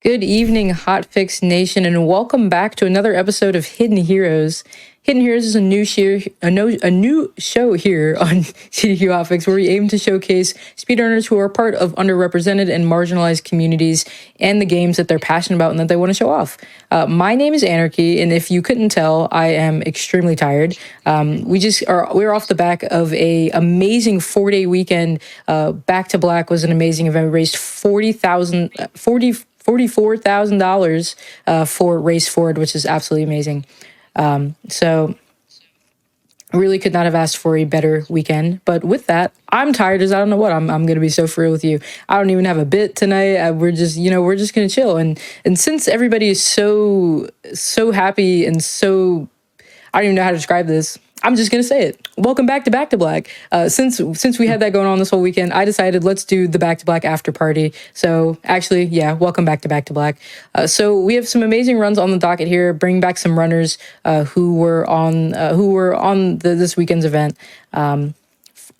Good evening, Hotfix Nation, and welcome back to another episode of Hidden Heroes. Hidden Heroes is a new show here on GDQ Hotfix, where we aim to showcase speedrunners who are part of underrepresented and marginalized communities and the games that they're passionate about and that they want to show off. My name is Anarchy, and if you couldn't tell, I am extremely tired. We're off the back of a amazing 4-day weekend. Back to Black was an amazing event. We raised $44,000 for Race Forward, which is absolutely amazing. So really could not have asked for a better weekend. But with that, I'm tired as I don't know what. I'm going to be so for real with you. I don't even have a bit tonight. We're just going to chill. And since everybody is so happy and so, I don't even know how to describe this, I'm just going to say it. Welcome back to Black. Since we had that going on this whole weekend, I decided let's do the Back to Black after party. So actually, yeah, welcome back to Black. So we have some amazing runs on the docket here. Bring back some runners who were on this weekend's event.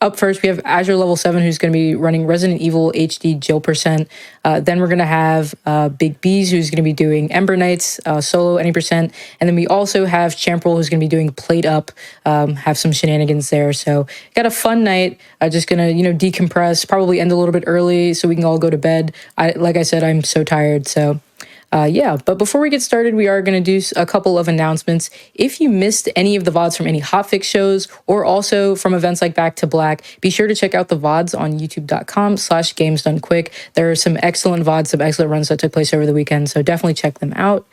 Up first, we have Azure Level 7, who's going to be running Resident Evil HD Jill %. Then we're going to have Big B's, who's going to be doing Ember Knights, solo any %. And then we also have Champrel, who's going to be doing PlateUp, have some shenanigans there. So got a fun night. Just going to, decompress, probably end a little bit early so we can all go to bed. Like I said, I'm so tired, so... but before we get started, we are going to do a couple of announcements. If you missed any of the VODs from any Hotfix shows or also from events like Back to Black, be sure to check out the VODs on youtube.com/gamesdonequick. There are some excellent VODs, some excellent runs that took place over the weekend, so definitely check them out.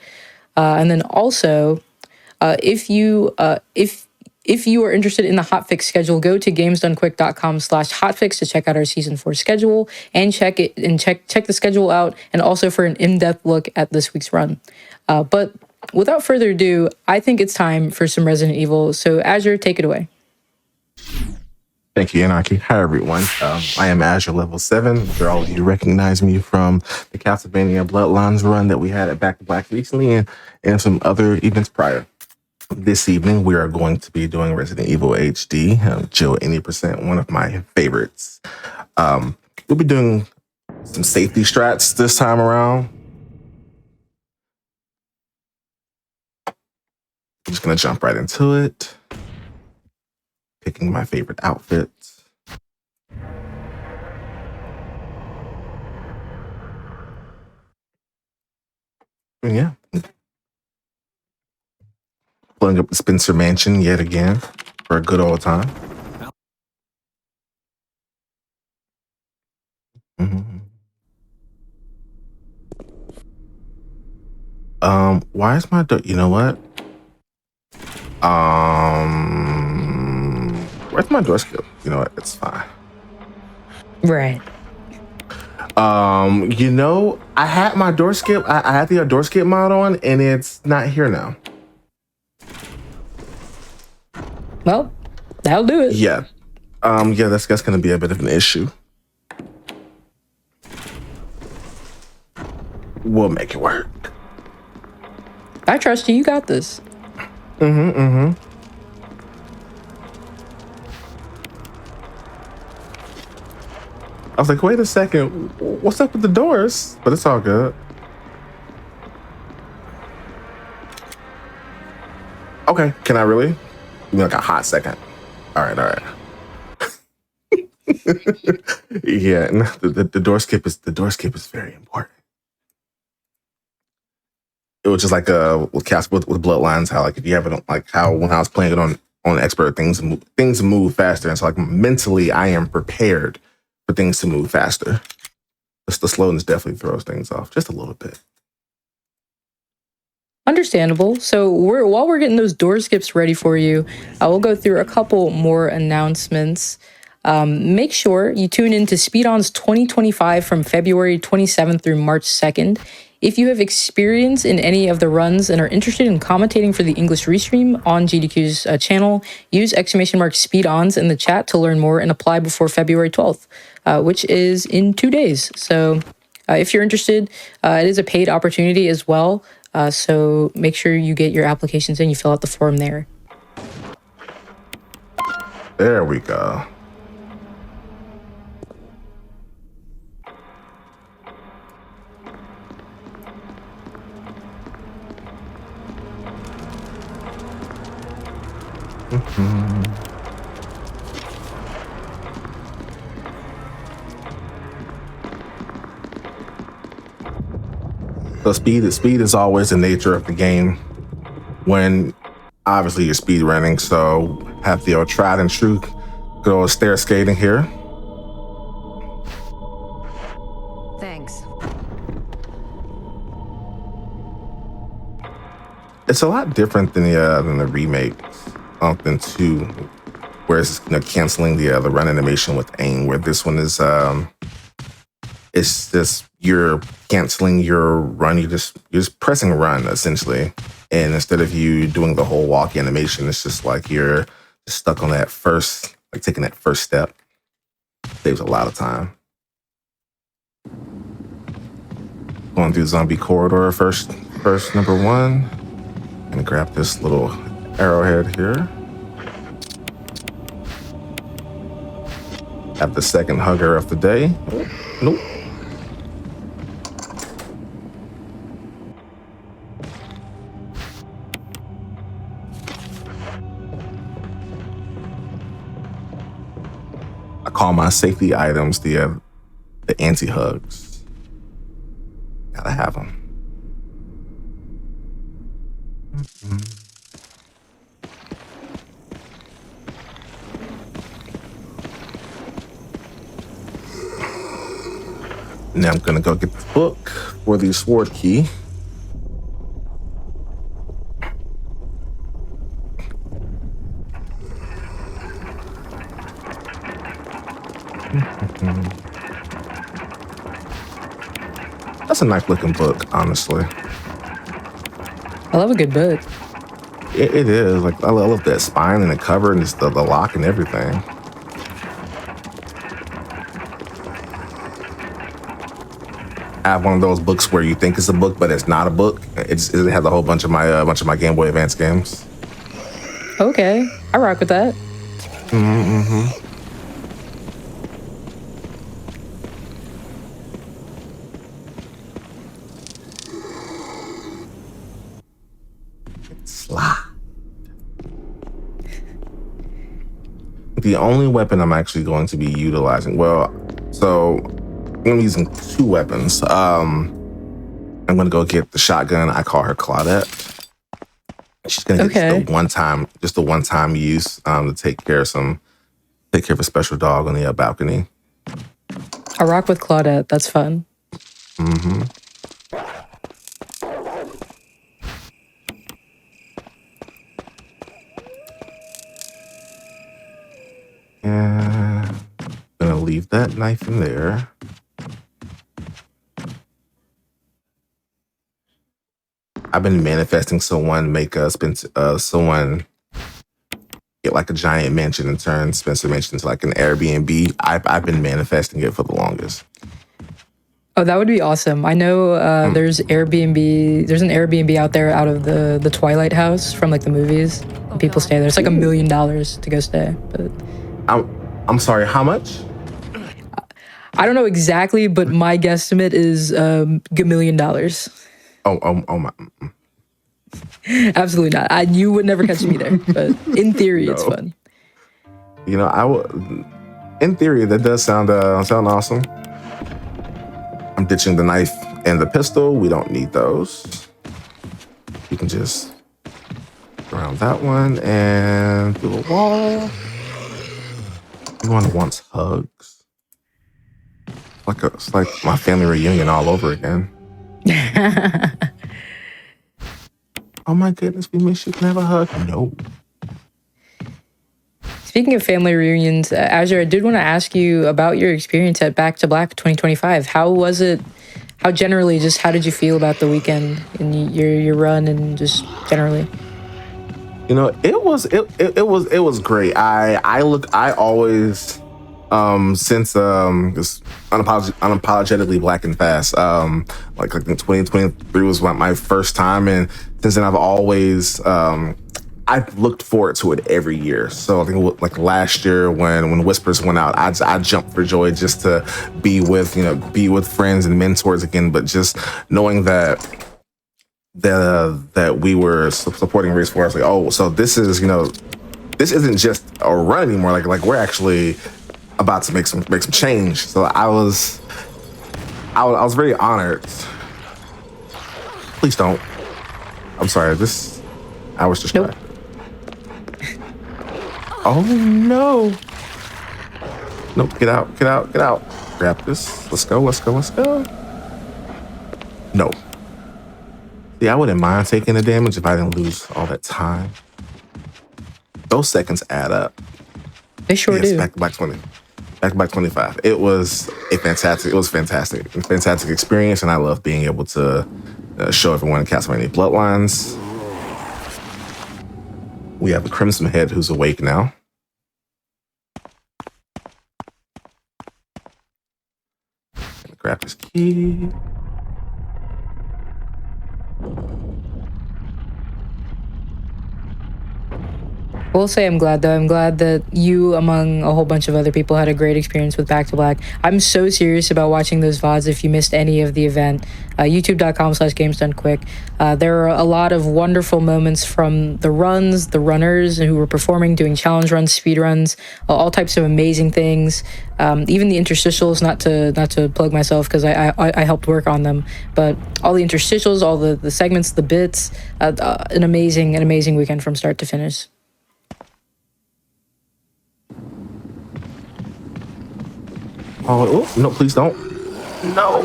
And then also, if you are interested in the Hotfix schedule, go to gamesdonequick.com/hotfix to check out our season 4 schedule and check the schedule out, and also for an in-depth look at this week's run. But without further ado, I think it's time for some Resident Evil. So Azure, take it away. Thank you, Anarchy. Hi, everyone. I am Azure Level 7. For all of you recognize me from the Castlevania Bloodlines run that we had at Back to Black recently and some other events prior. This evening, we are going to be doing Resident Evil HD, Jill 80%, one of my favorites. We'll be doing some safety strats this time around. I'm just going to jump right into it. Picking my favorite outfits. And yeah. Pulling up the Spencer Mansion yet again for a good old time. Why is my door? You know what? Where's my door skill? You know what? It's fine. Right. I had my door skip. I had the door skip mod on, and it's not here now. Well, that'll do it. Yeah. That's going to be a bit of an issue. We'll make it work. I trust you. You got this. I was like, wait a second. What's up with the doors? But it's all good. Okay. Can I really? Give me like a hot second. All right. Yeah, the door skip is very important. It was just like with Bloodlines, how like if you haven't like how when I was playing it on expert, things move faster, and so like mentally I am prepared for things to move faster. Just the slowness definitely throws things off just a little bit. Understandable. So while we're getting those door skips ready for you, we'll go through a couple more announcements. Make sure you tune in to Speedruns 2025 from February 27th through March 2nd. If you have experience in any of the runs and are interested in commentating for the English restream on GDQ's channel, use !Speedons in the chat to learn more and apply before February 12th, which is in 2 days. So if you're interested, it is a paid opportunity as well. So make sure you get your applications in, you fill out the form there. There we go. So speed is always the nature of the game when obviously you're speed running. So have the tried and true good old stair skating here. Thanks. It's a lot different than the remake, than 2, where it's canceling the run animation with aim. Where this one is, it's just you're canceling your run. You're just pressing run essentially, and instead of you doing the whole walk animation, it's just like you're just stuck on that first, like taking that first step. Saves a lot of time. Going through zombie corridor first number 1. And grab this little arrowhead here. Have the second hugger of the day. Nope. I call my safety items the anti-hugs. Gotta have them. Now I'm gonna go get the book for the sword key. That's a nice looking book, honestly. I love a good book. It is. Like, I love that spine and the cover and just the lock and everything. I have one of those books where you think it's a book, but it's not a book. It has a whole bunch of my Game Boy Advance games. Okay, I rock with that. Mm-hmm. Slide. The only weapon I'm actually going to be utilizing, so I'm using 2 weapons. I'm gonna go get the shotgun. I call her Claudette. She's gonna get just the one time use to take care of a special dog on the balcony. I rock with Claudette. That's fun. Mm-hmm. And gonna leave that knife in there. I've been manifesting someone someone get like a giant mansion and turn Spencer Mansion into like an Airbnb. I've been manifesting it for the longest. Oh, that would be awesome. I know there's Airbnb. There's an Airbnb out there out of the Twilight House from like the movies. And people stay there. It's like $1 million to go stay. But I'm sorry, how much? I don't know exactly, but my guesstimate is $1 million. Oh my. Absolutely not. You would never catch me there, but in theory, it's fun. You know, in theory, that does sound awesome. I'm ditching the knife and the pistol. We don't need those. You can just around that one and through the wall. Everyone wants hugs. It's like my family reunion all over again. Oh my goodness, we miss you. Can I have a hug? No. Speaking of family reunions, Azure, I did want to ask you about your experience at Back to Black 2025. How was it? How generally, just how did you feel about the weekend and your run and just generally? You know, it was great. I always since just unapologetically black and fast. Like 2023 was my first time, and since then I've always I've looked forward to it every year. So I think like last year when Whispers went out, I jumped for joy just to be with friends and mentors again. But just knowing that we were supporting Race 4, I was like, oh, so this isn't just a run anymore. Like we're actually about to make some change. So I was very honored Please don't. I'm sorry. I was distracted. Oh no. Nope. Get out. Get out. Get out. Grab this. Let's go. Let's go. Let's go. No. See, I wouldn't mind taking the damage if I didn't lose all that time. Those seconds add up. They sure do. Back to back 20. Back to back 25. It was fantastic. Fantastic experience, and I love being able to show everyone in Castlevania Bloodlines. We have the Crimson Head who's awake now. Grab his key. I will say I'm glad, though. I'm glad that you, among a whole bunch of other people, had a great experience with Back to Black. I'm so serious about watching those VODs if you missed any of the event. YouTube.com/GamesDoneQuick. There are a lot of wonderful moments from the runs, the runners who were performing, doing challenge runs, speed runs, all types of amazing things. Even the interstitials, not to plug myself because I helped work on them, but all the interstitials, all the segments, the bits, an amazing weekend from start to finish. Oh, no, please don't. No.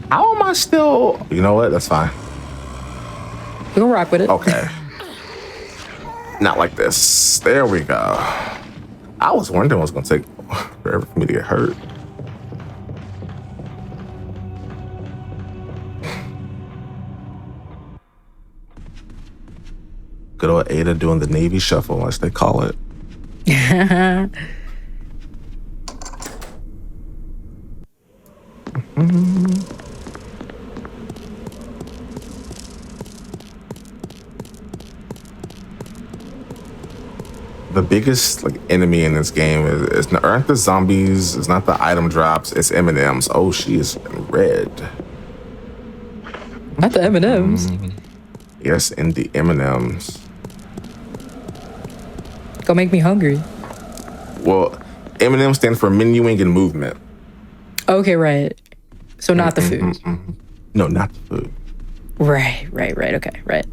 How am I still? You know what? That's fine. We can rock with it. Okay. Not like this. There we go. I was wondering what's going to take forever for me to get hurt. Good old Ada doing the Navy shuffle, as they call it. The biggest enemy in this game aren't the zombies, it's not the item drops, it's M&Ms. Oh, she is in red. Not the M&Ms. Yes, in the M&Ms. Go make me hungry. Well, M&M stand for menuing and movement. Okay, right. So not the food. No, not the food. Right. Okay, right.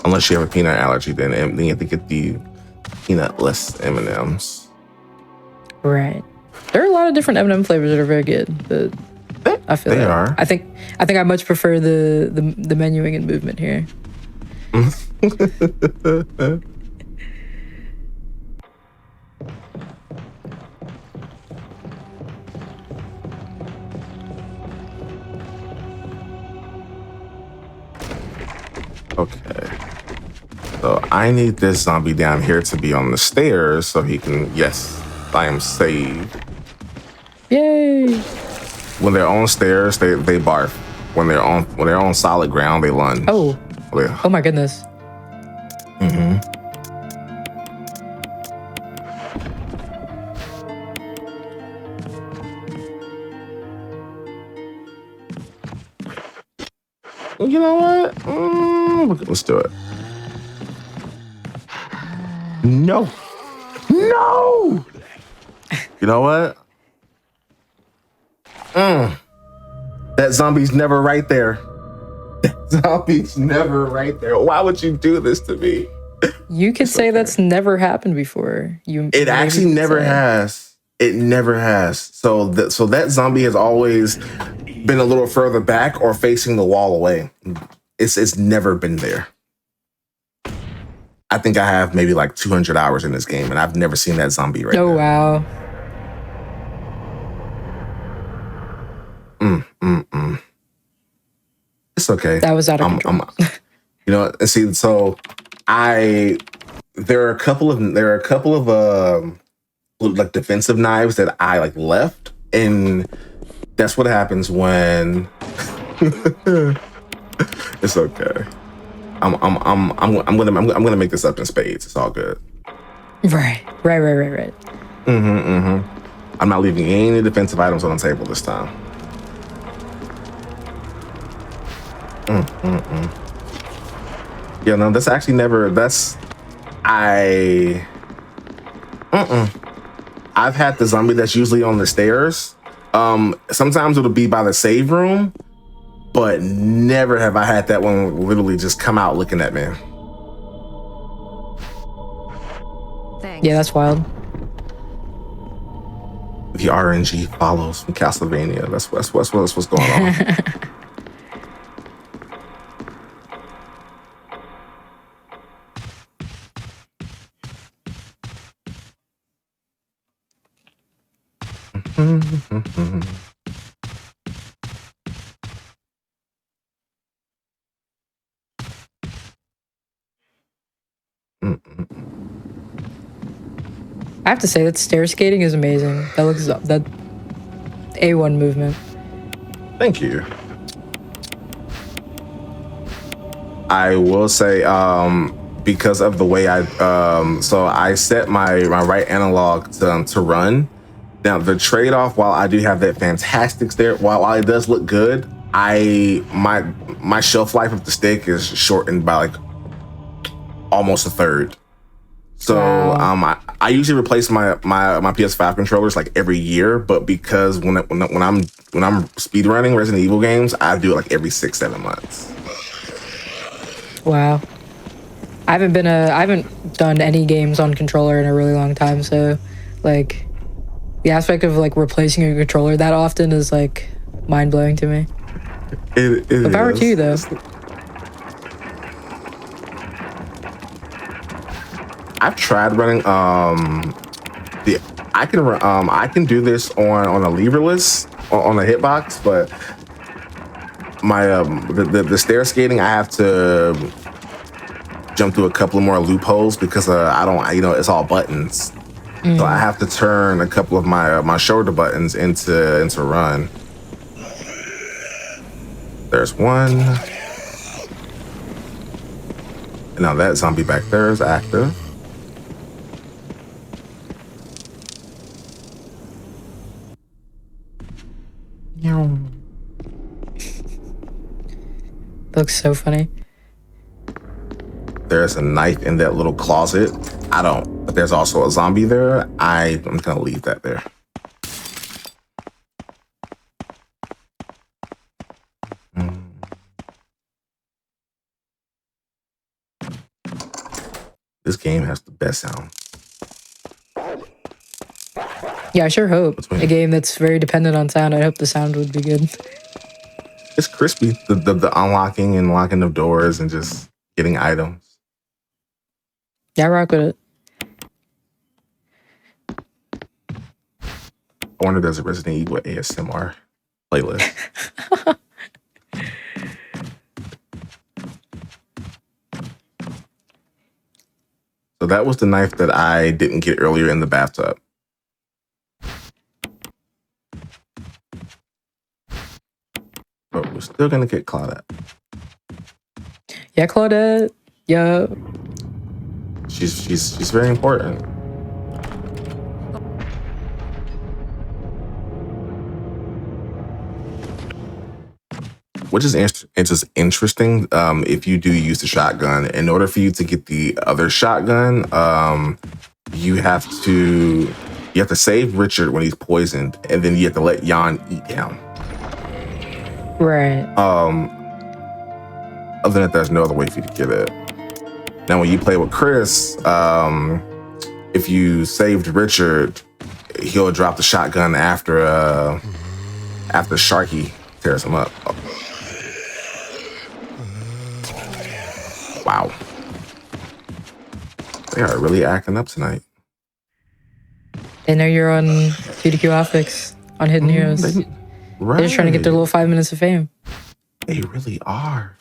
Unless you have a peanut allergy, then you have to get the peanut-less M&Ms. Right. There are a lot of different M&M flavors that are very good. But I feel they are. I think I much prefer the menuing and movement here. Okay. So I need this zombie down here to be on the stairs so he can, yes, I am saved. Yay! When they're on stairs, they barf. When they're on solid ground, they lunge. Oh. Yeah. Oh my goodness. You know what? Let's do it. No. No! You know what? That zombie's never right there. That zombie's never right there. Why would you do this to me? You could say that's never happened before. It actually never has. It never has. So that zombie has always been a little further back or facing the wall away. It's never been there. I think I have maybe 200 hours in this game, and I've never seen that zombie right now. Oh, wow. It's okay. That was out of control. You know, see, so there are a couple of defensive knives that I left, and that's what happens when it's okay. I'm gonna make this up in spades. It's all good. Right. I'm not leaving any defensive items on the table this time. Yeah, no, that's actually never. I I've had the zombie that's usually on the stairs. Sometimes it'll be by the save room, but never have I had that one literally just come out looking at me. Thanks. Yeah, that's wild. The RNG follows from Castlevania. That's what's going on. I have to say that stair skating is amazing. That looks that A1 movement. Thank you. I will say, because of the way so I set my right analog to run. Now the trade-off, while I do have that fantastic stair, while it does look good, my shelf life of the stick is shortened by like almost a third. So Wow. I usually replace my PS5 controllers like every year, but because when I'm speedrunning Resident Evil games, I do it like every 6-7 months. Wow. I haven't done any games on controller in a really long time, so like the aspect of like replacing a controller that often is like mind blowing to me. It But power to you though. I've tried running I can do this on a leverless on a hitbox, but my the stair skating, I have to jump through a couple of more loopholes because I don't, it's all buttons. So I have to turn a couple of my shoulder buttons into run. There's one. And now that zombie back there is active. Looks so funny. There's a knife in that little closet. But there's also a zombie there. I'm gonna leave that there. This game has the best sound. Yeah, I sure hope. A game that's very dependent on sound. I hope the sound would be good. It's crispy. The unlocking and locking of doors and just getting items. Yeah, I rock with it. I wonder if there's a Resident Evil ASMR playlist. So that was the knife that I didn't get earlier in the bathtub. But we're still gonna get Claudette. Yeah, Claudette. Yeah. She's very important. Which is interesting. If you do use the shotgun, in order for you to get the other shotgun, you have to save Richard when he's poisoned, and then you have to let Jan eat him. Right. Other than that, there's no other way for you to get it. Now, when you play with Chris, if you saved Richard, he'll drop the shotgun after Sharky tears him up. Wow. They are really acting up tonight. They know you're on GDQ Hotfix on Hidden Heroes. They're just trying to get their little 5 minutes of fame. They really are.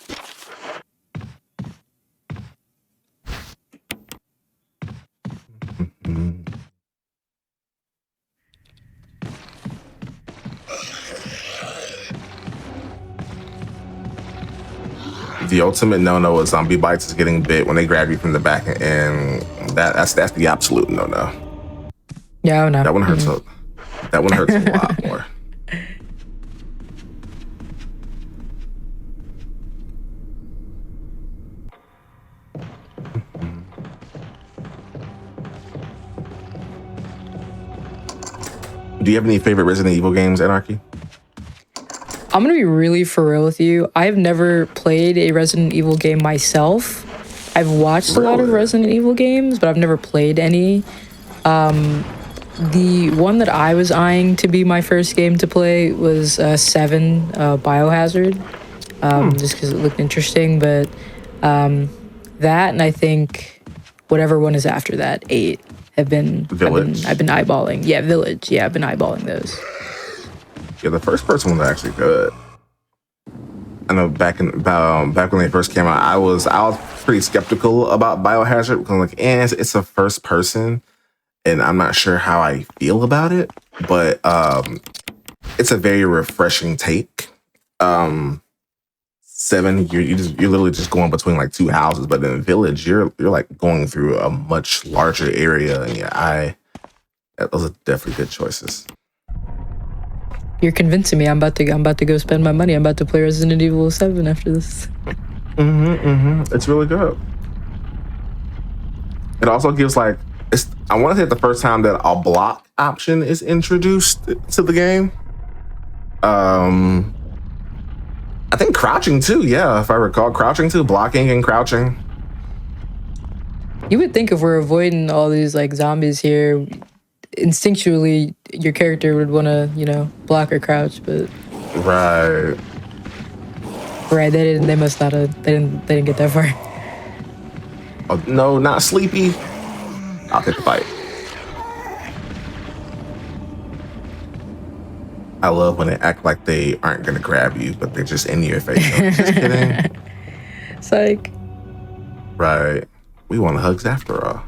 The ultimate no-no with zombie bites is getting bit when they grab you from the back, and that's the absolute no-no. Yeah, oh no. That one hurts that one hurts a lot more. Do you have any favorite Resident Evil games, Anarchy? I'm gonna be really for real with you. I've never played a Resident Evil game myself. I've watched a lot of Resident Evil games, but I've never played any. The one that I was eyeing to be my first game to play was 7 Biohazard, just because it looked interesting. But that, and I think whatever one is after that, 8, I've been eyeballing. Yeah, Village. Yeah, I've been eyeballing those. Yeah, the first person was actually good. I know back when they first came out, I was pretty skeptical about Biohazard because I'm like, it's a first person, and I'm not sure how I feel about it. But it's a very refreshing take. 7, you're literally just going between like 2 houses, but in Village, you're like going through a much larger area. And yeah, those are definitely good choices. You're convincing me. I'm about to go spend my money. I'm about to play Resident Evil 7 after this. It's really good. It also gives like I want to say the first time that a block option is introduced to the game. I think crouching too. Yeah, if I recall, crouching too, blocking and crouching. You would think if we're avoiding all these like zombies here, instinctually your character would want to, block or crouch, but right, they must not have, they didn't get that far. Oh no, not sleepy. I'll take the fight. I love when they act like they aren't gonna grab you, but they're just in your face. I'm just kidding. Psych. Right, we want hugs after all.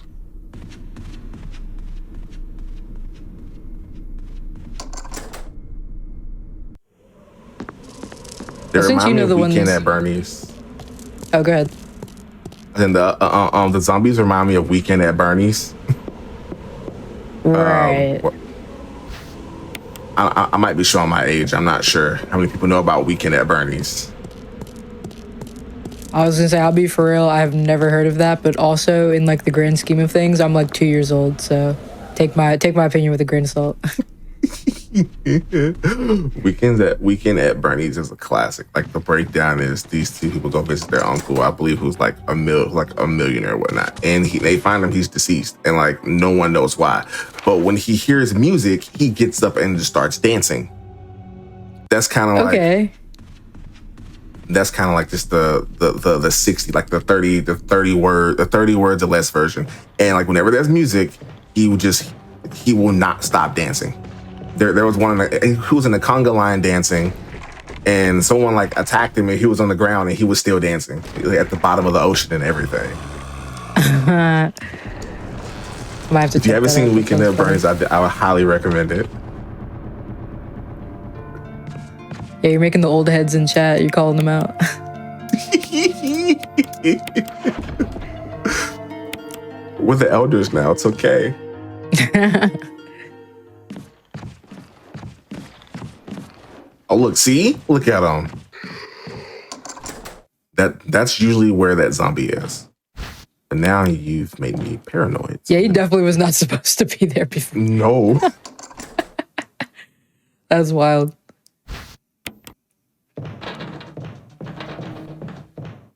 They Since you know the Weekend ones at Bernie's. Oh, go ahead. And the zombies remind me of Weekend at Bernie's. Right. I might be showing my age. I'm not sure how many people know about Weekend at Bernie's. I was gonna say, I'll be for real, I've never heard of that, but also in like the grand scheme of things, I'm like 2 years old, so take my opinion with a grain of salt. Weekend at Bernie's is a classic. Like the breakdown is these 2 people go visit their uncle, I believe, who's like a millionaire or whatnot, and they find him, he's deceased, and like no one knows why. But when he hears music, he gets up and just starts dancing. That's kind of okay. That's kind of like just the 60, like the 30 words or less version. And like whenever there's music, he will not stop dancing. There was one who was in the conga line dancing, and someone like attacked him, and he was on the ground and he was still dancing at the bottom of the ocean and everything. If you haven't seen Weekend at Bernie's, I would highly recommend it. Yeah, you're making the old heads in chat. You're calling them out. We're the elders now. It's okay. Oh, look, see? Look at him. That's usually where that zombie is. But now you've made me paranoid. Yeah, he definitely was not supposed to be there before. No. That's wild.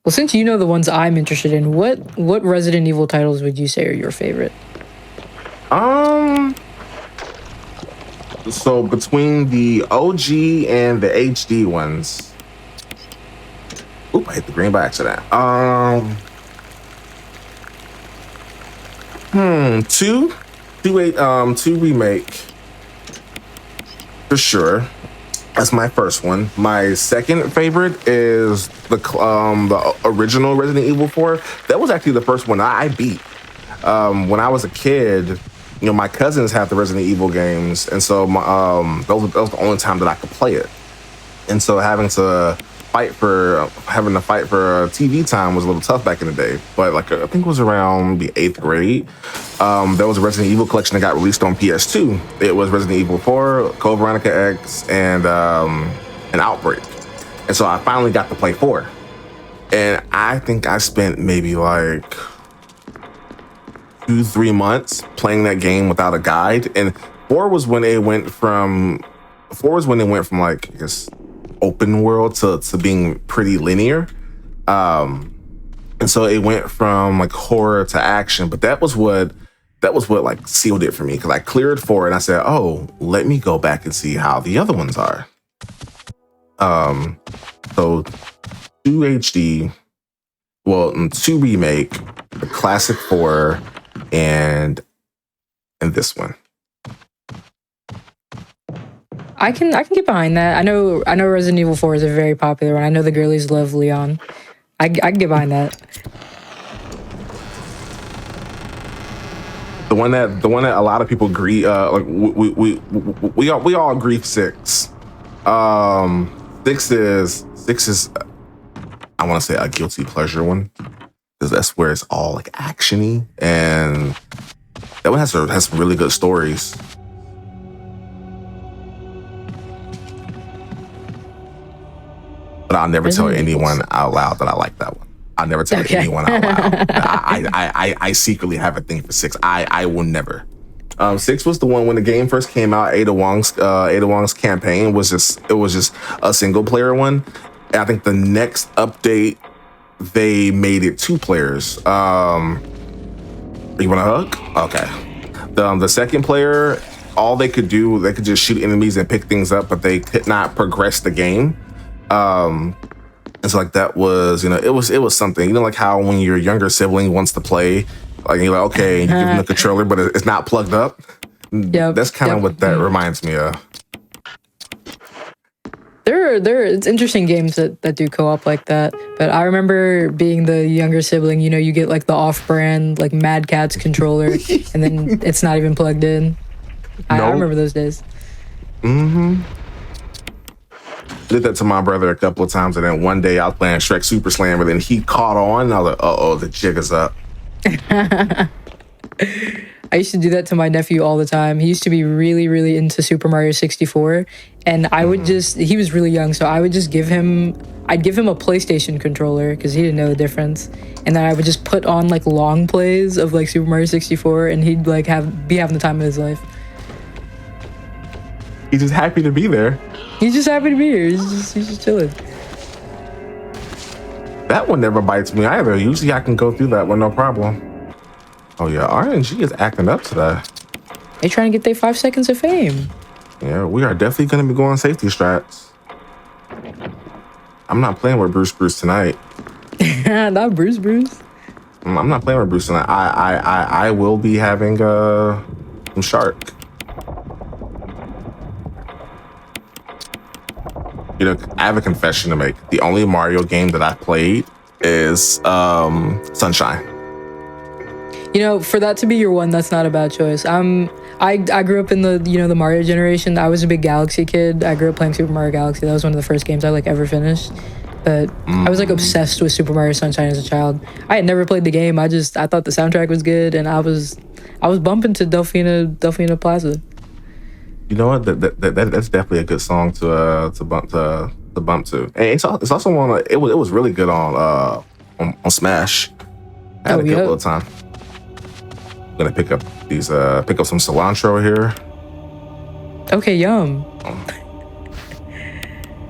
Well, since you know the ones I'm interested in, what Resident Evil titles would you say are your favorite? So between the OG and the HD ones, oop, I hit the green by accident. 2 remake for sure. That's my first one. My second favorite is the original Resident Evil 4. That was actually the first one I beat. When I was a kid, my cousins have the Resident Evil games, and so that was the only time that I could play it. And so having to fight for TV time was a little tough back in the day. But like I think it was around the 8th grade, there was a Resident Evil collection that got released on PS2. It was Resident Evil 4, Code Veronica X, and an Outbreak. And so I finally got to play 4. And I think I spent maybe like 2-3 months playing that game without a guide. And 4 was when it went from like, I guess, open world to being pretty linear. And so it went from like horror to action, but that was what like sealed it for me, because I cleared 4 and I said, oh, let me go back and see how the other ones are. So 2 HD, well, 2 remake, the classic 4, and this one. I can get behind that. I know Resident Evil 4 is a very popular one. I know the girlies love Leon. I can get behind that. The one that a lot of people agree, like we all agree 6. 6 is I want to say a guilty pleasure one, because that's where it's all like actiony, and that one has some really good stories. But I'll never tell anyone out loud that I like that one. I'll never tell anyone out loud. I secretly have a thing for 6. I will never. 6 was the one when the game first came out. Ada Wong's campaign was just a single player one. And I think the next update they made it 2 players. You want a hug? Okay. The second player, all they could do, they could just shoot enemies and pick things up, but they could not progress the game. And so like that was, it was something, like how when your younger sibling wants to play, like you're like, okay, you give them the controller, but it's not plugged up. Yep, that's kind of what that reminds me of. It's interesting games that do co-op like that. But I remember being the younger sibling, you get like the off-brand like Mad Catz controller, and then it's not even plugged in. I remember those days. Mm-hmm. Did that to my brother a couple of times, and then one day I was playing Shrek Super Slam, and then he caught on, and I was like, uh-oh, the jig is up. I used to do that to my nephew all the time. He used to be really, really into Super Mario 64, and I would he was really young, so I would just I'd give him a PlayStation controller, because he didn't know the difference, and then I would just put on like long plays of like Super Mario 64, and he'd like be having the time of his life. He's just happy to be there. He's just happy to be here. He's just chilling. That one never bites me either. Usually I can go through that one, no problem. Oh yeah, RNG is acting up today. They trying to get their 5 seconds of fame. Yeah, we are definitely going to be going safety strats. I'm not playing with Bruce tonight. Not Bruce. I'm not playing with Bruce tonight. I will be having some shark. I have a confession to make. The only Mario game that I've played is Sunshine. For that to be your one, that's not a bad choice. I grew up in the the Mario generation. I was a big Galaxy kid. I grew up playing Super Mario Galaxy. That was one of the first games I like ever finished. But I was like obsessed with Super Mario Sunshine as a child. I had never played the game. I thought the soundtrack was good, and I was bumping to Delfina Plaza. You know what? That's definitely a good song to bump to. And it's also one. It was really good on Smash. I had a good little time. I'm gonna pick up some cilantro here. Okay, yum.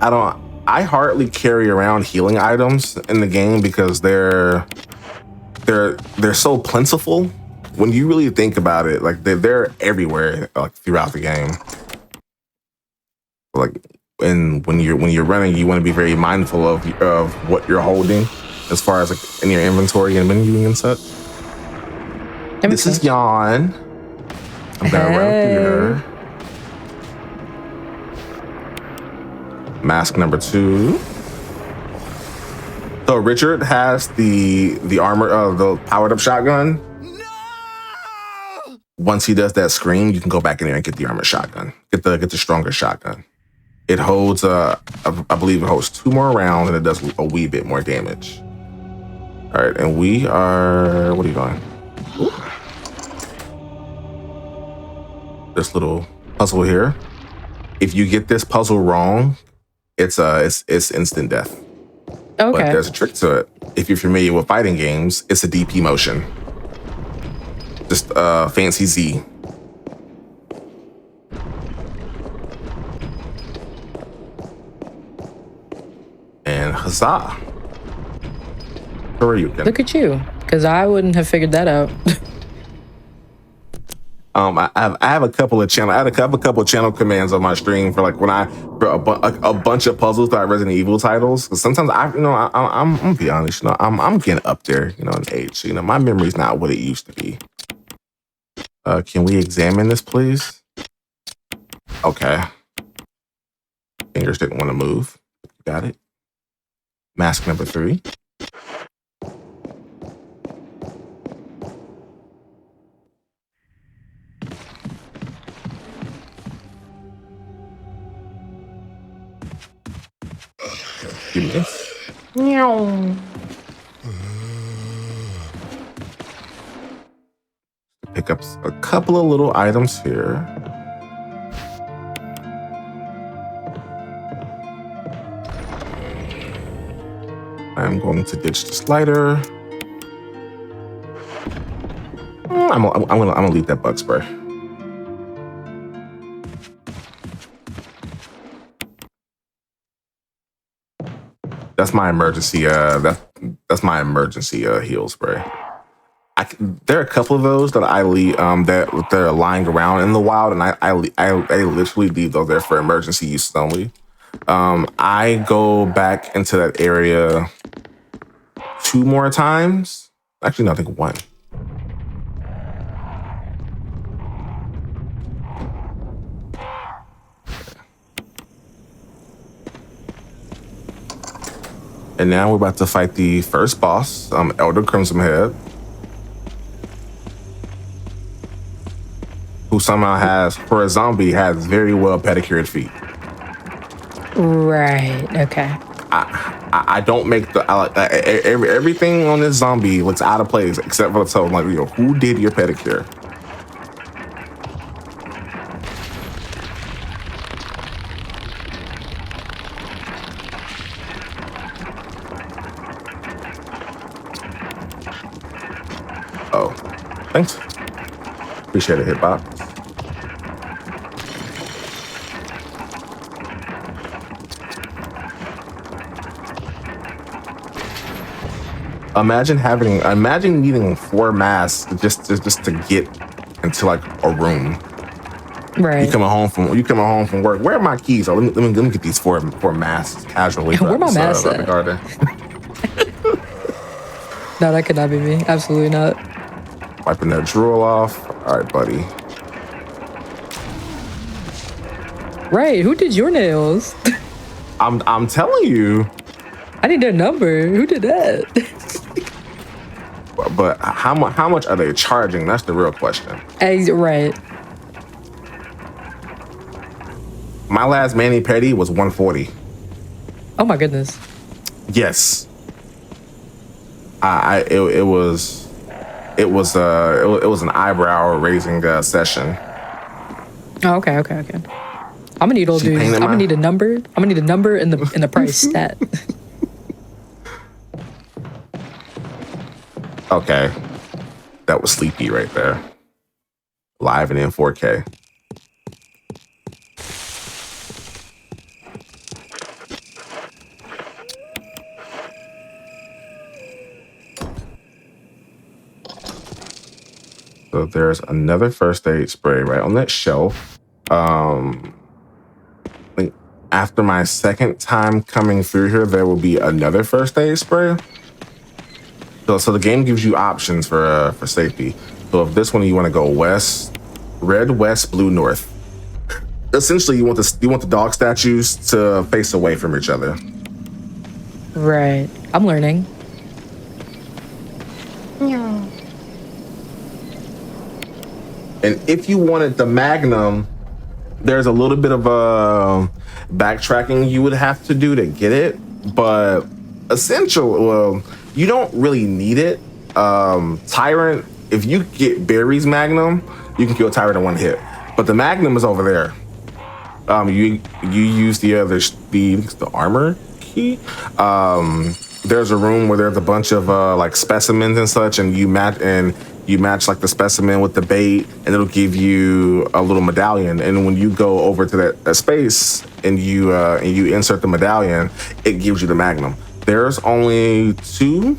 I hardly carry around healing items in the game because they're so plentiful. When you really think about it, like they're everywhere, like throughout the game. Like, and when you're running, you want to be very mindful of what you're holding, as far as like in your inventory and menuing and such. This is Yawn. I'm gonna run through here. Mask number 2. So Richard has the armor of the powered up shotgun. Once he does that scream, you can go back in there and get the armored shotgun. Get the stronger shotgun. It holds I believe it holds 2 more rounds, and it does a wee bit more damage. All right, and we are, what are you doing? Ooh. This little puzzle here. If you get this puzzle wrong, it's instant death. Okay. But there's a trick to it. If you're familiar with fighting games, it's a DP motion. Just fancy Z. Huzzah. Who are you, Ken? Look at you, because I wouldn't have figured that out. I have a couple of channel. I had a couple of channel commands on my stream for like when for a bunch of puzzles that Resident Evil titles. Because sometimes I'm gonna be honest, I'm getting up there, in age. So, my memory's not what it used to be. Can we examine this, please? Okay. Fingers didn't want to move. Got it. Mask number 3. You miss. Pick up a couple of little items here. I'm going to ditch the slider. I'm gonna leave that bug spray. That's my emergency. That's my emergency heal spray. There are a couple of those that I leave that they're lying around in the wild, and I literally leave those there for emergency use only. I go back into that area 2 more times. Actually, no, I think 1. And now we're about to fight the first boss, Elder Crimson Head, who somehow has, for a zombie, has very well pedicured feet. Right. Okay. I don't make everything on this zombie looks out of place except for the toe. Like, who did your pedicure? Oh, thanks. Appreciate it, Hitbox. Imagine needing 4 masks just to get into like a room. Right. You coming home from work. Where are my keys? Oh, let me get these four masks casually. Where my masks at? No, that could not be me. Absolutely not. Wiping that drool off. All right, buddy. Right. Who did your nails? I'm telling you. I need their number. Who did that? But how much are they charging? That's the real question. Right. My last mani-pedi was $140. Oh my goodness. Yes. It was an eyebrow raising session. Oh, okay. I'm gonna need old dudes. I'm gonna need a number. I'm gonna need a number in the price stat. Okay. That was sleepy right there. Live and in 4K. So there's another first aid spray right on that shelf. I think after my second time coming through here, there will be another first aid spray. So the game gives you options for safety. So if this one you want to go west, red west, blue north. Essentially, you want the dog statues to face away from each other. Right. I'm learning. And if you wanted the Magnum, there's a little bit of backtracking you would have to do to get it, but you don't really need it. Tyrant, if you get Barry's Magnum, you can kill Tyrant in 1 hit. But the Magnum is over there. You use the armor key. There's a room where there's a bunch of like specimens and such, and you match like the specimen with the bait, and it'll give you a little medallion. And when you go over to that space and you insert the medallion, it gives you the Magnum. there's only two.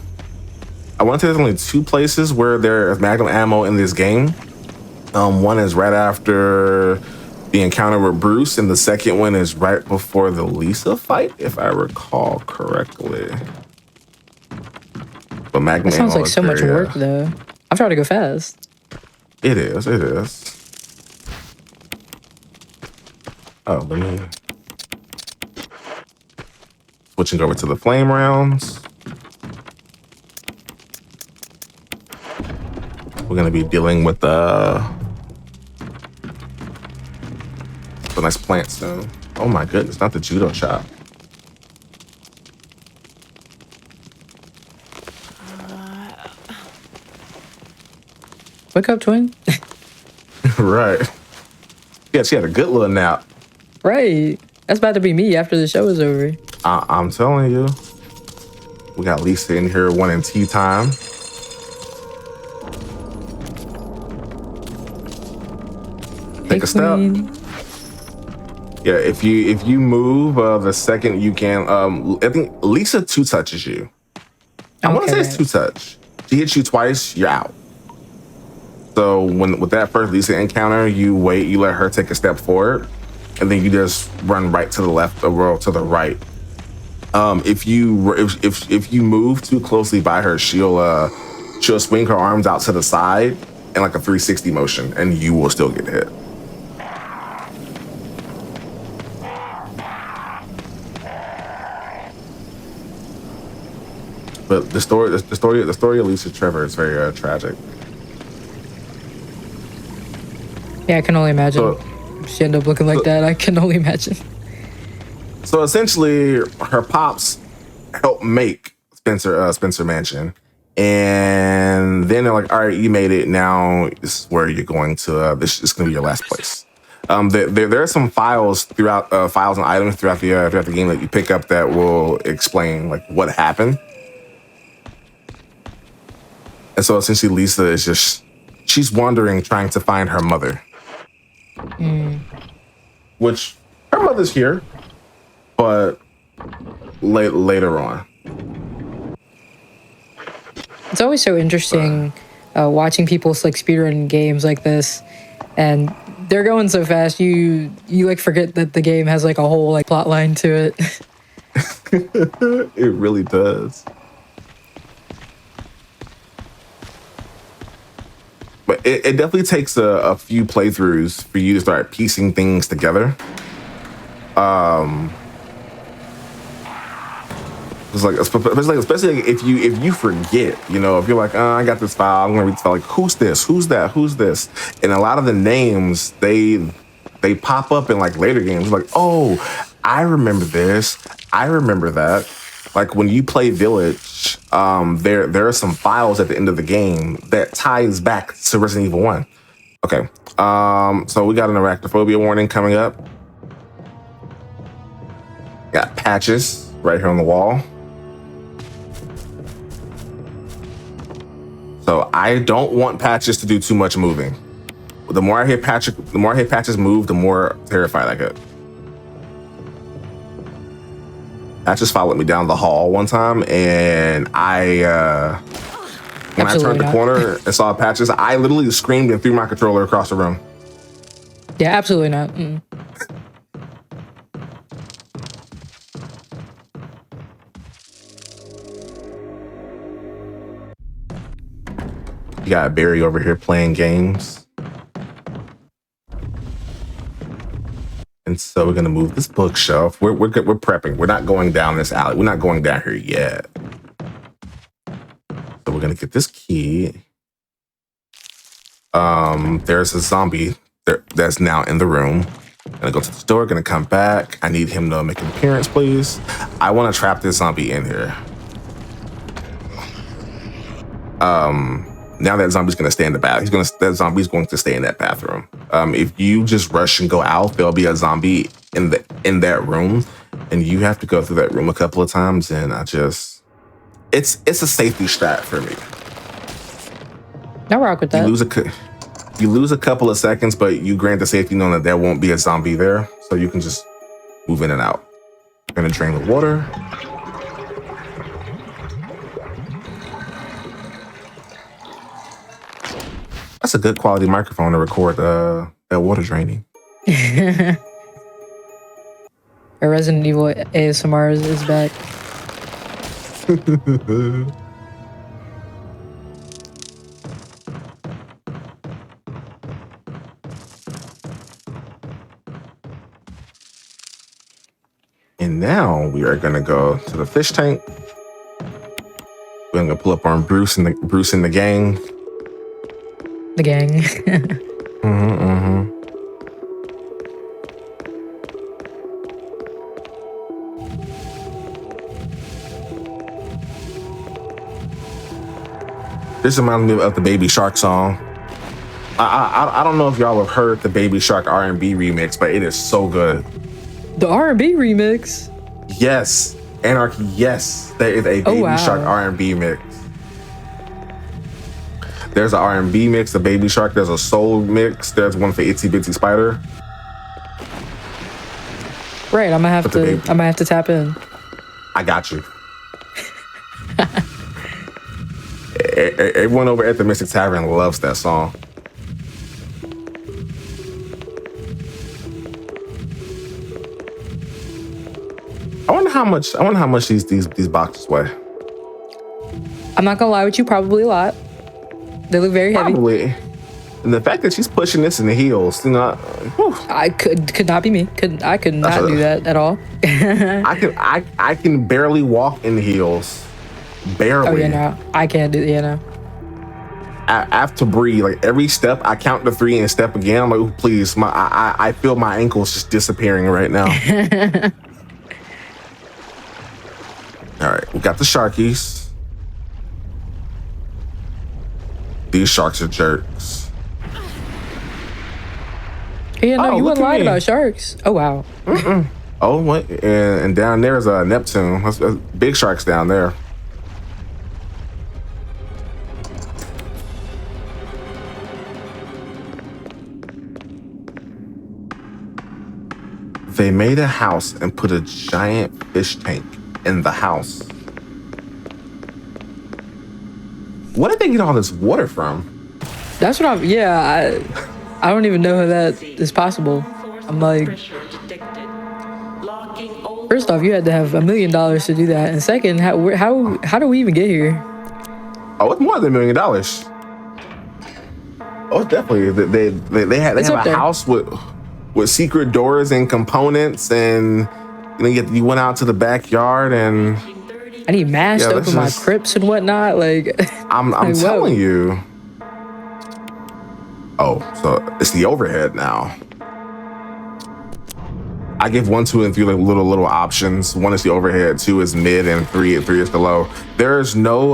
I want to say there's only two places where there's magnum ammo in this game. One is right after the encounter with Bruce, and the second one is right before the Lisa fight, if I recall correctly. But magnum That sounds ammo like is so much very, work, though. I'm trying to go fast. It is. It is. Oh, let me switching over to the flame rounds. We're gonna be dealing with the nice plant soon. Oh my goodness, not the judo shop. Wake up, twin. Right. Yeah, she had a good little nap. Right. That's about to be me after the show is over. I'm telling you. We got Lisa in here wanting tea time. Take a step. Yeah, if you move the second you can, I think Lisa two touches you. I want to say it's two touch. She hits you twice, you're out. So with that first Lisa encounter, you wait, you let her take a step forward, and then you just run right to the left or to the right. If you move too closely by her, she'll swing her arms out to the side in like a 360 motion, and you will still get hit. But the story of Lisa Trevor is very tragic. Yeah, I can only imagine. So, she ended up looking like that. I can only imagine. So essentially, her pops helped make Spencer Mansion, and then they're like, "All right, you made it. Now this is where you're going to. This is going to be your last place." There are some files throughout files and items throughout the game that you pick up that will explain like what happened. And so essentially, Lisa is she's wandering, trying to find her mother. Which her mother's here, but later on. It's always so interesting watching people like speedrun games like this, and they're going so fast. You like forget that the game has like a whole like plot line to it. It really does. But it definitely takes a few playthroughs for you to start piecing things together. It's like, especially if you forget, if you're like, I got this file, I'm gonna read this file. Like, who's this? Who's that? Who's this? And a lot of the names they pop up in like later games. Like, oh, I remember this. I remember that. Like when you play Village, there are some files at the end of the game that ties back to Resident Evil 1. Okay, so we got an arachnophobia warning coming up. Got patches right here on the wall. So I don't want patches to do too much moving. The more I hear patches move, the more terrified I get. Patches followed me down the hall one time, and when I turned the corner and saw patches, I literally screamed and threw my controller across the room. Yeah, absolutely not. You got Barry over here playing games. And so we're gonna move this bookshelf. We're prepping. We're not going down this alley. We're not going down here yet. So we're gonna get this key. There's a zombie that's now in the room. Gonna go to the store, gonna come back. I need him to make an appearance, please. I wanna trap this zombie in here. Now that zombie's gonna stay in the bath. That zombie's going to stay in that bathroom. If you just rush and go out, there'll be a zombie in that room, and you have to go through that room a couple of times. And it's a safety strat for me. I rock with that. You lose a couple of seconds, but you grant the safety knowing that there won't be a zombie there, so you can just move in and out. I'm gonna drain the water. That's a good quality microphone to record that water draining. A Resident Evil ASMR is back. And now we are gonna go to the fish tank. We're gonna pull up on Bruce and the gang. The gang. This reminds me of the Baby Shark song. I don't know if y'all have heard the Baby Shark R&B remix, but it is so good. The R&B remix. Yes, Anarchy. Yes, there is a Baby Shark R&B mix. There's an R&B mix, the Baby Shark. There's a soul mix. There's one for Itsy Bitsy Spider. Right, I'm gonna have to tap in. I got you. Everyone over at the Mystic Tavern loves that song. I wonder how much these boxes weigh. I'm not gonna lie with you, probably a lot. They look very heavy. Probably. And the fact that she's pushing this in the heels, you know, I could not be me. I could not do that at all. I can barely walk in heels. Barely. Oh yeah, no, I can't do. Yeah, no. I have to breathe. Like every step, I count to 3 and step again. I'm like, oh, please, I feel my ankles just disappearing right now. All right, we got the sharkies. These sharks are jerks. Yeah, no, you wouldn't lie about sharks. Oh wow. Oh, what? And down there's a Neptune. That's big sharks down there. They made a house and put a giant fish tank in the house. Where did they get all this water from? That's what I don't even know how that is possible. I'm like, first off, you had to have $1 million to do that, and second, how do we even get here? Oh, it's more than $1 million. Oh, it's definitely they have a house with secret doors and components, and you went out to the backyard and I need mash to open my crypts and whatnot. Like I'm like, telling you. Oh, so it's the overhead now. I give 1, 2, and 3 like little options. 1 is the overhead, 2 is mid, and 3 is the low. There's no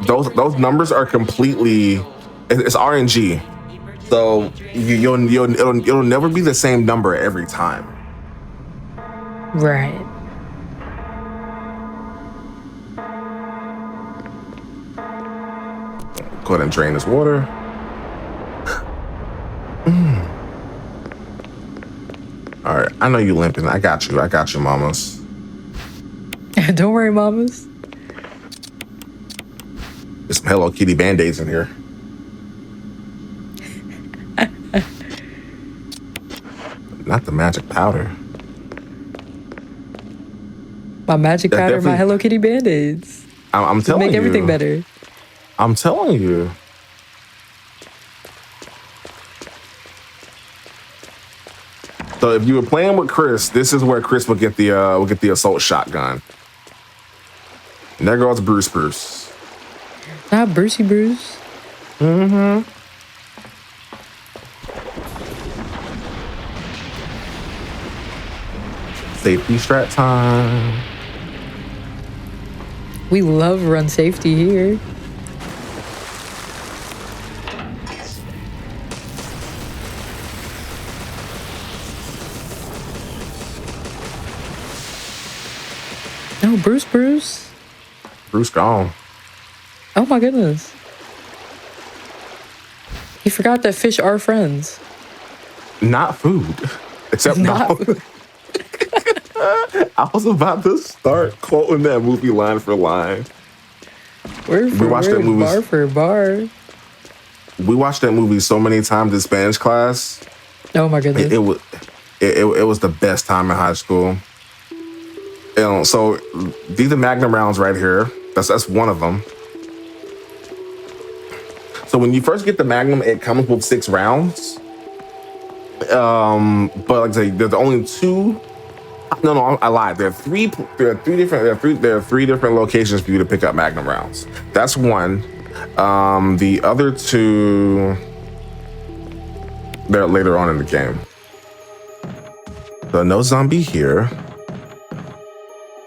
those numbers are completely it's RNG. So it'll never be the same number every time. Right. Go ahead and drain this water. All right, I know you limping. I got you, mamas. Don't worry, mamas. There's some Hello Kitty Band-Aids in here. Not the magic powder. My magic powder, my Hello Kitty Band-Aids. I'm telling you. Make everything better. I'm telling you. So if you were playing with Chris, this is where Chris will get the assault shotgun. And there goes Bruce. Not Brucey Bruce. Mm-hmm. Safety strat time. We love run safety here. No, Bruce. Bruce gone. Oh my goodness. He forgot that fish are friends. Not food. Except not food. I was about to start quoting that movie line for line. Word for watched that word, movie. bar for bar. We watched that movie so many times in Spanish class. Oh my goodness. It was the best time in high school. So these are Magnum rounds right here. That's one of them. So when you first get the Magnum, it comes with 6 rounds. But like I say, there's only 2. No, I lied. There are three different locations for you to pick up Magnum rounds. That's one. The other 2, they're later on in the game. So no zombie here.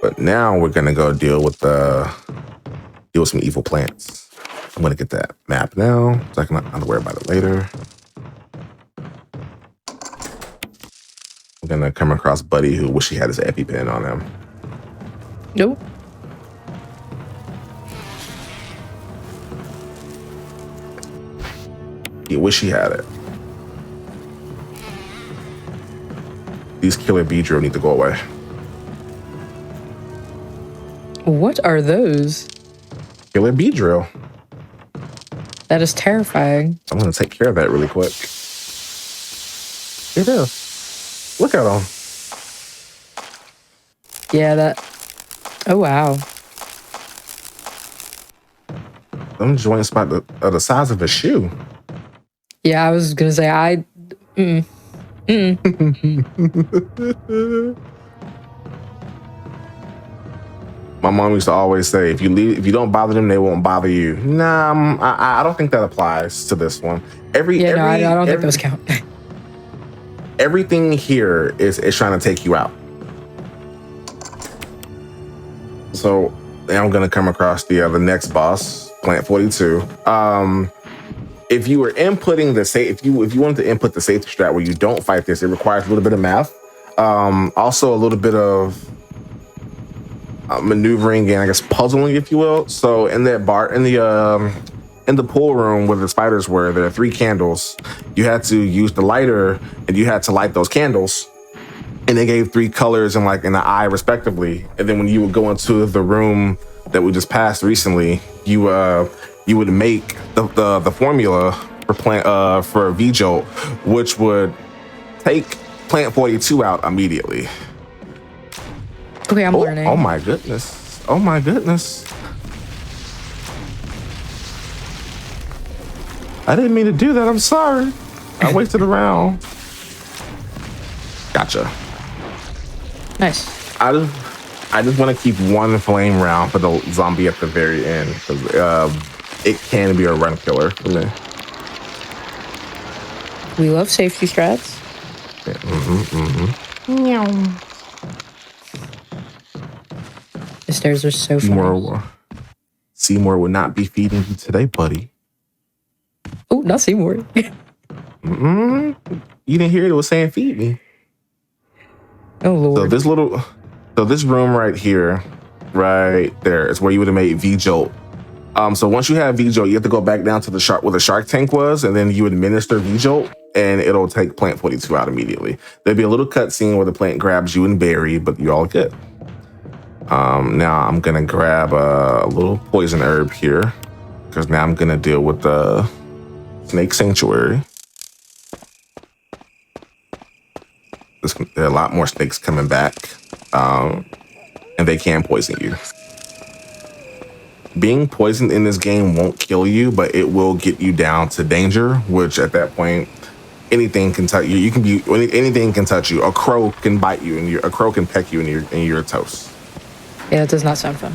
But now we're gonna go deal with some evil plants. I'm gonna get that map now, so I can not worry about it later. I'm gonna come across Buddy who wish he had his EpiPen on him. Nope. He wish he had it. These killer bee drill need to go away. What are those? Killer bee drill. That is terrifying. I'm gonna take care of that really quick. It is. Look at them. Yeah, that. Oh wow. Them joints about the size of a shoe. Yeah, I was gonna say My mom used to always say, if you don't bother them, they won't bother you. Nah, I don't think that applies to this one. I don't think those count. Everything here is trying to take you out. So now I'm gonna come across the next boss, Plant 42. If you were inputting if you wanted to input the safety strat where you don't fight this, it requires a little bit of math. Also a little bit of maneuvering and I guess puzzling, if you will. So in the pool room where the spiders were, there are 3 candles. You had to use the lighter and you had to light those candles. And they gave 3 colors and in the eye respectively. And then when you would go into the room that we just passed recently, you would make the formula for V-Jolt, which would take Plant 42 out immediately. Okay, I'm learning. Oh my goodness. Oh my goodness. I didn't mean to do that. I'm sorry. I wasted a round. Gotcha. Nice. I just want to keep 1 flame round for the zombie at the very end because it can be a run killer for me. We love safety strats. Meow. The stairs are so funny. Seymour will not be feeding you today, buddy. Oh, not Seymour. You didn't hear it was saying feed me. Oh Lord. So this room right here, right there, is where you would have made V-Jolt. So once you have V-Jolt, you have to go back down to the shark where the shark tank was, and then you administer V-Jolt, and it'll take Plant 42 out immediately. There'll be a little cutscene where the plant grabs you and Barry, but you're all good. Now I'm gonna grab a little poison herb here, because now I'm gonna deal with the snake sanctuary. There are a lot more snakes coming back, and they can poison you. Being poisoned in this game won't kill you, but it will get you down to danger, which at that point, anything can touch you. Anything can touch you. A crow can bite you, and a crow can peck you, and you're toast. Yeah, that does not sound fun.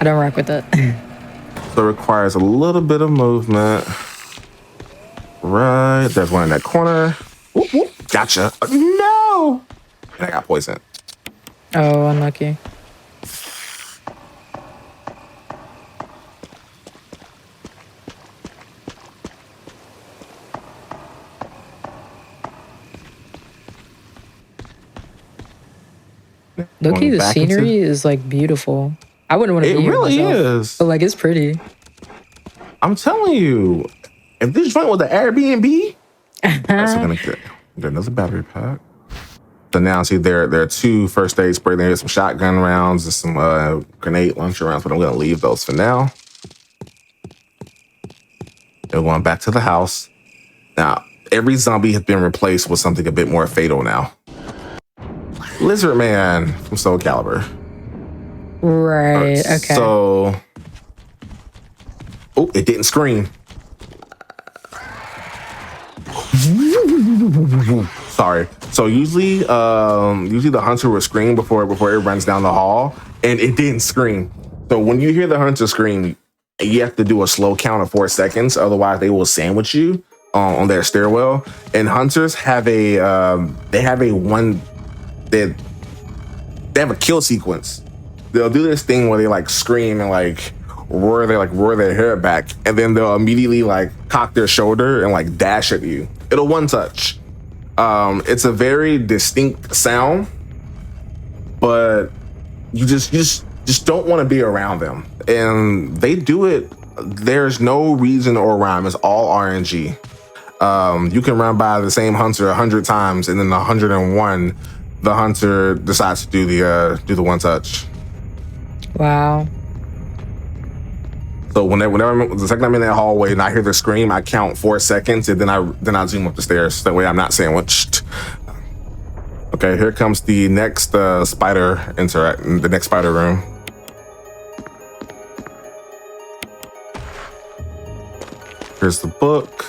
I don't rock with that. So it requires a little bit of movement. Right, there's one in that corner. Whoop, whoop. Gotcha. No! And I got poisoned. Oh, unlucky. Look-y, the scenery is beautiful. I wouldn't want to be here myself. It really is. But it's pretty. I'm telling you, if this joint was an Airbnb, that's gonna get another battery pack. So now see there are 2 first aid spray. There's some shotgun rounds and some grenade launcher rounds, but I'm gonna leave those for now. We're going back to the house. Now, every zombie has been replaced with something a bit more fatal now. Lizard Man from Soul Calibur. Right. Okay. So, oh, it didn't scream. Sorry. So usually the hunter will scream before it runs down the hall, and it didn't scream. So when you hear the hunter scream, you have to do a slow count of 4 seconds, otherwise they will sandwich you on their stairwell. And hunters have they have a kill sequence. They'll do this thing where they like scream and like roar their hair back, and then they'll immediately like cock their shoulder and like dash at you. It'll one touch. It's a very distinct sound, but you just don't want to be around them. And they do it. There's no reason or rhyme. It's all RNG. You can run by the same hunter 100 times, and then 101, the hunter decides to do the one touch. Wow. So whenever the second I'm in that hallway and I hear the scream, I count 4 seconds, and then I zoom up the stairs. That way I'm not sandwiched. Okay, here comes the next spider the next spider room. Here's the book.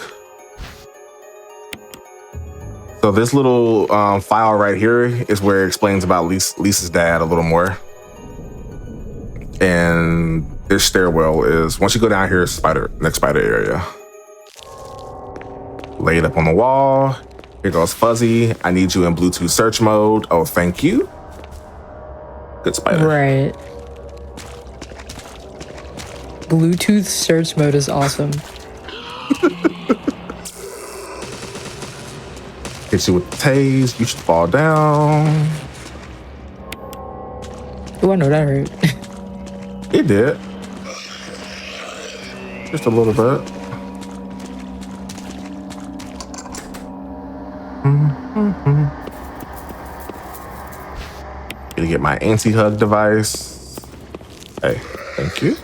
So this little file right here is where it explains about Lisa's dad a little more. And this stairwell is, once you go down here, next spider area. Laid up on the wall. Here goes Fuzzy. I need you in Bluetooth search mode. Oh, thank you. Good spider. Right. Bluetooth search mode is awesome. Hit you with the tase. You should fall down. Oh, I know that hurt. It did. Just a little bit. Gonna get my anti-hug device. Hey, thank you.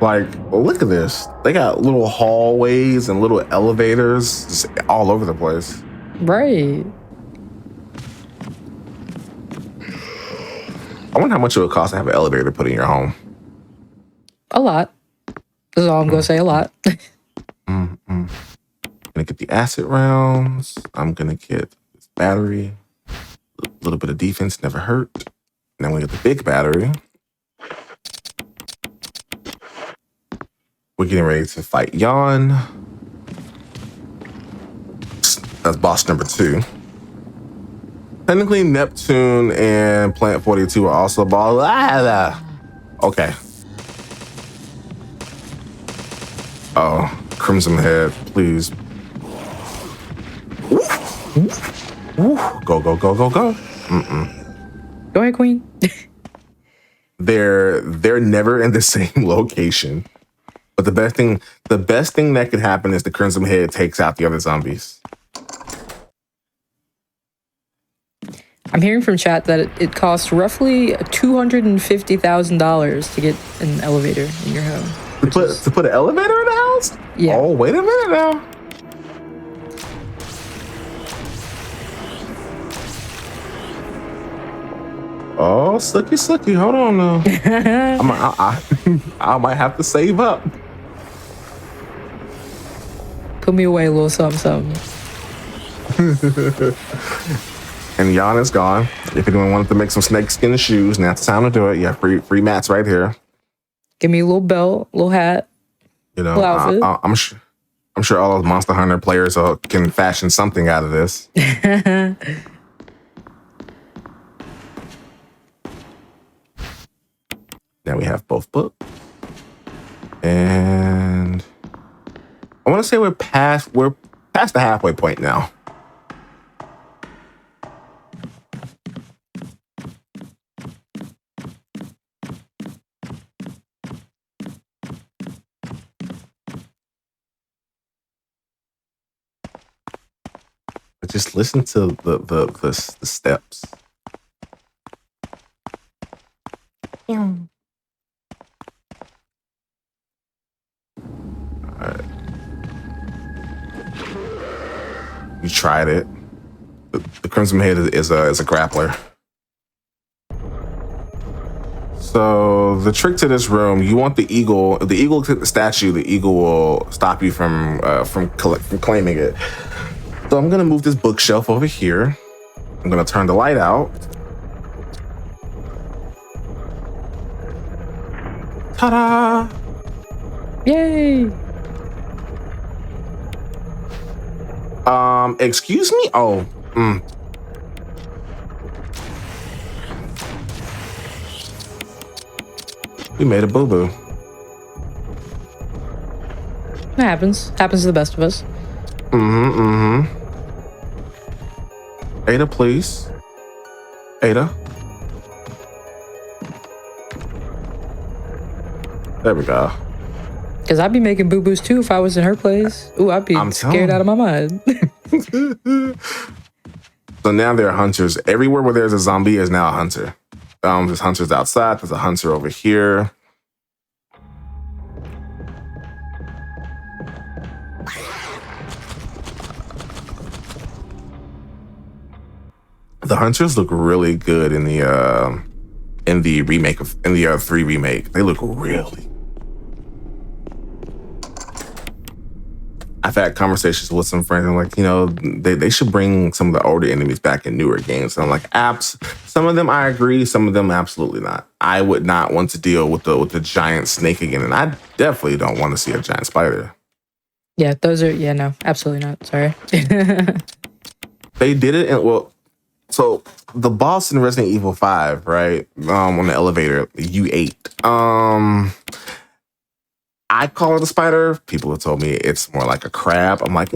Like, look at this. They got little hallways and little elevators just all over the place. Right. I wonder how much it would cost to have an elevator put in your home. A lot. That's all I'm gonna say. A lot. Gonna get the acid rounds. I'm gonna get this battery. A little bit of defense never hurt. And then we get the big battery. We're getting ready to fight Yawn. That's boss number 2. Technically, Neptune and Plant 42 are also boss. Okay. Oh, Crimson Head, please. Go, go, go, go, go. Go ahead, Queen. They're never in the same location. But the best thing that could happen is the Crimson Head takes out the other zombies. I'm hearing from chat that it costs roughly $250,000 to get an elevator in your home. To put an elevator in the house? Yeah. Oh, wait a minute now. Oh, sucky. Hold on now. I might have to save up. Put me away a little something. And Jan is gone. If anyone wanted to make some snakeskin shoes, now's the time to do it. Yeah, free mats right here. Give me a little belt, little hat. You know, little outfit. I'm sure all those Monster Hunter players can fashion something out of this. Now we have both books. And I want to say we're past the halfway point now. just listen to the steps. All right. You tried it. The Crimson Head is a grappler. So the trick to this room, you want the eagle. The eagle statue. The eagle will stop you from claiming it. So I'm gonna move this bookshelf over here. I'm gonna turn the light out. Ta-da! Yay! Excuse me? Oh, We made a boo-boo. It happens. Happens to the best of us. Ada, please. Ada. There we go. Because I'd be making boo-boos too if I was in her place. Ooh, I'd be scared out of my mind. So now there are hunters. Everywhere where there's a zombie is now a hunter. There's hunters outside. There's a hunter over here. The hunters look really good in the remake of the 3 remake. They look really. I've had conversations with some friends and like, you know, they should bring some of the older enemies back in newer games. And I'm like, some of them I agree, some of them absolutely not. I would not want to deal with the giant snake again, and I definitely don't want to see a giant spider. Yeah, those are no, absolutely not. Sorry. They did it, and well, so the boss in Resident Evil 5, right? On the elevator, U8. I call it a spider. People have told me it's more like a crab. I'm like,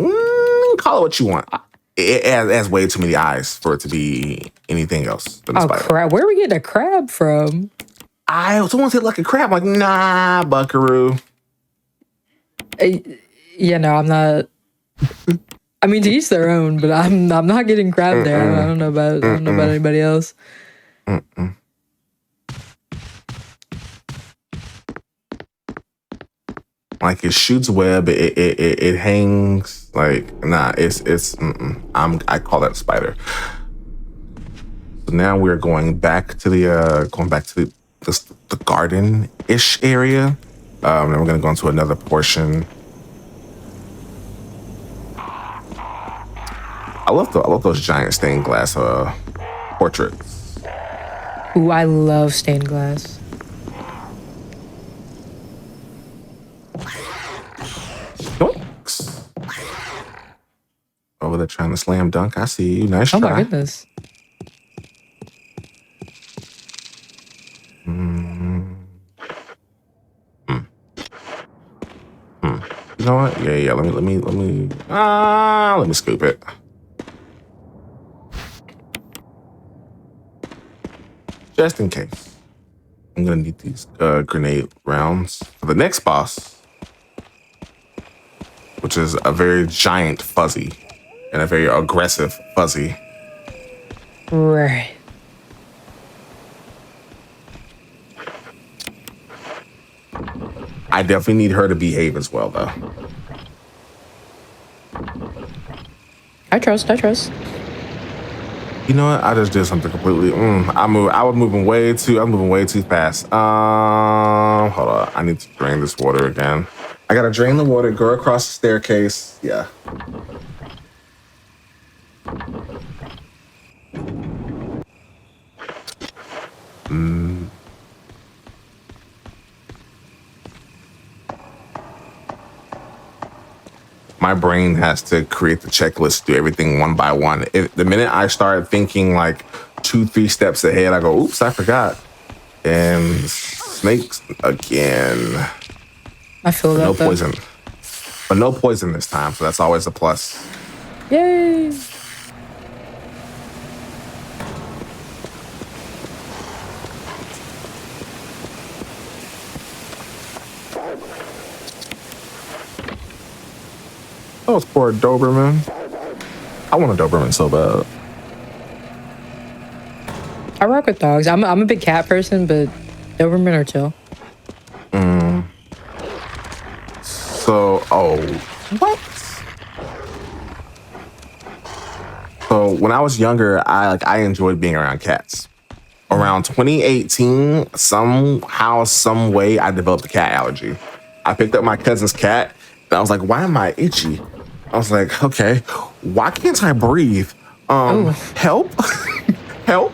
call it what you want. It has way too many eyes for it to be anything else than a spider. Crab! Where are we getting a crab from? Someone said like a crab. I'm like, nah, buckaroo. Yeah, no, I'm not. I mean, to each their own, but I'm not getting crab there. I don't know about anybody else. Like it shoots web, it hangs. Like nah, I call that a spider. So now we're going back to the garden-ish area. Then we're gonna go into another portion. I love those giant stained glass portraits. Ooh, I love stained glass. Yoinks. Over there trying to slam dunk. I see you. Nice try. Oh my goodness. You know what? Yeah. Let me scoop it. Just in case. I'm gonna need these grenade rounds for the next boss, which is a very giant fuzzy and a very aggressive fuzzy. Right. I definitely need her to behave as well, though. I trust. You know what? I just did something completely. I'm moving way too fast. Hold on. I need to drain this water again. I gotta drain the water, go across the staircase. Yeah. My brain has to create the checklist, do everything one by one. The minute I start thinking like 2-3 steps ahead, I go, oops, I forgot. And snakes again. I feel that. No poison. But no poison this time, so that's always a plus. Yay! Those poor Doberman. I want a Doberman so bad. I rock with dogs. I'm a big cat person, but Doberman are chill. So, what? So when I was younger, I enjoyed being around cats. Around 2018, somehow, some way, I developed a cat allergy. I picked up my cousin's cat, and I was like, why am I itchy? I was like, okay, why can't I breathe? Help? Help?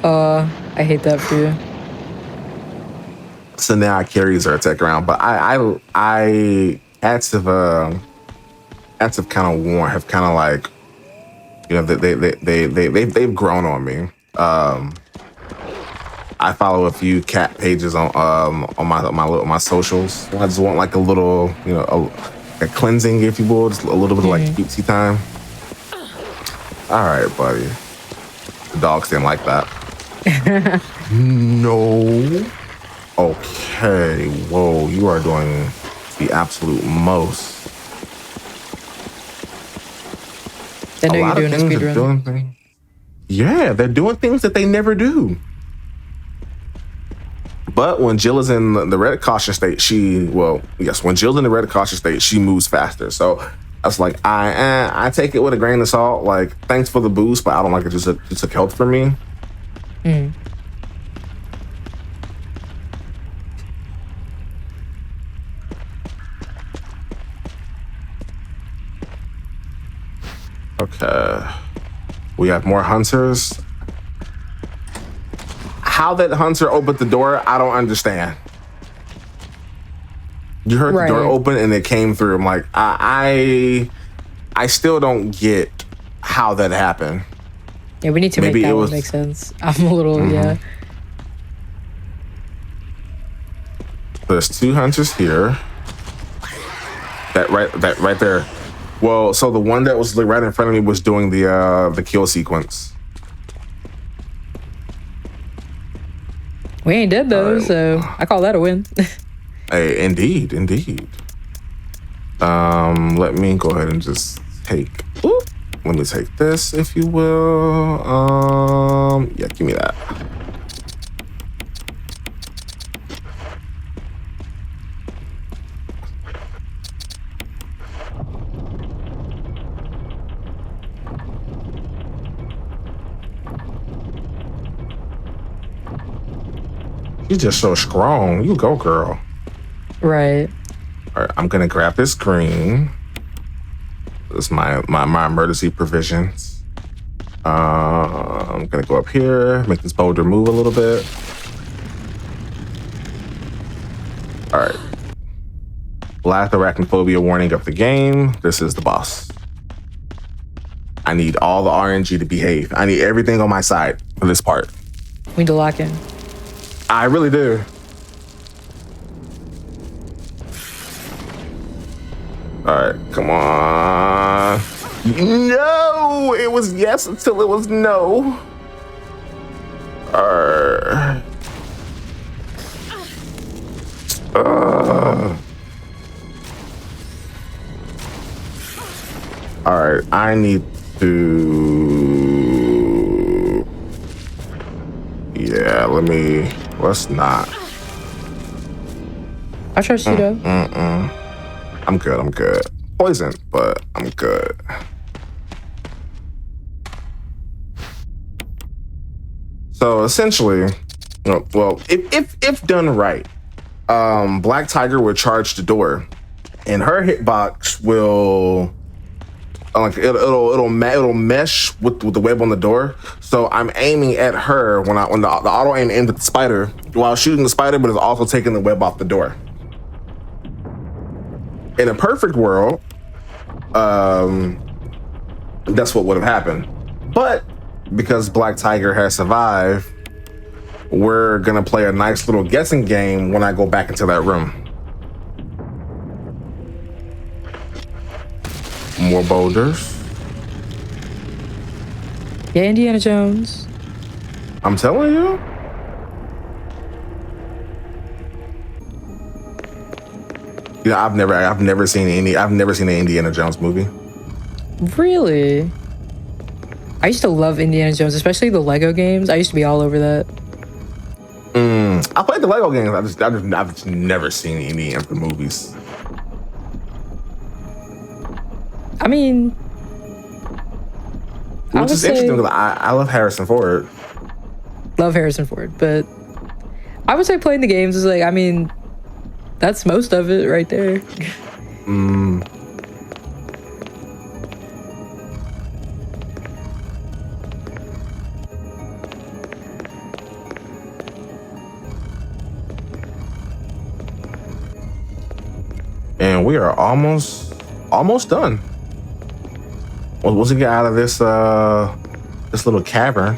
I hate that for you. So now I carry Zyrtec around, but I cats have kind of worn, have kind of like, you know, they've grown on me. I follow a few cat pages on my socials. I just want like a little, you know, a cleansing, if you will, just a little bit of like cutesy time. All right, buddy. The dogs didn't like that. No. Okay. Whoa, you are doing the absolute most. They know you're doing a speedrun. Yeah, they're doing things that they never do. But when Jill is in the red caution state, when Jill's in the red caution state, she moves faster. So I was like, I take it with a grain of salt. Like, thanks for the boost, but I don't like it. Just took health for me. Okay. We have more hunters. How that hunter opened the door, I don't understand. You heard the door open and it came through. I'm like, I still don't get how that happened. Yeah, we need to make that one make sense. I'm a little, There's two hunters here. That right there. Well, so the one that was right in front of me was doing the kill sequence. We ain't dead though, so I call that a win. Hey, indeed. Let me go ahead and just take. Let me take this, if you will. Yeah, give me that. She's just so strong. You go, girl. Right. All right, I'm gonna grab this green. This is my emergency provisions. I'm gonna go up here, make this boulder move a little bit. All right. Last arachnophobia warning of the game. This is the boss. I need all the RNG to behave. I need everything on my side for this part. We need to lock in. I really do. All right, come on. No, it was yes until it was no. All right, I need to. Yeah, let's not. I trust you though. I'm good. Poison, but I'm good. So essentially, well, if done right, Black Tiger will charge the door, and her hitbox will it'll mesh with the web on the door. So I'm aiming at her when the auto aim aimed at the spider while shooting the spider, but it's also taking the web off the door. In a perfect world, that's what would have happened. But because Black Tiger has survived, we're gonna play a nice little guessing game when I go back into that room. More boulders. Yeah, Indiana Jones. I'm telling you. Yeah, I've never seen an Indiana Jones movie. Really? I used to love Indiana Jones, especially the Lego games. I used to be all over that. I played the Lego games. I've just never seen any of the movies. I mean, which is interesting because I love Harrison Ford. Love Harrison Ford, but I would say playing the games is like, I mean, that's most of it right there. And we are almost done. Once we get out of this this little cavern.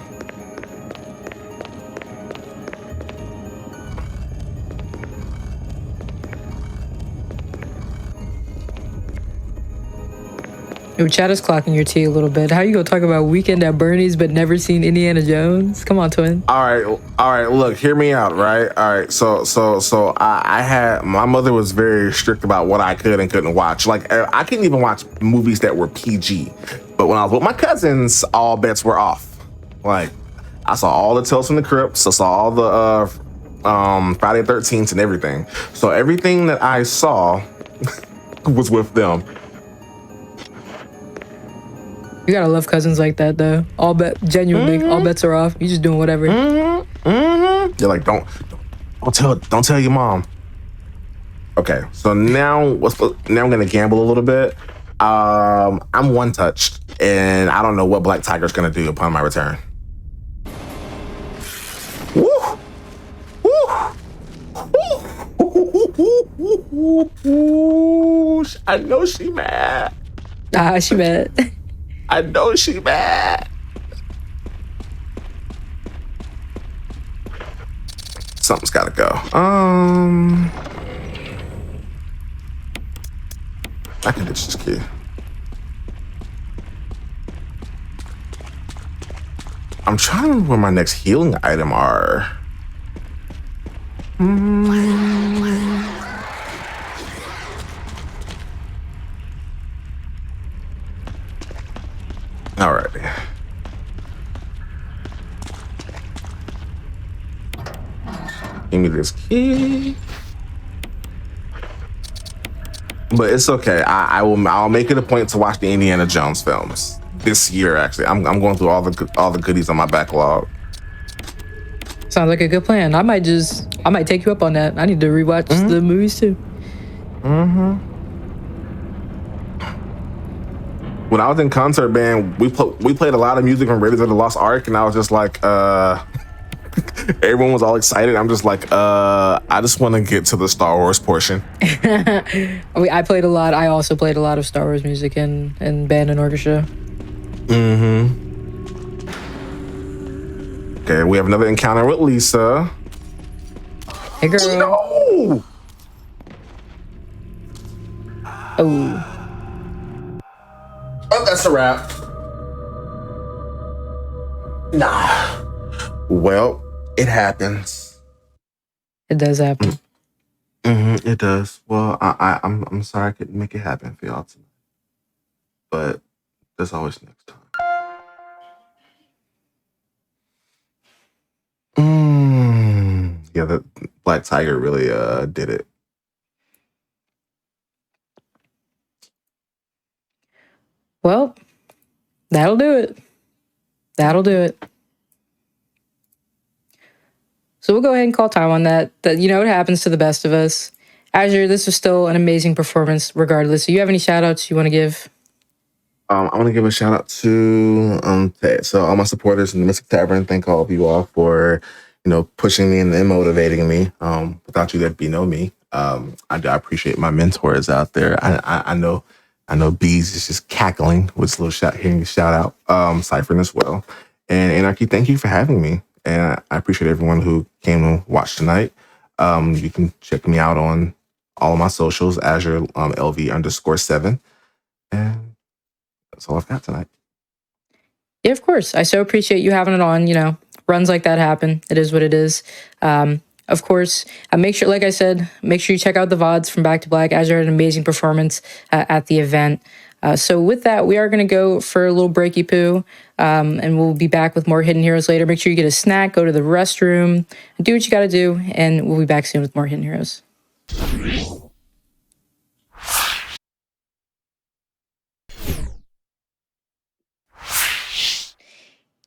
Yo, Chad is clocking your tea a little bit. How you gonna talk about Weekend at Bernie's but never seen Indiana Jones? Come on, twin. All right. Look, hear me out, right? All right. So I had, my mother was very strict about what I could and couldn't watch. Like I couldn't even watch movies that were PG. But when I was with my cousins, all bets were off. Like I saw all the Tales from the Crypts. I saw all the Friday the 13th and everything. So everything that I saw was with them. You gotta love cousins like that, though. All bets are off. You just doing whatever. They're like, don't tell your mom. Okay, so now I'm gonna gamble a little bit. I'm one touched, and I don't know what Black Tiger's gonna do upon my return. Woo! Woo! I know she mad. She mad. I know she mad. Something's gotta go. I can ditch this key. I'm trying to remember where my next healing item are. Alrighty. Give me this key. But it's okay. I'll make it a point to watch the Indiana Jones films this year. Actually, I'm going through all the goodies on my backlog. Sounds like a good plan. I might take you up on that. I need to rewatch the movies too. When I was in concert band, we played a lot of music from Raiders of the Lost Ark, and I was just like, everyone was all excited. I'm just like, I just want to get to the Star Wars portion. I played a lot. I also played a lot of Star Wars music in band and orchestra. Okay, we have another encounter with Lisa. Hey, girl. No! Oh, That's a wrap. Nah. Well, it happens. it does happen. It does. Well, I'm sorry I couldn't make it happen for y'all tonight. But there's always next time. Yeah, the Black Tiger really did it. Well, that'll do it. That'll do it. So we'll go ahead and call time on that. That, you know, it happens to the best of us. Azure, this was still an amazing performance regardless. Do you have any shout outs you want to give? I want to give a shout out to all my supporters in the Mystic Tavern. Thank all of you all for, pushing me and motivating me. Without you, there'd be no me. I appreciate my mentors out there. I know Bees is just cackling with this little hearing a shout out. Cypher as well. And Anarchy, thank you for having me. And I appreciate everyone who came to watch tonight. You can check me out on all of my socials, Azure LV_7. And that's all I've got tonight. Yeah, of course. I so appreciate you having it on. Runs like that happen. It is what it is. Of course, make sure, like I said, make sure you check out the VODs from Back to Black. Azure had an amazing performance at the event. So with that, we are going to go for a little breaky poo, and we'll be back with more Hidden Heroes later. Make sure you get a snack, go to the restroom, do what you got to do, and we'll be back soon with more Hidden Heroes.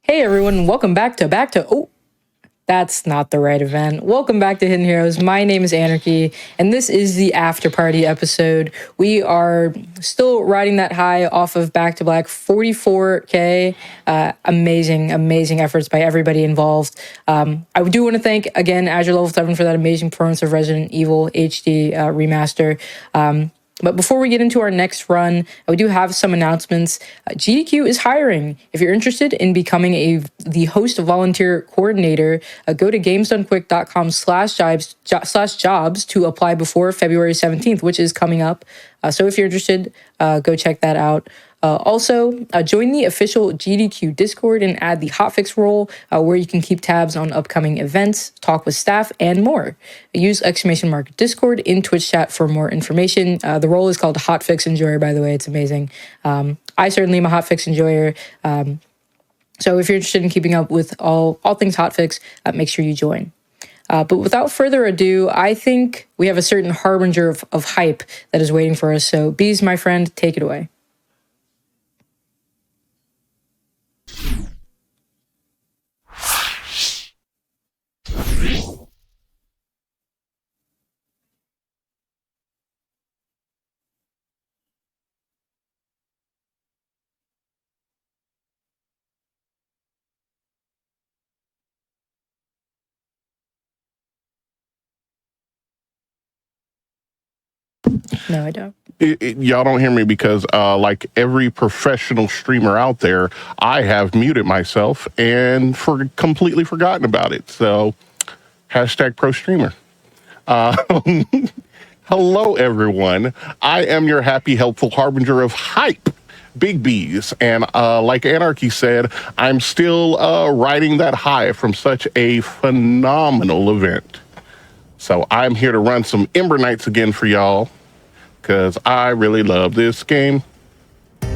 Hey everyone, welcome back to oh, that's not the right event. Welcome back to Hidden Heroes. My name is Anarchy, and this is the after party episode. We are still riding that high off of Back to Black 44K. Amazing efforts by everybody involved. I do want to thank, again, Azure Level 7 for that amazing performance of Resident Evil HD remaster. But before we get into our next run, we do have some announcements. GDQ is hiring. If you're interested in becoming the host volunteer coordinator, go to gamesdonequick.com/jobs to apply before February 17th, which is coming up. So if you're interested, go check that out. Also, join the official GDQ Discord and add the Hotfix role, where you can keep tabs on upcoming events, talk with staff, and more. Use !Discord in Twitch chat for more information. The role is called Hotfix Enjoyer, by the way. It's amazing. I certainly am a Hotfix enjoyer. So if you're interested in keeping up with all things Hotfix, make sure you join. But without further ado, I think we have a certain harbinger of hype that is waiting for us. So Bees, my friend, take it away. No, I don't. Y'all don't hear me because, like every professional streamer out there, I have muted myself and completely forgotten about it. So, #ProStreamer. Hello, everyone. I am your happy, helpful harbinger of hype, Big B's. And like Anarchy said, I'm still riding that high from such a phenomenal event. So I'm here to run some Ember Knights again for y'all, because I really love this game. I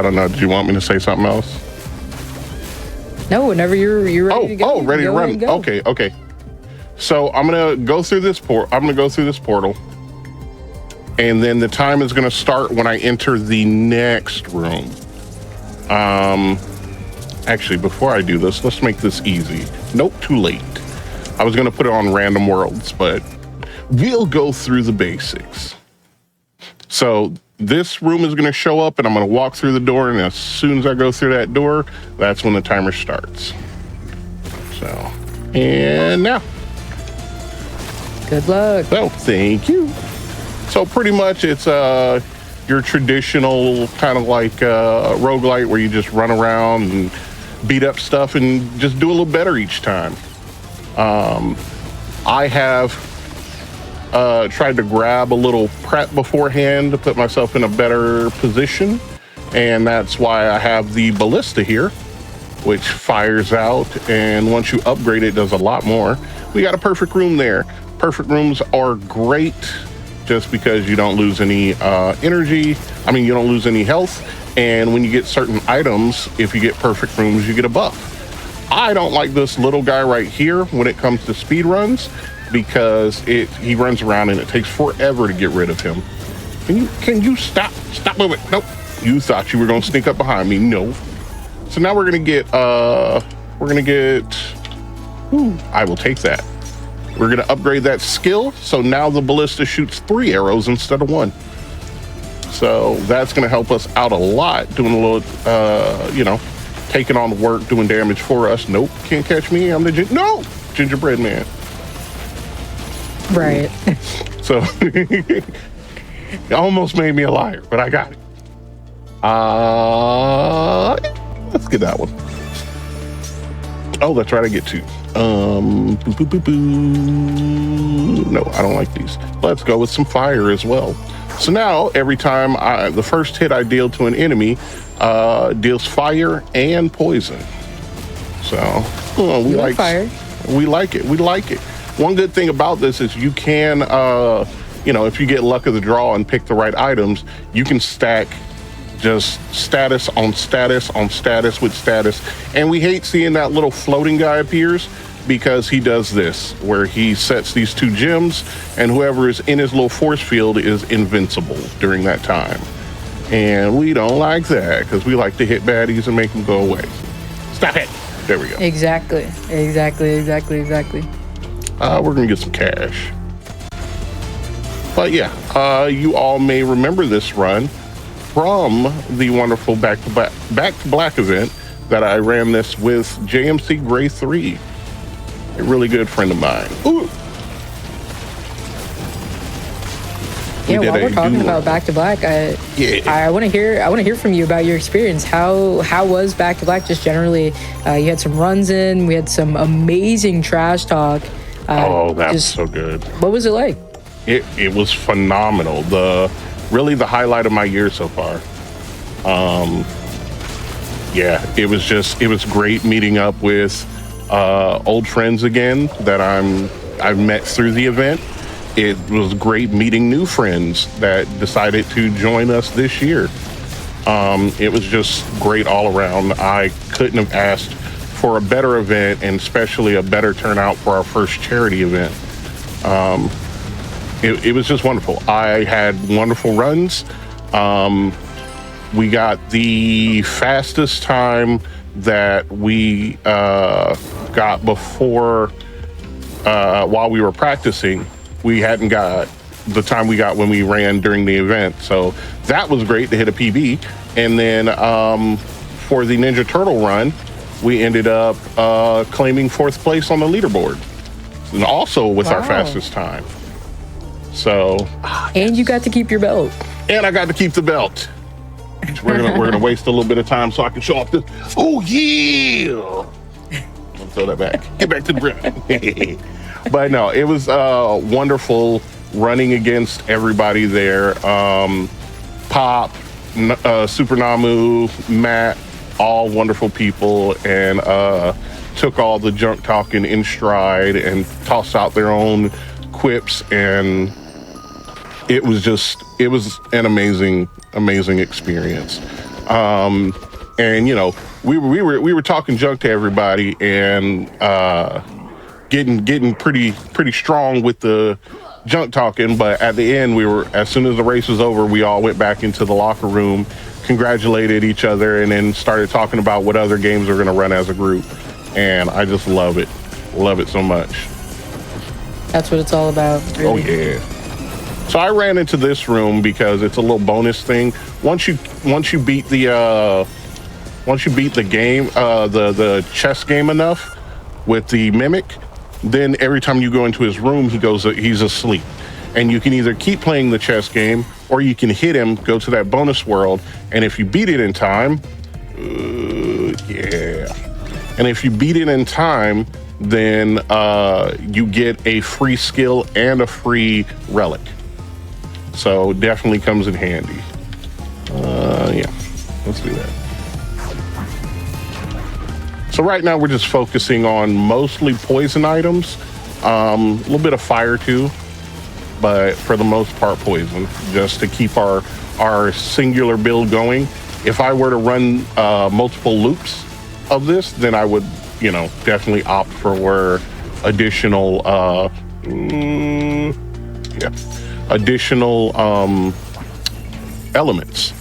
don't know. Did you want me to say something else? No, whenever you're ready to go. Oh, ready to run. Okay. So I'm gonna go through this portal, and then the time is gonna start when I enter the next room. Actually, before I do this, let's make this easy. Nope, too late. I was gonna put it on random worlds, but we'll go through the basics. So this room is gonna show up and I'm gonna walk through the door, and as soon as I go through that door, that's when the timer starts. So, and now. Good luck. So, thank you. So pretty much it's your traditional kind of like roguelite where you just run around and beat up stuff and just do a little better each time. I have tried to grab a little prep beforehand to put myself in a better position, and that's why I have the ballista here, which fires out, and once you upgrade it, does a lot more. We got a perfect room there. Perfect rooms are great just because you don't lose any energy. I mean, you don't lose any health, and when you get certain items, if you get perfect rooms, you get a buff. I don't like this little guy right here when it comes to speed runs, because he runs around and it takes forever to get rid of him. Can you stop moving? Nope. You thought you were gonna sneak up behind me. No. So now we're gonna get ooh, I will take that. We're gonna upgrade that skill, so now the ballista shoots 3 arrows instead of 1. So that's gonna help us out a lot, doing a little, taking on the work, doing damage for us. Nope, can't catch me. I'm the gingerbread man. Right. So it almost made me a liar, but I got it. Let's get that one. Oh, that's right, I get 2. No, I don't like these. Let's go with some fire as well. So now every time the first hit I deal to an enemy deals fire and poison. So we You like fire. we like it. We like it. One good thing about this is you can, you know, if you get luck of the draw and pick the right items, you can stack just status on status on status with status. And we hate seeing that little floating guy appears, because he does this, where he sets these 2 gems, and whoever is in his little force field is invincible during that time. And we don't like that, because we like to hit baddies and make them go away. Stop it. There we go. Exactly. We're gonna get some cash. But yeah, you all may remember this run from the wonderful Back to Black event that I ran this with JMC Gray 3, a really good friend of mine. Ooh. Yeah, while we're talking about Back to Black, I want to hear from you about your experience. How was Back to Black just generally? You had some runs in. We had some amazing trash talk. Oh, that's so good. What was it like? It was phenomenal. Really the highlight of my year so far. Yeah, it was great meeting up with old friends again that I've met through the event. It was great meeting new friends that decided to join us this year. It was just great all around. I couldn't have asked for a better event, and especially a better turnout for our first charity event. It was just wonderful. I had wonderful runs. We got the fastest time that we got before, while we were practicing. We hadn't got the time we got when we ran during the event. So that was great to hit a PB. And then for the Ninja Turtle run, we ended up claiming 4th place on the leaderboard, and also with our fastest time. So, and you got to keep your belt. And I got to keep the belt. We're gonna waste a little bit of time so I can show off this. Oh yeah! I'll throw that back. Get back to the brim. But no, it was wonderful running against everybody there. Pop, Super Namu, Matt, all wonderful people, and took all the junk talking in stride and tossed out their own quips, and it was an amazing experience. And you know, we were talking junk to everybody, and getting pretty strong with the junk talking. But at the end, as soon as the race was over, we all went back into the locker room, congratulated each other, and then started talking about what other games we're gonna run as a group. And I just love it so much. That's what it's all about, really. Oh yeah. So I ran into this room because it's a little bonus thing. Once you beat the game, the chess game enough with the mimic, then every time you go into his room, he's asleep. And you can either keep playing the chess game, or you can hit him, go to that bonus world, and if you beat it in time, and if you beat it in time, then you get a free skill and a free relic. So definitely comes in handy. Yeah, let's do that. So right now we're just focusing on mostly poison items, a little bit of fire too, but for the most part poison, just to keep our singular build going. If I were to run multiple loops of this, then I would, definitely opt for additional elements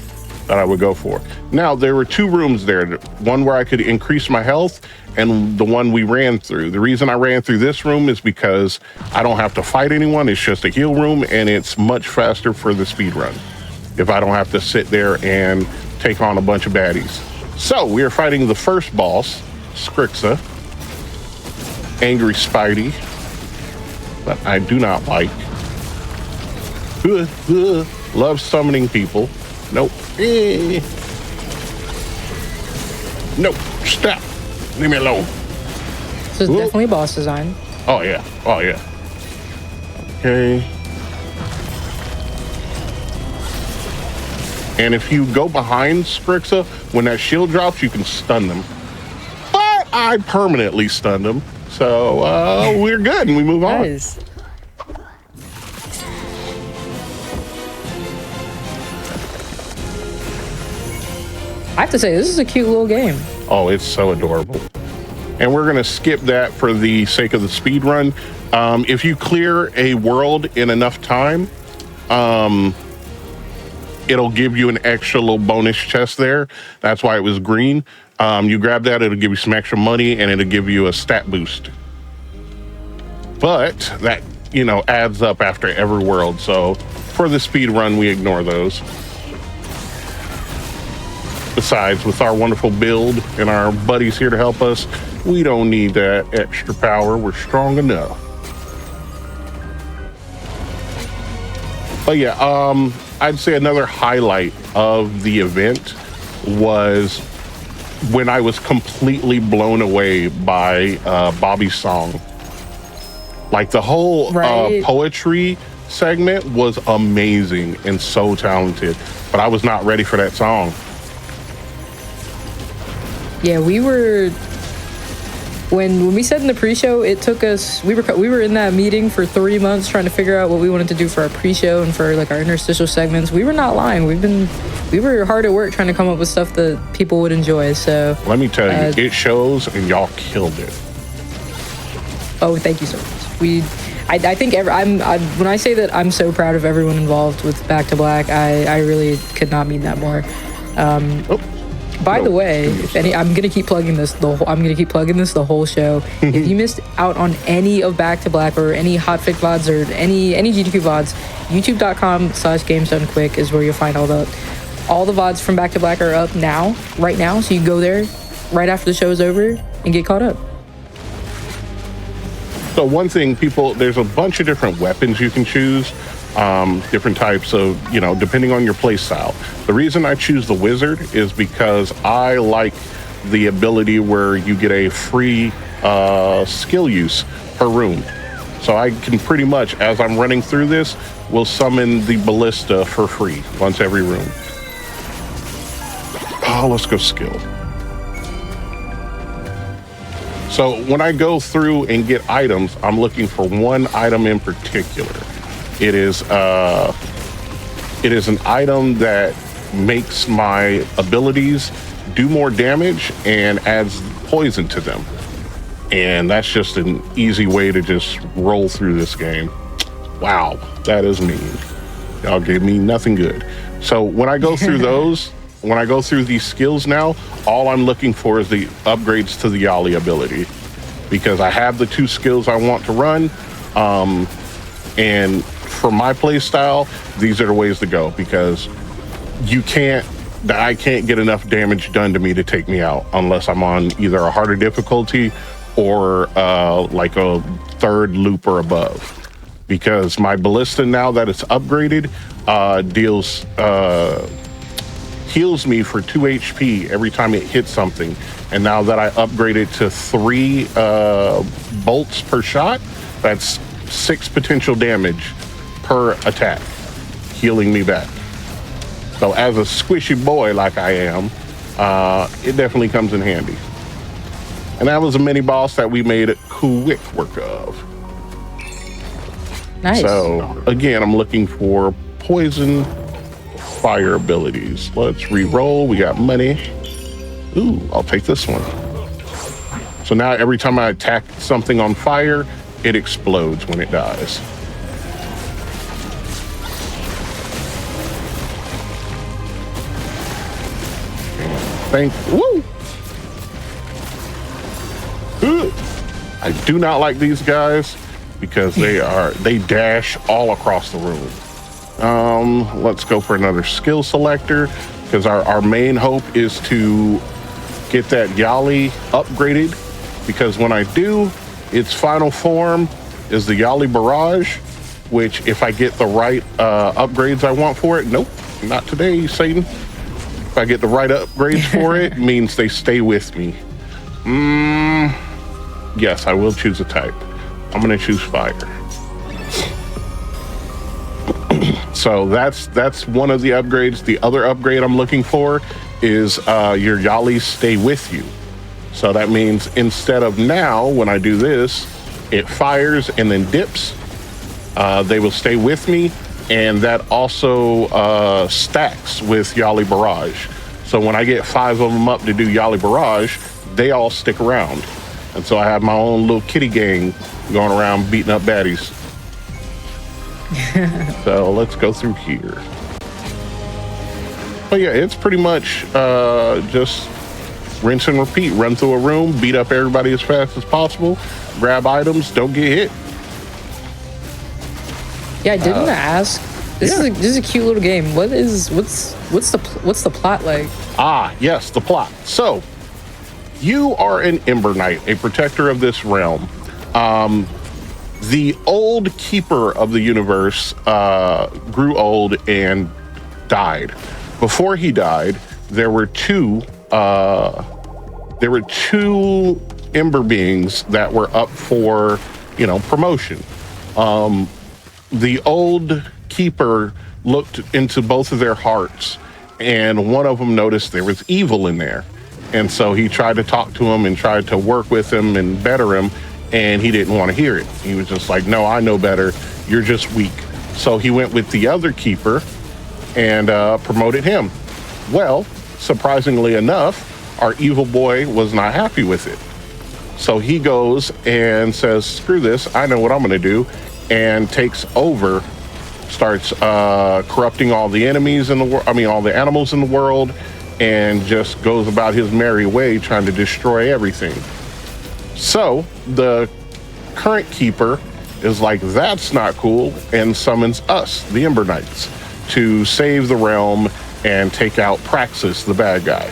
that I would go for. Now, there were 2 rooms there, one where I could increase my health and the one we ran through. The reason I ran through this room is because I don't have to fight anyone. It's just a heal room, and it's much faster for the speed run if I don't have to sit there and take on a bunch of baddies. So we are fighting the first boss, Skrixa, Angry Spidey, but I do not like. Love summoning people. Nope. Nope. Stop. Leave me alone. So it's definitely boss design. Oh yeah. Okay. And if you go behind Skrixa, when that shield drops, you can stun them. What? I permanently stunned him. So we're good, and we move on. Nice. I have to say, this is a cute little game. Oh, it's so adorable. And we're gonna skip that for the sake of the speed run. If you clear a world in enough time, it'll give you an extra little bonus chest there. That's why it was green. You grab that, it'll give you some extra money, and it'll give you a stat boost. But that, you know, adds up after every world. So for the speed run, we ignore those. Besides, with our wonderful build and our buddies here to help us, we don't need that extra power. We're strong enough. But yeah, I'd say another highlight of the event was when I was completely blown away by Bobby's song. Like the whole poetry segment was amazing and so talented, but I was not ready for that song. Yeah, we were, when we said in the pre-show, it took us, we were in that meeting for 3 months trying to figure out what we wanted to do for our pre-show and for like our interstitial segments. We were not lying. We were hard at work trying to come up with stuff that people would enjoy. So let me tell you, it shows, and y'all killed it. Oh, thank you so much. I think when I say that I'm so proud of everyone involved with Back to Black, I really could not mean that more. By the way, I'm gonna keep plugging this the whole show. If you missed out on any of Back to Black or any Hotfix VODs or any GDQ VODs, youtube.com/GamesDoneQuick is where you'll find all the VODs from Back to Black are up right now. So you can go there right after the show is over and get caught up. So one thing, there's a bunch of different weapons you can choose, different types of, depending on your play style. The reason I choose the wizard is because I like the ability where you get a free skill use per room. So I can pretty much, as I'm running through this, will summon the ballista for free once every room. Oh, let's go skill. So when I go through and get items, I'm looking for one item in particular. It is an item that makes my abilities do more damage and adds poison to them. And that's just an easy way to just roll through this game. Wow, that is mean. Y'all gave me nothing good. So when I go through when I go through these skills now, all I'm looking for is the upgrades to the Yali ability, because I have the 2 skills I want to run. And for my play style, these are the ways to go, because I can't get enough damage done to me to take me out unless I'm on either a harder difficulty or like a 3rd loop or above. Because my ballista, now that it's upgraded, heals me for 2 HP every time it hits something. And now that I upgrade it to 3 bolts per shot, that's 6 potential damage per attack, healing me back. So as a squishy boy like I am, it definitely comes in handy. And that was a mini boss that we made quick work of. Nice. So again, I'm looking for poison, fire abilities. Let's re-roll. We got money. Ooh, I'll take this one. So now every time I attack something on fire, it explodes when it dies. Woo! Ooh. I do not like these guys because they dash all across the room. Let's go for another skill selector, because our main hope is to get that Yali upgraded, because when I do, its final form is the Yali Barrage, which if I get the right upgrades I want for it, nope, not today, Satan. If I get the right upgrades for it, means they stay with me. Yes, I will choose a type. I'm gonna choose fire. So that's one of the upgrades. The other upgrade I'm looking for is your Yalis stay with you. So that means instead of now, when I do this, it fires and then dips. They will stay with me, and that also stacks with Yali Barrage. So when I get 5 of them up to do Yali Barrage, they all stick around. And so I have my own little kitty gang going around beating up baddies. So let's go through here. But yeah, it's pretty much just rinse and repeat. Run through a room, beat up everybody as fast as possible, grab items, don't get hit. Yeah, I didn't ask. This is a cute little game. What's the plot like? Ah, yes, the plot. So, you are an Ember Knight, a protector of this realm. The old keeper of the universe grew old and died. Before he died, there were two Ember beings that were up for, promotion. The old keeper looked into both of their hearts, and one of them noticed there was evil in there. And so he tried to talk to him and tried to work with him and better him, and he didn't want to hear it. He was just like, no, I know better. You're just weak. So he went with the other keeper and promoted him. Well, surprisingly enough, our evil boy was not happy with it. So he goes and says, screw this, I know what I'm going to do, and takes over, starts corrupting all the enemies in the world, all the animals in the world, and just goes about his merry way trying to destroy everything. So the current keeper is like, that's not cool, and summons us, the Ember Knights, to save the realm and take out Praxis, the bad guy.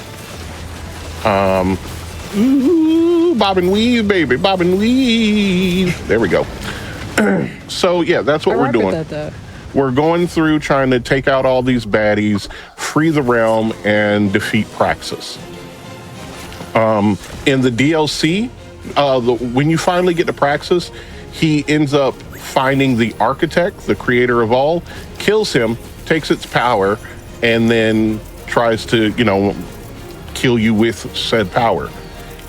Ooh, bob and weave, baby, bob and weave. There we go. So yeah, that's what we're doing. We're going through trying to take out all these baddies, free the realm, and defeat Praxis. In the DLC, when you finally get to Praxis, he ends up finding the architect, the creator of all, kills him, takes its power, and then tries to, kill you with said power.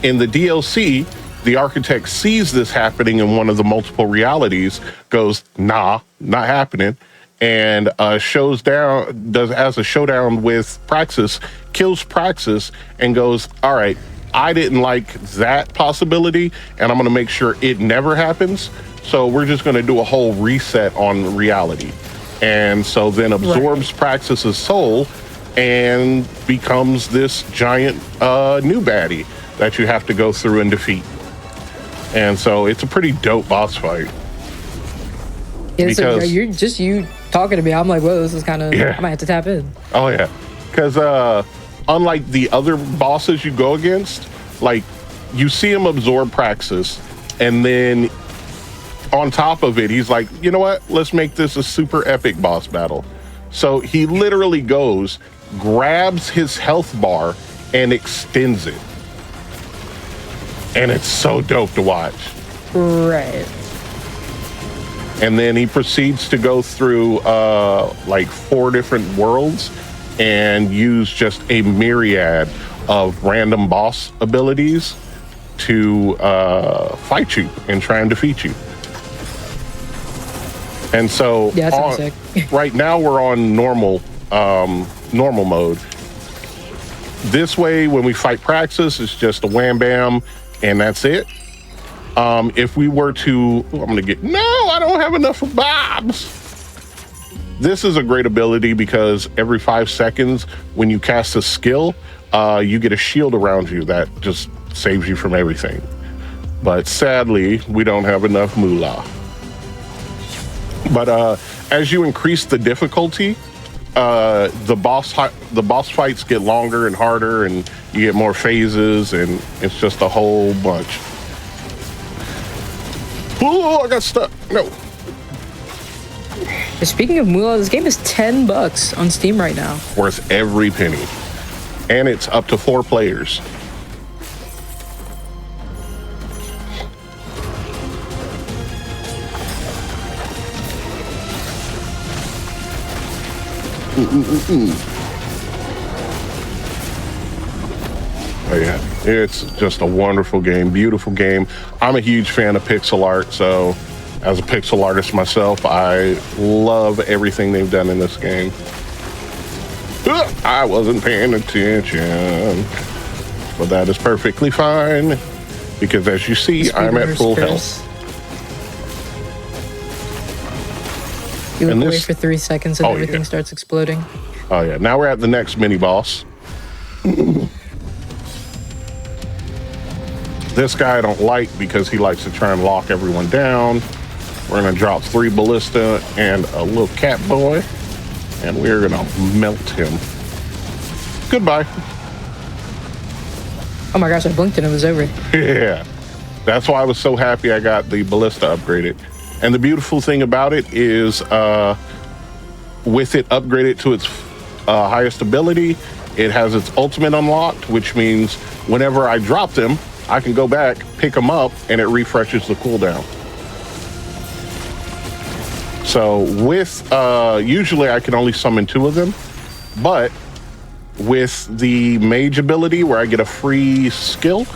In the DLC, the architect sees this happening in one of the multiple realities, goes, nah, not happening, and has a showdown with Praxis, kills Praxis, and goes, all right, I didn't like that possibility, and I'm gonna make sure it never happens. So we're just gonna do a whole reset on reality. And so then absorbs Praxis's soul and becomes this giant new baddie that you have to go through and defeat. And so it's a pretty dope boss fight. Yeah, so you talking to me, I'm like, whoa, this is kind of, yeah. I might have to tap in. Oh yeah, because unlike the other bosses you go against, like you see him absorb Praxis, and then on top of it, he's like, you know what? Let's make this a super epic boss battle. So he literally goes, grabs his health bar, and extends it. And it's so dope to watch. Right. And then he proceeds to go through like 4 different worlds and use just a myriad of random boss abilities to fight you and try and defeat you. And so yeah, that sounds sick. Right now we're on normal mode. This way, when we fight Praxis, it's just a wham bam, and that's it. If we were to, I don't have enough bobs. This is a great ability because every 5 seconds, when you cast a skill, you get a shield around you that just saves you from everything. But sadly, we don't have enough moolah. But as you increase the difficulty, the boss fights get longer and harder, and you get more phases, and it's just a whole bunch. Oh, I got stuck. No. Speaking of moolah, this game is $10 on Steam right now. Worth every penny. And it's up to 4 players. Oh yeah. It's just a wonderful game, beautiful game. I'm a huge fan of pixel art, so as a pixel artist myself, I love everything they've done in this game. I wasn't paying attention, but that is perfectly fine because as you see, I'm at full health. You look away for 3 seconds and everything starts exploding. Oh yeah, now we're at the next mini boss. This guy I don't like because he likes to try and lock everyone down. We're gonna drop 3 ballista and a little cat boy, and we're gonna melt him. Goodbye. Oh my gosh, I blinked and it was over. Yeah, that's why I was so happy I got the ballista upgraded. And the beautiful thing about it is with it upgraded to its highest ability, it has its ultimate unlocked, which means whenever I drop them, I can go back, pick them up, and it refreshes the cooldown. So with, usually I can only summon 2 of them, but with the mage ability where I get a free skill,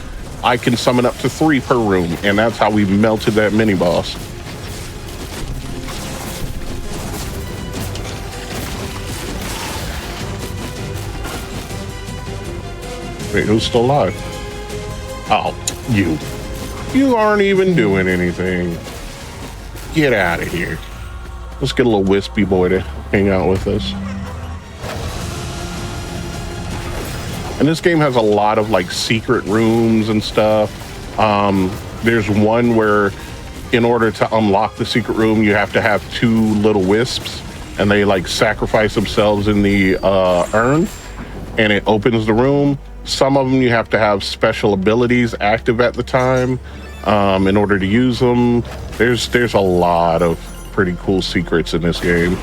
I can summon up to 3 per room, and that's how we melted that mini boss. Wait, who's still alive? Oh, you. You aren't even doing anything. Get out of here. Let's get a little wispy boy to hang out with us. And this game has a lot of like secret rooms and stuff. There's one where in order to unlock the secret room, you have to have 2 little wisps and they like sacrifice themselves in the urn and it opens the room. Some of them you have to have special abilities active at the time in order to use them. There's a lot of pretty cool secrets in this game.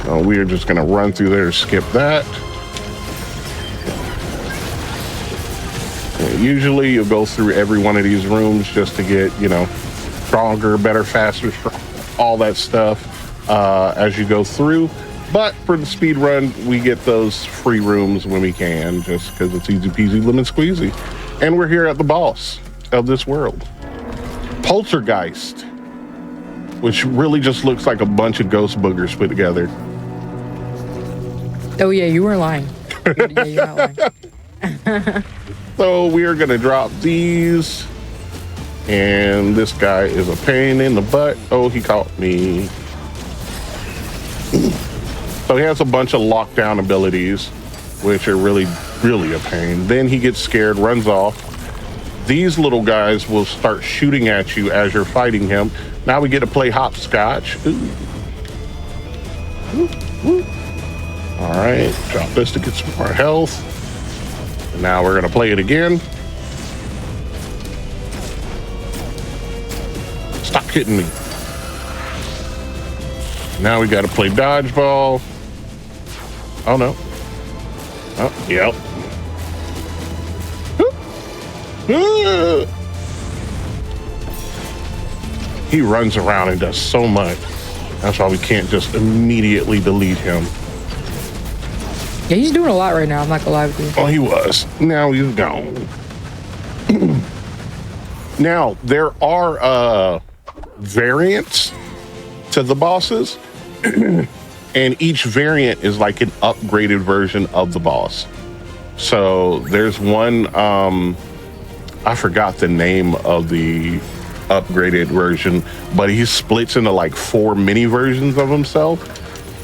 So we are just gonna run through there, skip that. And usually you'll go through every one of these rooms just to get, you know, stronger, better, faster, all that stuff as you go through. But for the speed run, we get those free rooms when we can, just because it's easy peasy lemon squeezy. And we're here at the boss of this world, Poltergeist, which really just looks like a bunch of ghost boogers put together. Oh yeah, you weren't lying. Yeah, you're not lying. So we are gonna drop these, and this guy is a pain in the butt. Oh, he caught me. So he has a bunch of lockdown abilities, which are really, really a pain. Then he gets scared, runs off. These little guys will start shooting at you as you're fighting him. Now we get to play hopscotch. Ooh. Ooh, ooh. All right, drop this to get some more health. And now we're gonna play it again. Stop hitting me. Now we gotta play dodgeball. Oh no. Oh, yep. He runs around and does so much. That's why we can't just immediately delete him. Yeah, he's doing a lot right now, I'm not gonna lie with you. Oh, he was. Now he's gone. Now, there are variants to the bosses. And each variant is like an upgraded version of the boss. So there's one, I forgot the name of the upgraded version, but he splits into like 4 mini versions of himself,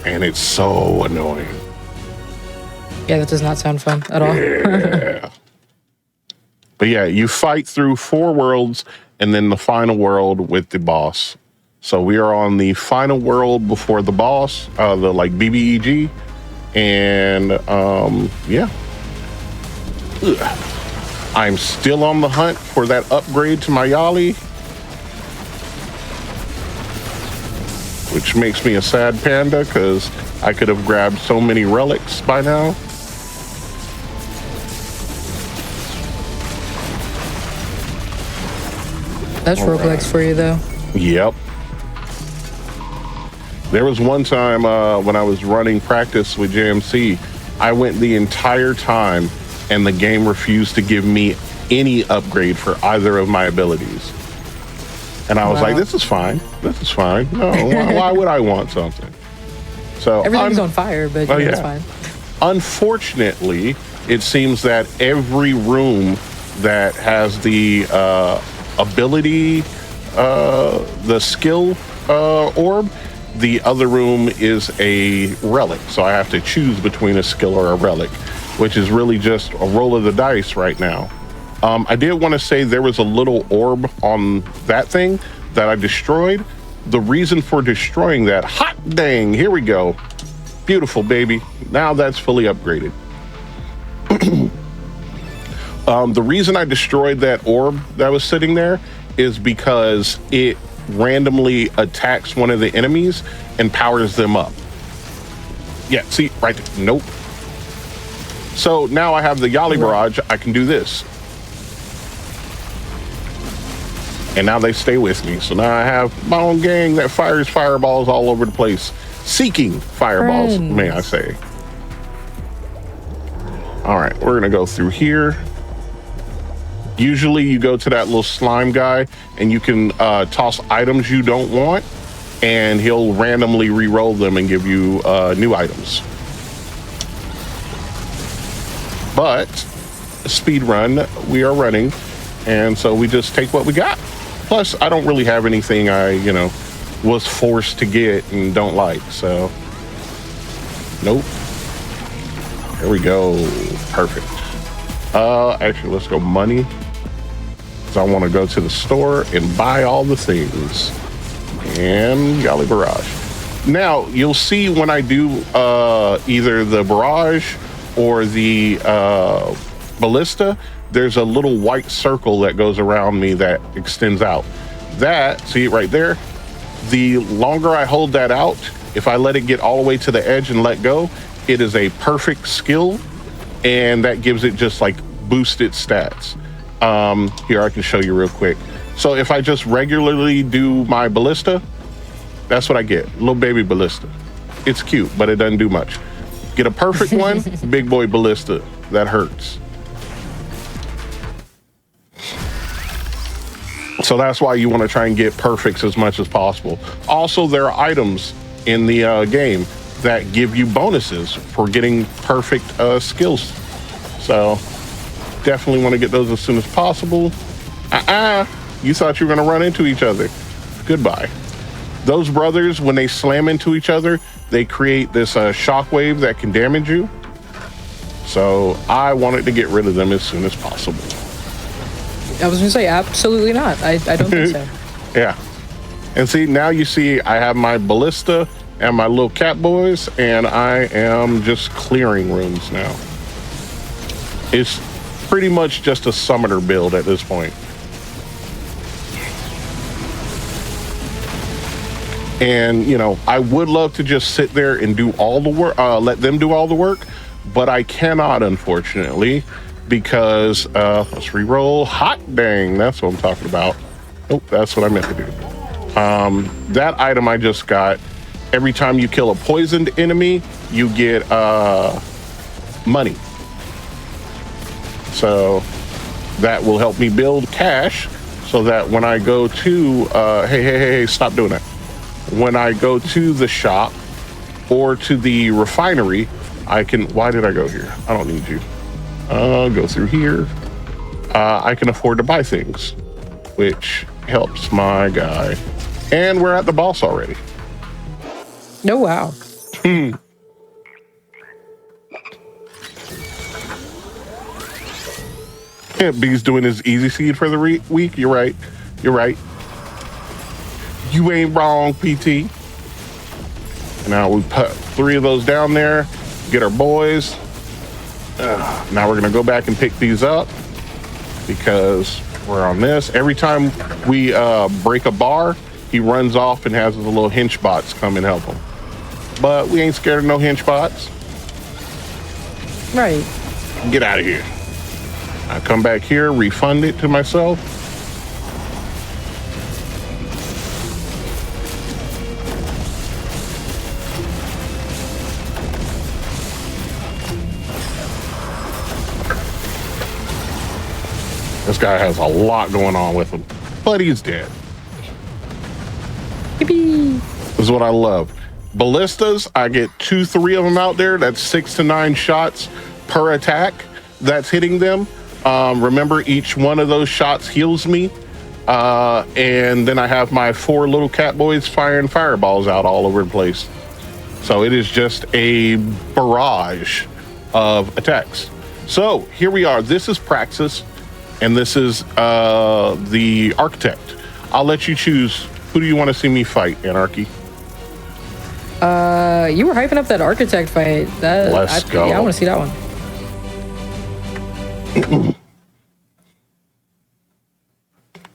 and it's so annoying. Yeah, that does not sound fun at all. Yeah. But yeah, you fight through 4 worlds and then the final world with the boss. So we are on the final world before the boss, the like BBEG, and yeah. Ugh. I'm still on the hunt for that upgrade to my Yali, which makes me a sad panda because I could have grabbed so many relics by now. That's roguelikes for you though. Yep. There was one time when I was running practice with JMC, I went the entire time and the game refused to give me any upgrade for either of my abilities. And I was like, this is fine. This is fine. No, why would I want something? So Everything's on fire, but Oh, it's yeah. fine. Unfortunately, it seems that every room that has the ability, the skill orb, the other room is a relic. So I have to choose between a skill or a relic, which is really just a roll of the dice right now. I did want to say there was a little orb on that thing that I destroyed. The reason for destroying that, hot dang, here we go. Beautiful, baby. Now that's fully upgraded. The reason I destroyed that orb that was sitting there is because it randomly attacks one of the enemies and powers them up. Yeah, see, right there. Nope. So now I have the Yali Barrage. I can do this. And now they stay with me. So now I have my own gang that fires fireballs all over the place. Seeking fireballs, may I say. All right, we're gonna go through here. Usually you go to that little slime guy and you can toss items you don't want and he'll randomly re-roll them and give you new items. But speed run, we are running, and so we just take what we got. Plus, I don't really have anything I, was forced to get and don't like, so. Nope. There we go. Perfect. Actually, let's go money. So I want to go to the store and buy all the things. And Yali Barrage. Now, you'll see when I do either the Barrage or the Ballista, there's a little white circle that goes around me that extends out. That, see it right there? The longer I hold that out, if I let it get all the way to the edge and let go, it is a perfect skill, and that gives it just like boosted stats. Here, I can show you real quick. So if I just regularly do my Ballista, that's what I get, little baby Ballista. It's cute, but it doesn't do much. Get a perfect one, big boy Ballista, that hurts. So that's why you want to try and get perfects as much as possible. Also, there are items in the game that give you bonuses for getting perfect skills. So definitely want to get those as soon as possible. You thought you were going to run into each other. Goodbye. Those brothers, when they slam into each other, they create this shockwave that can damage you. So I wanted to get rid of them as soon as possible. I was gonna say absolutely not. I don't think so. Yeah. And see, now you see I have my Ballista and my little cat boys, and I am just clearing rooms now. It's pretty much just a summoner build at this point. And, I would love to just sit there and do all the work, let them do all the work, but I cannot, unfortunately, because, let's re-roll. Hot dang, that's what I'm talking about. Oh, that's what I meant to do. That item I just got, every time you kill a poisoned enemy, you get money. So that will help me build cash so that when I go to, hey, stop doing that. When I go to the shop or to the refinery, I can, why did I go here? I don't need you. Go through here. I can afford to buy things, which helps my guy. And we're at the boss already. Oh, wow. Yeah, B's doing his easy seed for the week. You're right. You're right. You ain't wrong, PT. Now we put 3 of those down there, get our boys. Now we're gonna go back and pick these up because we're on this. Every time we break a bar, he runs off and has his little hench bots come and help him. But we ain't scared of no hench bots. Right. Get out of here. I come back here, refund it to myself. guy has a lot going on with him, but he's dead. Yippee! This is what I love. Ballistas, I get 2-3 of them out there. That's 6 to 9 shots per attack that's hitting them. Remember, each one of those shots heals me. And then I have my 4 little cat boys firing fireballs out all over the place. So it is just a barrage of attacks. So here we are. This is Praxis, and this is the Architect. I'll let you choose. Who do you want to see me fight, Anarchy? You were hyping up that Architect fight. Let's go. Yeah, I want to see that one.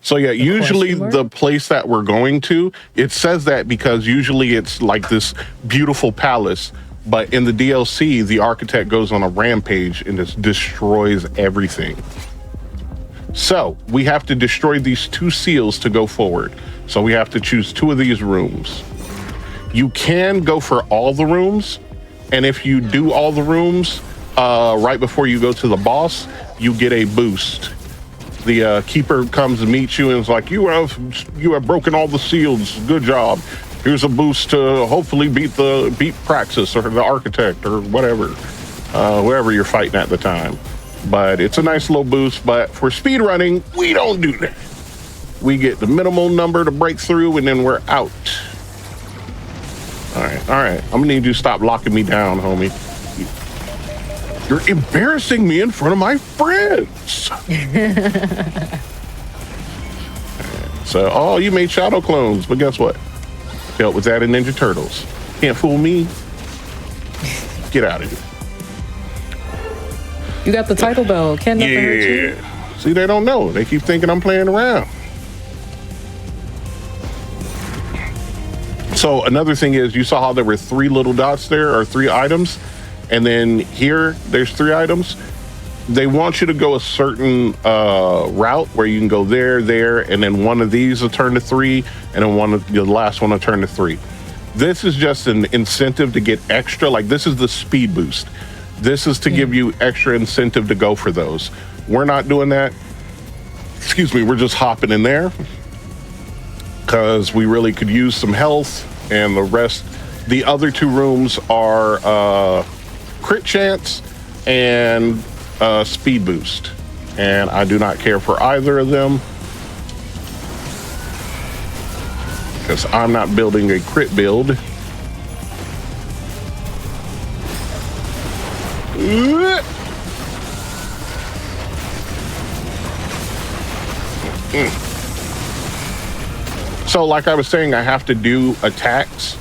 So yeah, usually the place that we're going to, it says that because usually it's like this beautiful palace, but in the DLC, the Architect goes on a rampage and just destroys everything. So we have to destroy these 2 seals to go forward. So we have to choose 2 of these rooms. You can go for all the rooms, and if you do all the rooms right before you go to the boss, you get a boost. The keeper comes to meet you and is like, you have broken all the seals. Good job. Here's a boost to hopefully beat Praxis or the Architect or whatever, whoever you're fighting at the time. But it's a nice little boost. But for speedrunning, we don't do that. We get the minimal number to break through, and then we're out. All right. I'm gonna need you to stop locking me down, homie. You're embarrassing me in front of my friends. So, oh, you made shadow clones, but guess what? Dealt with that in Ninja Turtles. Can't fool me. Get out of here. You got the title belt. Can't nothing hurt you. See, they don't know. They keep thinking I'm playing around. So another thing is, you saw how there were 3 little dots there, or 3 items, and then here there's 3 items. They want you to go a certain route where you can go there, and then one of these will turn to 3, and then the last one will turn to 3. This is just an incentive to get extra. Like, this is the speed boost. This is to give you extra incentive to go for those. We're not doing that. Excuse me, we're just hopping in there because we really could use some health, and the rest, the other 2 rooms are crit chance and speed boost. And I do not care for either of them because I'm not building a crit build. So like I was saying, I have to do attacks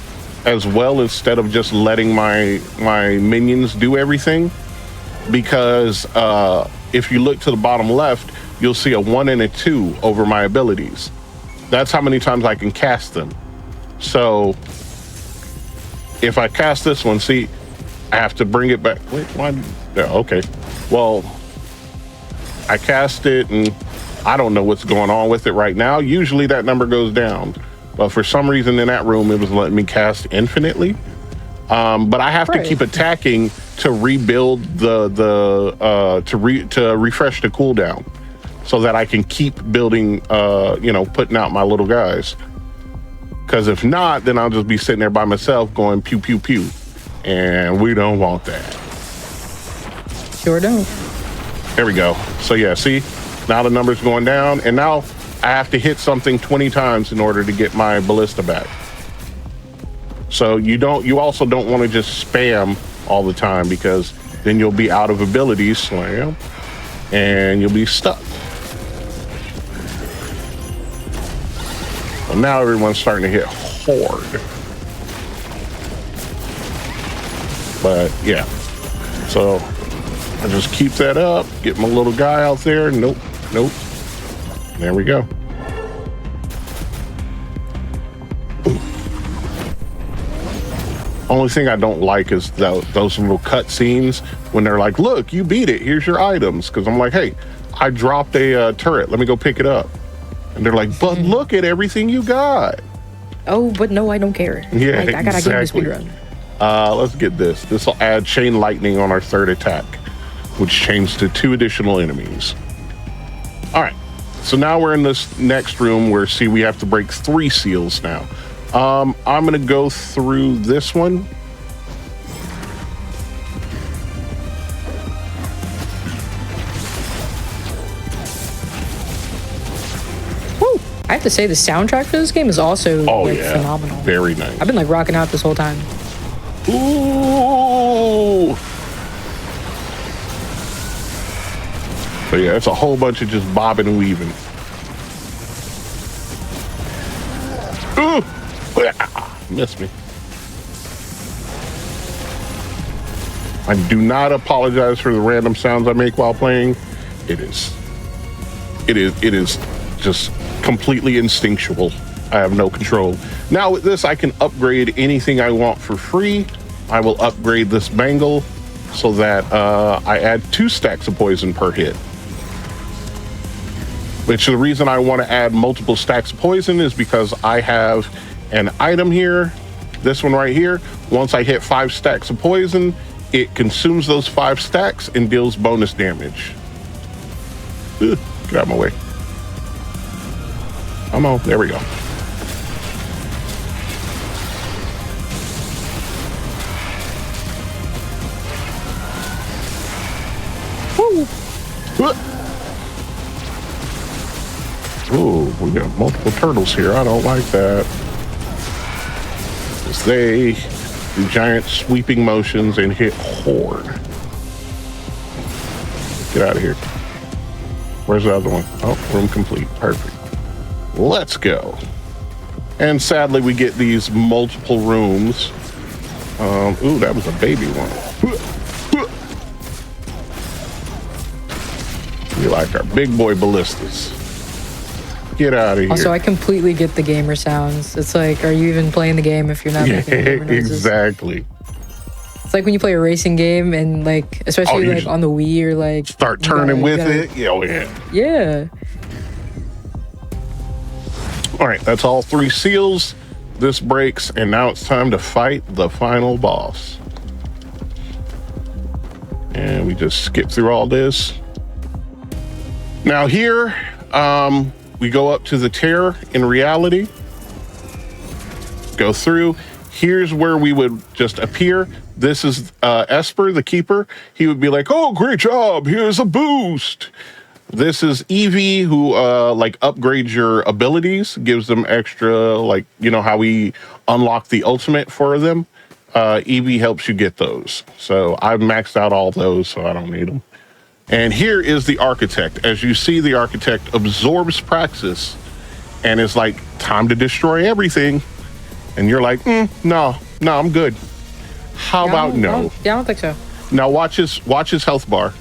as well instead of just letting my minions do everything, because if you look to the bottom left, you'll see a 1 and a 2 over my abilities. That's how many times I can cast them. So if I cast this one, see, I have to bring it back. Wait, why? Yeah, okay. Well, I cast it and I don't know what's going on with it right now. Usually that number goes down, but for some reason in that room, it was letting me cast infinitely. But I have to keep attacking to rebuild to refresh the cooldown so that I can keep building, putting out my little guys. Because if not, then I'll just be sitting there by myself going pew, pew, pew. And we don't want that. Sure don't. There we go. So yeah, see, now the number's going down, and now I have to hit something 20 times in order to get my ballista back. So you also don't want to just spam all the time, because then you'll be out of abilities, slam, and you'll be stuck. Well, now everyone's starting to hit hard. But yeah, so I just keep that up, get my little guy out there. Nope. There we go. Only thing I don't like is those little cut scenes when they're like, look, you beat it, here's your items. Because I'm like, hey, I dropped a turret, let me go pick it up. And they're like, but look at everything you got. Oh, but no, I don't care. Yeah, I gotta exactly. get the speedrun. Let's get this. This will add chain lightning on our 3rd attack, which chains to 2 additional enemies. All right. So now we're in this next room where, see, we have to break 3 seals now. I'm going to go through this one. Woo! I have to say the soundtrack for this game is also phenomenal. Very nice. I've been like rocking out this whole time. Ooh! So yeah, it's a whole bunch of just bobbing and weaving. Ooh! Missed me. I do not apologize for the random sounds I make while playing. It is just completely instinctual. I have no control. Now with this, I can upgrade anything I want for free. I will upgrade this bangle so that I add 2 stacks of poison per hit. Which the reason I want to add multiple stacks of poison is because I have an item here, this one right here. Once I hit 5 stacks of poison, it consumes those 5 stacks and deals bonus damage. Ugh, get out of my way. Come on, there we go. Woo! Ooh, we got multiple turtles here. I don't like that. As they do giant sweeping motions and hit horde. Get out of here. Where's the other one? Oh, room complete. Perfect. Let's go. And sadly, we get these multiple rooms. Ooh, that was a baby one. We like our big boy ballistas. Get out of here. Also, I completely get the gamer sounds. It's like, are you even playing the game if you're not making gamer noises? Exactly. It's like when you play a racing game and like, especially like on the Wii or like start turning with it. Yeah. Yeah. All right, that's all 3 seals. This breaks, and now it's time to fight the final boss. And we just skip through all this. Now here, we go up to the tear in reality. Go through. Here's where we would just appear. This is Esper, the keeper. He would be like, oh, great job. Here's a boost. This is Evie, who like upgrades your abilities, gives them extra, like, you know, how we unlock the ultimate for them. Evie helps you get those. So I've maxed out all those, so I don't need them. And here is the architect. As you see, the architect absorbs praxis and is like, time to destroy everything. And you're like, no, I'm good. How about no? I don't think so. Now watch his health bar.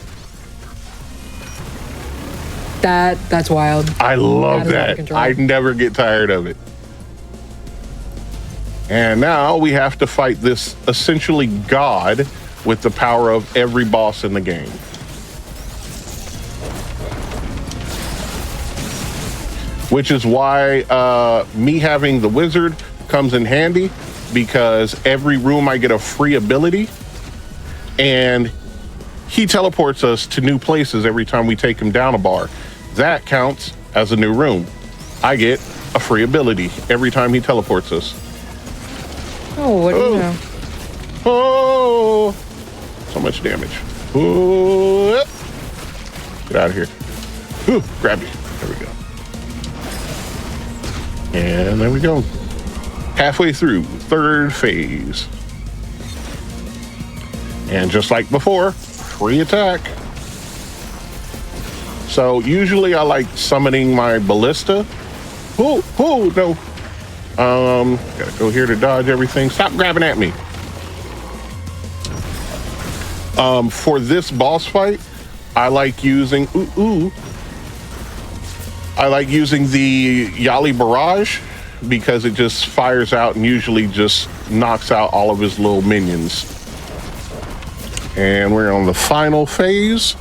That's wild. I love that. I never get tired of it. And now we have to fight this essentially god with the power of every boss in the game. Which is why me having the wizard comes in handy, because every room I get a free ability, and he teleports us to new places every time we take him down a bar. That counts as a new room. I get a free ability every time he teleports us. Oh, what do you know? Oh, so much damage. Ooh. Get out of here. Ooh, grab you. There we go. And there we go. Halfway through, 3rd phase. And just like before, free attack. So usually I like summoning my ballista. Oh, no. Gotta go here to dodge everything. Stop grabbing at me. For this boss fight, I like using, I like using the Yali Barrage, because it just fires out and usually just knocks out all of his little minions. And we're on the final phase.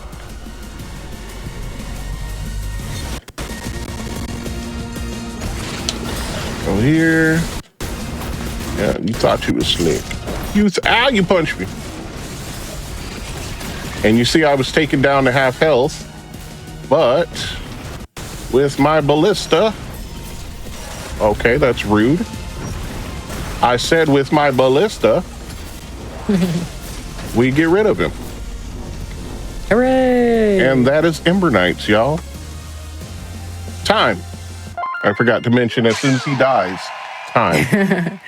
Go here. Yeah, you thought you was slick. You punched me. And you see I was taken down to half health, but with my ballista. Okay, that's rude. I said with my ballista, we get rid of him. Hooray! And that is Ember Knights, y'all. Time. I forgot to mention, as soon as he dies, time.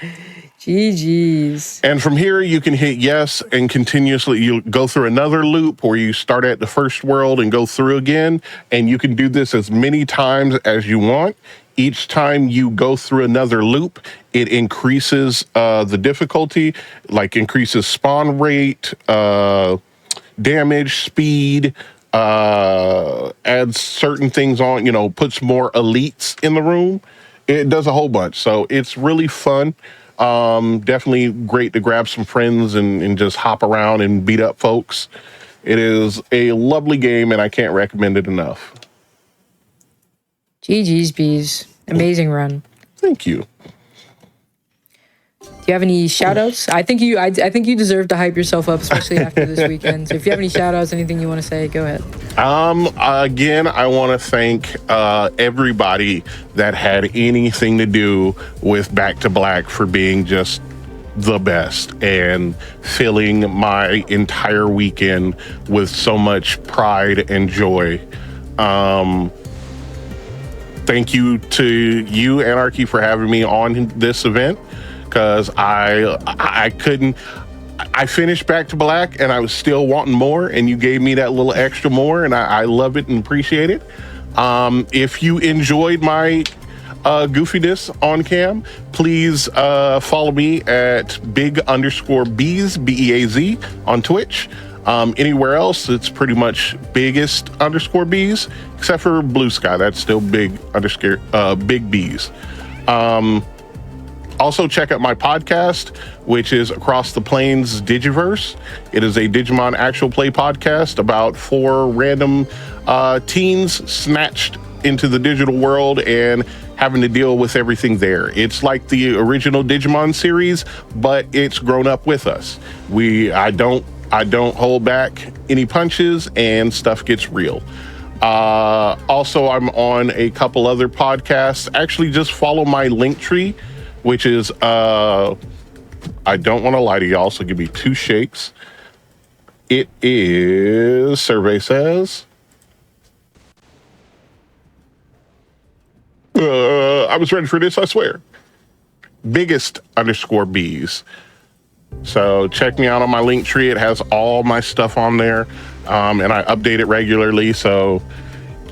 GG's. And from here, you can hit yes and continuously, you go through another loop, or you start at the first world and go through again. And you can do this as many times as you want. Each time you go through another loop, it increases the difficulty, like increases spawn rate, damage, speed, adds certain things on, puts more elites in the room. It does a whole bunch. So it's really fun. Definitely great to grab some friends and just hop around and beat up folks. It is a lovely game, and I can't recommend it enough. GG's bees. Amazing run. Thank you. Do you have any shout outs? I think you deserve to hype yourself up, especially after this weekend. So if you have any shout outs, anything you want to say, go ahead. Again, I want to thank everybody that had anything to do with Back to Black for being just the best and filling my entire weekend with so much pride and joy. Thank you to you, Anarchy, for having me on this event, because I couldn't. I finished Back to Black and I was still wanting more, and you gave me that little extra more, and I love it and appreciate it. If you enjoyed my goofiness on cam, please follow me at big_bees, BEAZ, on Twitch. Anywhere else, it's pretty much biggest_bees, except for Blue Sky. That's still big bees. Also, check out my podcast, which is Across the Plains Digiverse. It is a Digimon actual play podcast about 4 random teens snatched into the digital world and having to deal with everything there. It's like the original Digimon series, but it's grown up with us. I don't hold back any punches, and stuff gets real. Also, I'm on a couple other podcasts. Actually, just follow my link tree, which is, I don't want to lie to y'all, so give me 2 shakes. It is, survey says, I was ready for this, I swear. Biggest_bees. So check me out on my link tree. It has all my stuff on there, and I update it regularly. So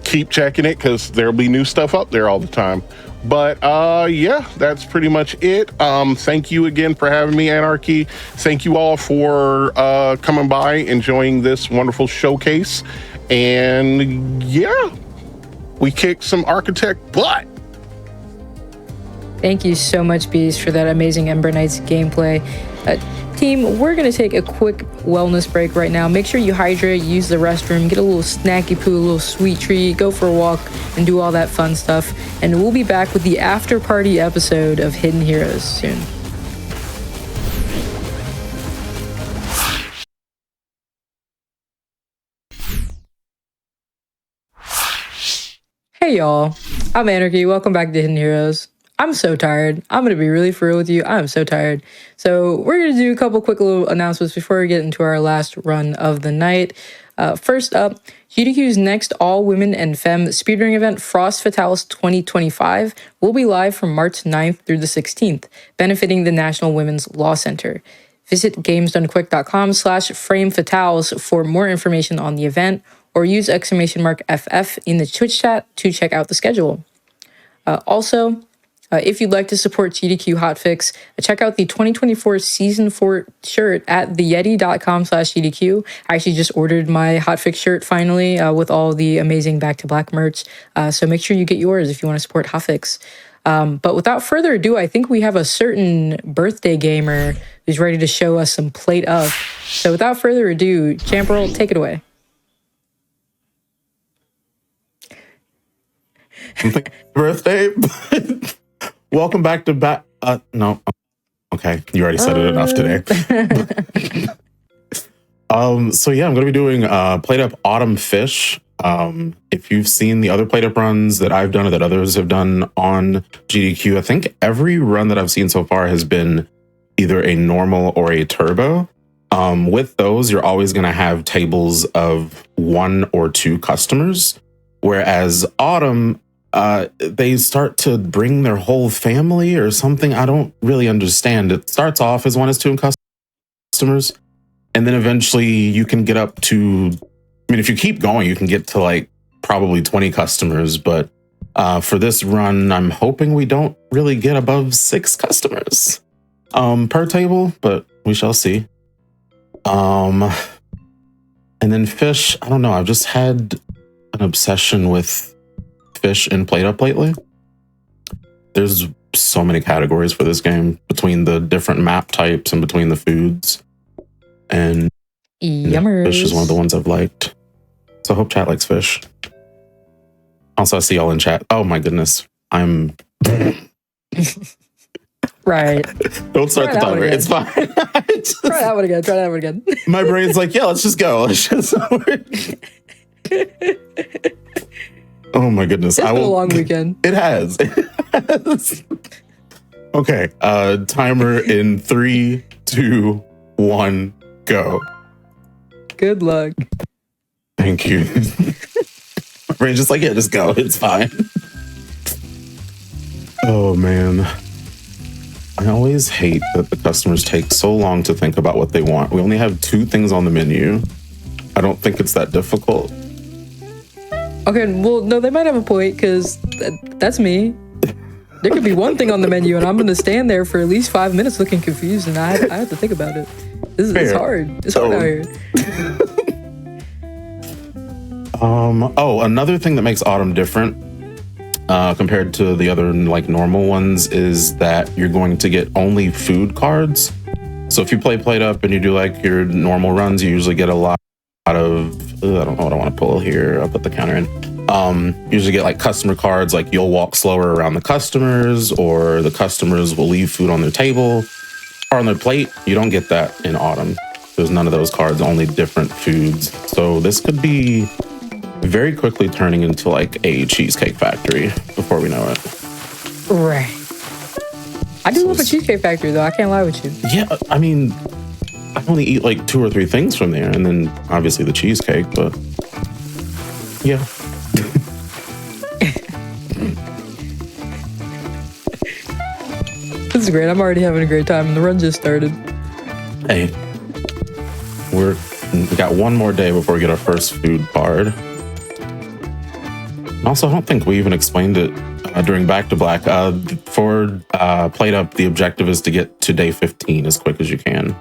keep checking it, because there'll be new stuff up there all the time. But yeah, that's pretty much it. Thank you again for having me, Anarchy. Thank you all for coming by, enjoying this wonderful showcase. And yeah, we kicked some Architect butt. Thank you so much, Bees, for that amazing Ember Knights gameplay. Team, we're going to take a quick wellness break right now. Make sure you hydrate, use the restroom, get a little snacky poo, a little sweet treat, go for a walk, and do all that fun stuff. And we'll be back with the after party episode of Hidden Heroes soon. Hey y'all, I'm Anarchy. Welcome back to Hidden Heroes. I'm so tired. I'm going to be really for real with you. I'm so tired. So we're going to do a couple quick little announcements before we get into our last run of the night. First up, GDQ's next all-women and femme speedrunning event, Frost Fatalis 2025, will be live from March 9th through the 16th, benefiting the National Women's Law Center. Visit gamesdonequick.com/framefatales for more information on the event, or use !FF in the Twitch chat to check out the schedule. Also, if you'd like to support GDQ Hotfix, check out the 2024 Season 4 shirt at theyeti.com/GDQ. I actually just ordered my Hotfix shirt finally with all the amazing Back to Black merch. So make sure you get yours if you want to support Hotfix. But without further ado, I think we have a certain birthday gamer who's ready to show us some PlateUp. So without further ado, Champerl, take it away. Birthday. Welcome back to no. Okay, you already said it enough today. So yeah, I'm gonna be doing PlateUp Autumn Fish. If you've seen the other PlateUp runs that I've done or that others have done on GDQ, I think every run that I've seen so far has been either a normal or a turbo. With those, you're always going to have tables of 1 or 2 customers, whereas Autumn, they start to bring their whole family or something. I don't really understand. It starts off as 1 as 2 customers, and then eventually you can get up to, I mean, if you keep going, you can get to like probably 20 customers. But for this run, I'm hoping we don't really get above 6 customers per table, but we shall see. And then fish, I don't know. I've just had an obsession with fish in PlateUp lately. There's so many categories for this game between the different map types and between the foods. And Yummers. fish is one of the ones I've liked. So I hope chat likes fish. Also, I see y'all in chat. Oh my goodness. I'm... Right. Don't start the timer. It's fine. Try that one again. Try that one again. My brain's like, yeah, let's just go. Let's just... Oh my goodness. It's been a long weekend. It has. Okay. Timer in 3, 2, 1, go. Good luck. Thank you. My brain's just like, yeah, just go. It's fine. Oh man. I always hate that the customers take so long to think about what they want. We only have 2 things on the menu. I don't think it's that difficult. Okay, well, no, they might have a point, because that's me. There could be 1 thing on the menu, and I'm going to stand there for at least 5 minutes looking confused, and I have to think about it. It's hard. It's hard out here. Oh, another thing that makes Autumn different compared to the other like normal ones is that you're going to get only food cards. So if you play PlateUp and you do like your normal runs, you usually get a lot of, I don't know what I want to pull here. I'll put the counter in. Usually get like customer cards, like you'll walk slower around the customers, or the customers will leave food on their table or on their plate. You don't get that in Autumn. There's none of those cards, only different foods. So this could be very quickly turning into like a cheesecake factory before we know it. Right. I do love a cheesecake factory, though. I can't lie with you. Yeah, I mean, I only eat like 2 or 3 things from there, and then obviously the cheesecake, but yeah. This is great. I'm already having a great time, and the run just started. Hey, we got 1 more day before we get our first food card. Also, I don't think we even explained it during Back to Black. For PlateUp, the objective is to get to day 15 as quick as you can.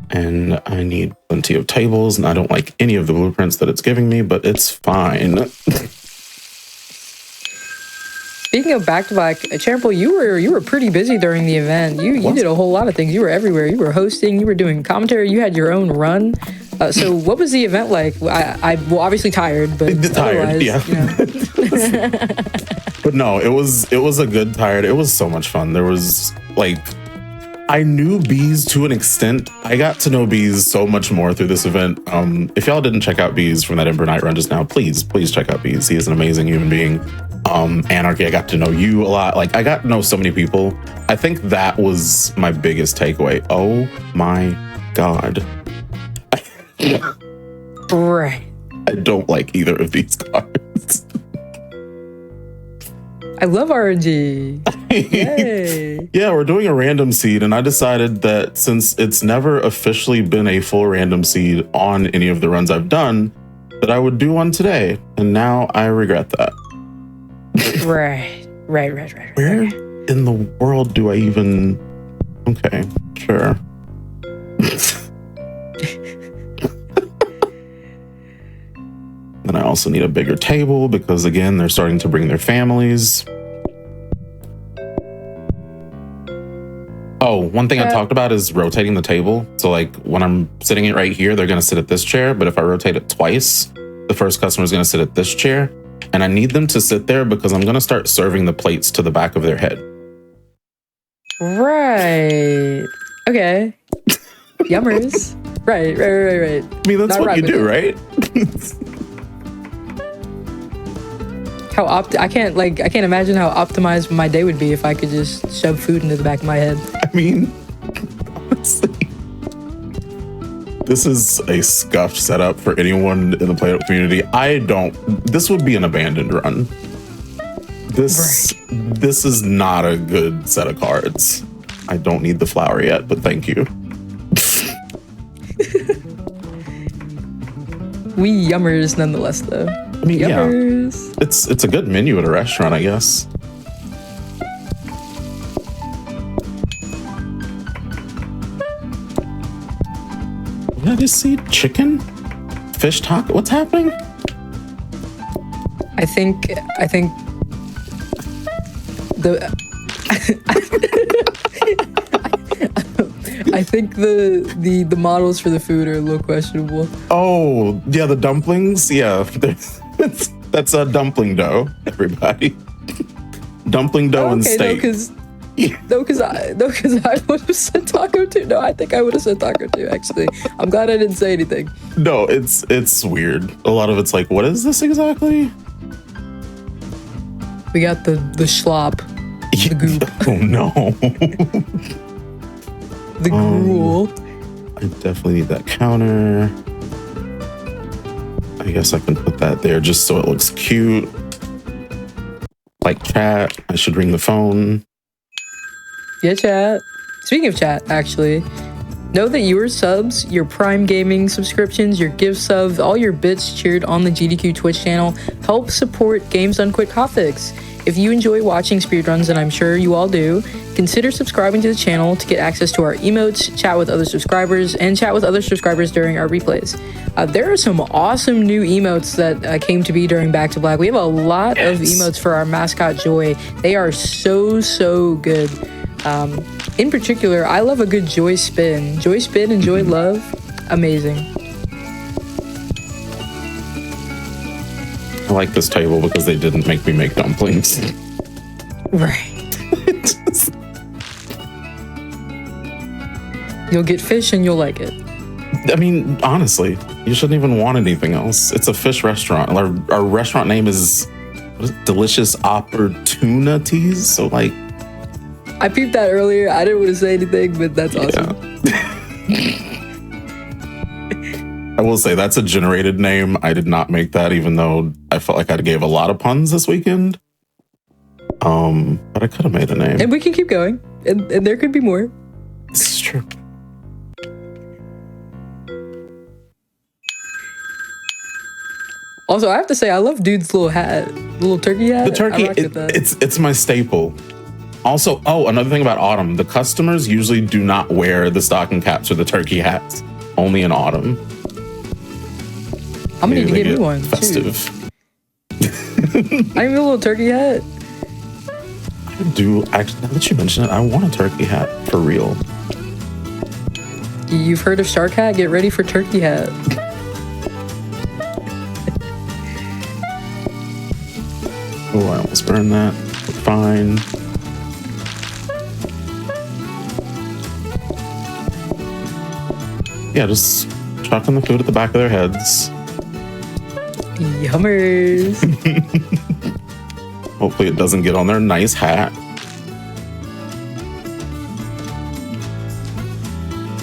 And I need plenty of tables, and I don't like any of the blueprints that it's giving me, but it's fine. Speaking of Back to Black, Champel, you were pretty busy during the event. You did a whole lot of things. You were everywhere. You were hosting. You were doing commentary. You had your own run. So what was the event like? I well, obviously tired, but tired, yeah. You know. But no, it was a good tired. It was so much fun. There was like, I knew Bees to an extent. I got to know Bees so much more through this event. If y'all didn't check out Bees from that Ember Knight run just now, please check out Bees. He is an amazing human being. Anarchy, I got to know you a lot. Like, I got to know so many people. I think that was my biggest takeaway. Oh my God. Right. I don't like either of these cards. I love RNG. Yay. Yeah, we're doing a random seed, and I decided that since it's never officially been a full random seed on any of the runs I've done, that I would do one today. And now I regret that. Right. Where in the world do I even... Okay, sure. Then I also need a bigger table because, again, they're starting to bring their families. Oh, one thing I talked about is rotating the table. So, like, when I'm sitting it right here, they're going to sit at this chair. But if I rotate it twice, the first customer is going to sit at this chair. And I need them to sit there because I'm going to start serving the plates to the back of their head. Right. Okay. Yummers. Right. I mean, that's Not what you do, right? I can't imagine how optimized my day would be if I could just shove food into the back of my head. I mean, honestly, this is a scuffed setup for anyone in the PlateUp community. This would be an abandoned run. This is not a good set of cards. I don't need the flower yet, but thank you. We yummers nonetheless, though. I mean, Yummers. yeah, it's a good menu at a restaurant, I guess. Did I just see chicken? Fish taco? What's happening? I think the I think the models for the food are a little questionable. Oh, yeah, the dumplings. Yeah, that's a dumpling dough. Everybody, dumpling dough and steak. Because I would have said taco too. No, I think I would have said taco too. Actually, I'm glad I didn't say anything. No, it's weird. A lot of it's like, what is this exactly? We got the schlop, the goop, Oh no. the gruel. I definitely need that counter. I guess I can put that there just so it looks cute. Like chat, I should ring the phone. Yeah, chat. Speaking of chat, actually, know that your subs, your Prime Gaming subscriptions, your gift subs, all your bits cheered on the GDQ Twitch channel help support Games Done Quick Hotfix. If you enjoy watching speedruns, and I'm sure you all do, consider subscribing to the channel to get access to our emotes, chat with other subscribers, and chat with other subscribers during our replays. There are some awesome new emotes that came to be during Back to Black. We have a lot of emotes for our mascot Joy. They are so good. In particular, I love a good Joy Spin. Joy Spin and Joy Love, amazing. I like this table because they didn't make me make dumplings. Right. You'll get fish and you'll like it. I mean, honestly, you shouldn't even want anything else. It's a fish restaurant. Our restaurant name is Delicious Opportunities. So like, I peeped that earlier. I didn't want to say anything, but that's awesome. Yeah. I will say that's a generated name. I did not make that, even though I felt like I gave a lot of puns this weekend. But I could have made a name. And we can keep going. And there could be more. This is true. Also, I have to say, I love Dude's little hat. The little turkey hat. The turkey, I rocked with that. it's my staple. Also, another thing about autumn, the customers usually do not wear the stocking caps or the turkey hats. Only in autumn. I'm gonna need to get me one festive. too. I need a little turkey hat. I do actually. Now that you mention it, I want a turkey hat for real. You've heard of Shark Hat? Get ready for turkey hat. Oh, I almost burned that. Fine. Yeah, just chucking the food at the back of their heads. Yummers. Hopefully it doesn't get on their nice hat.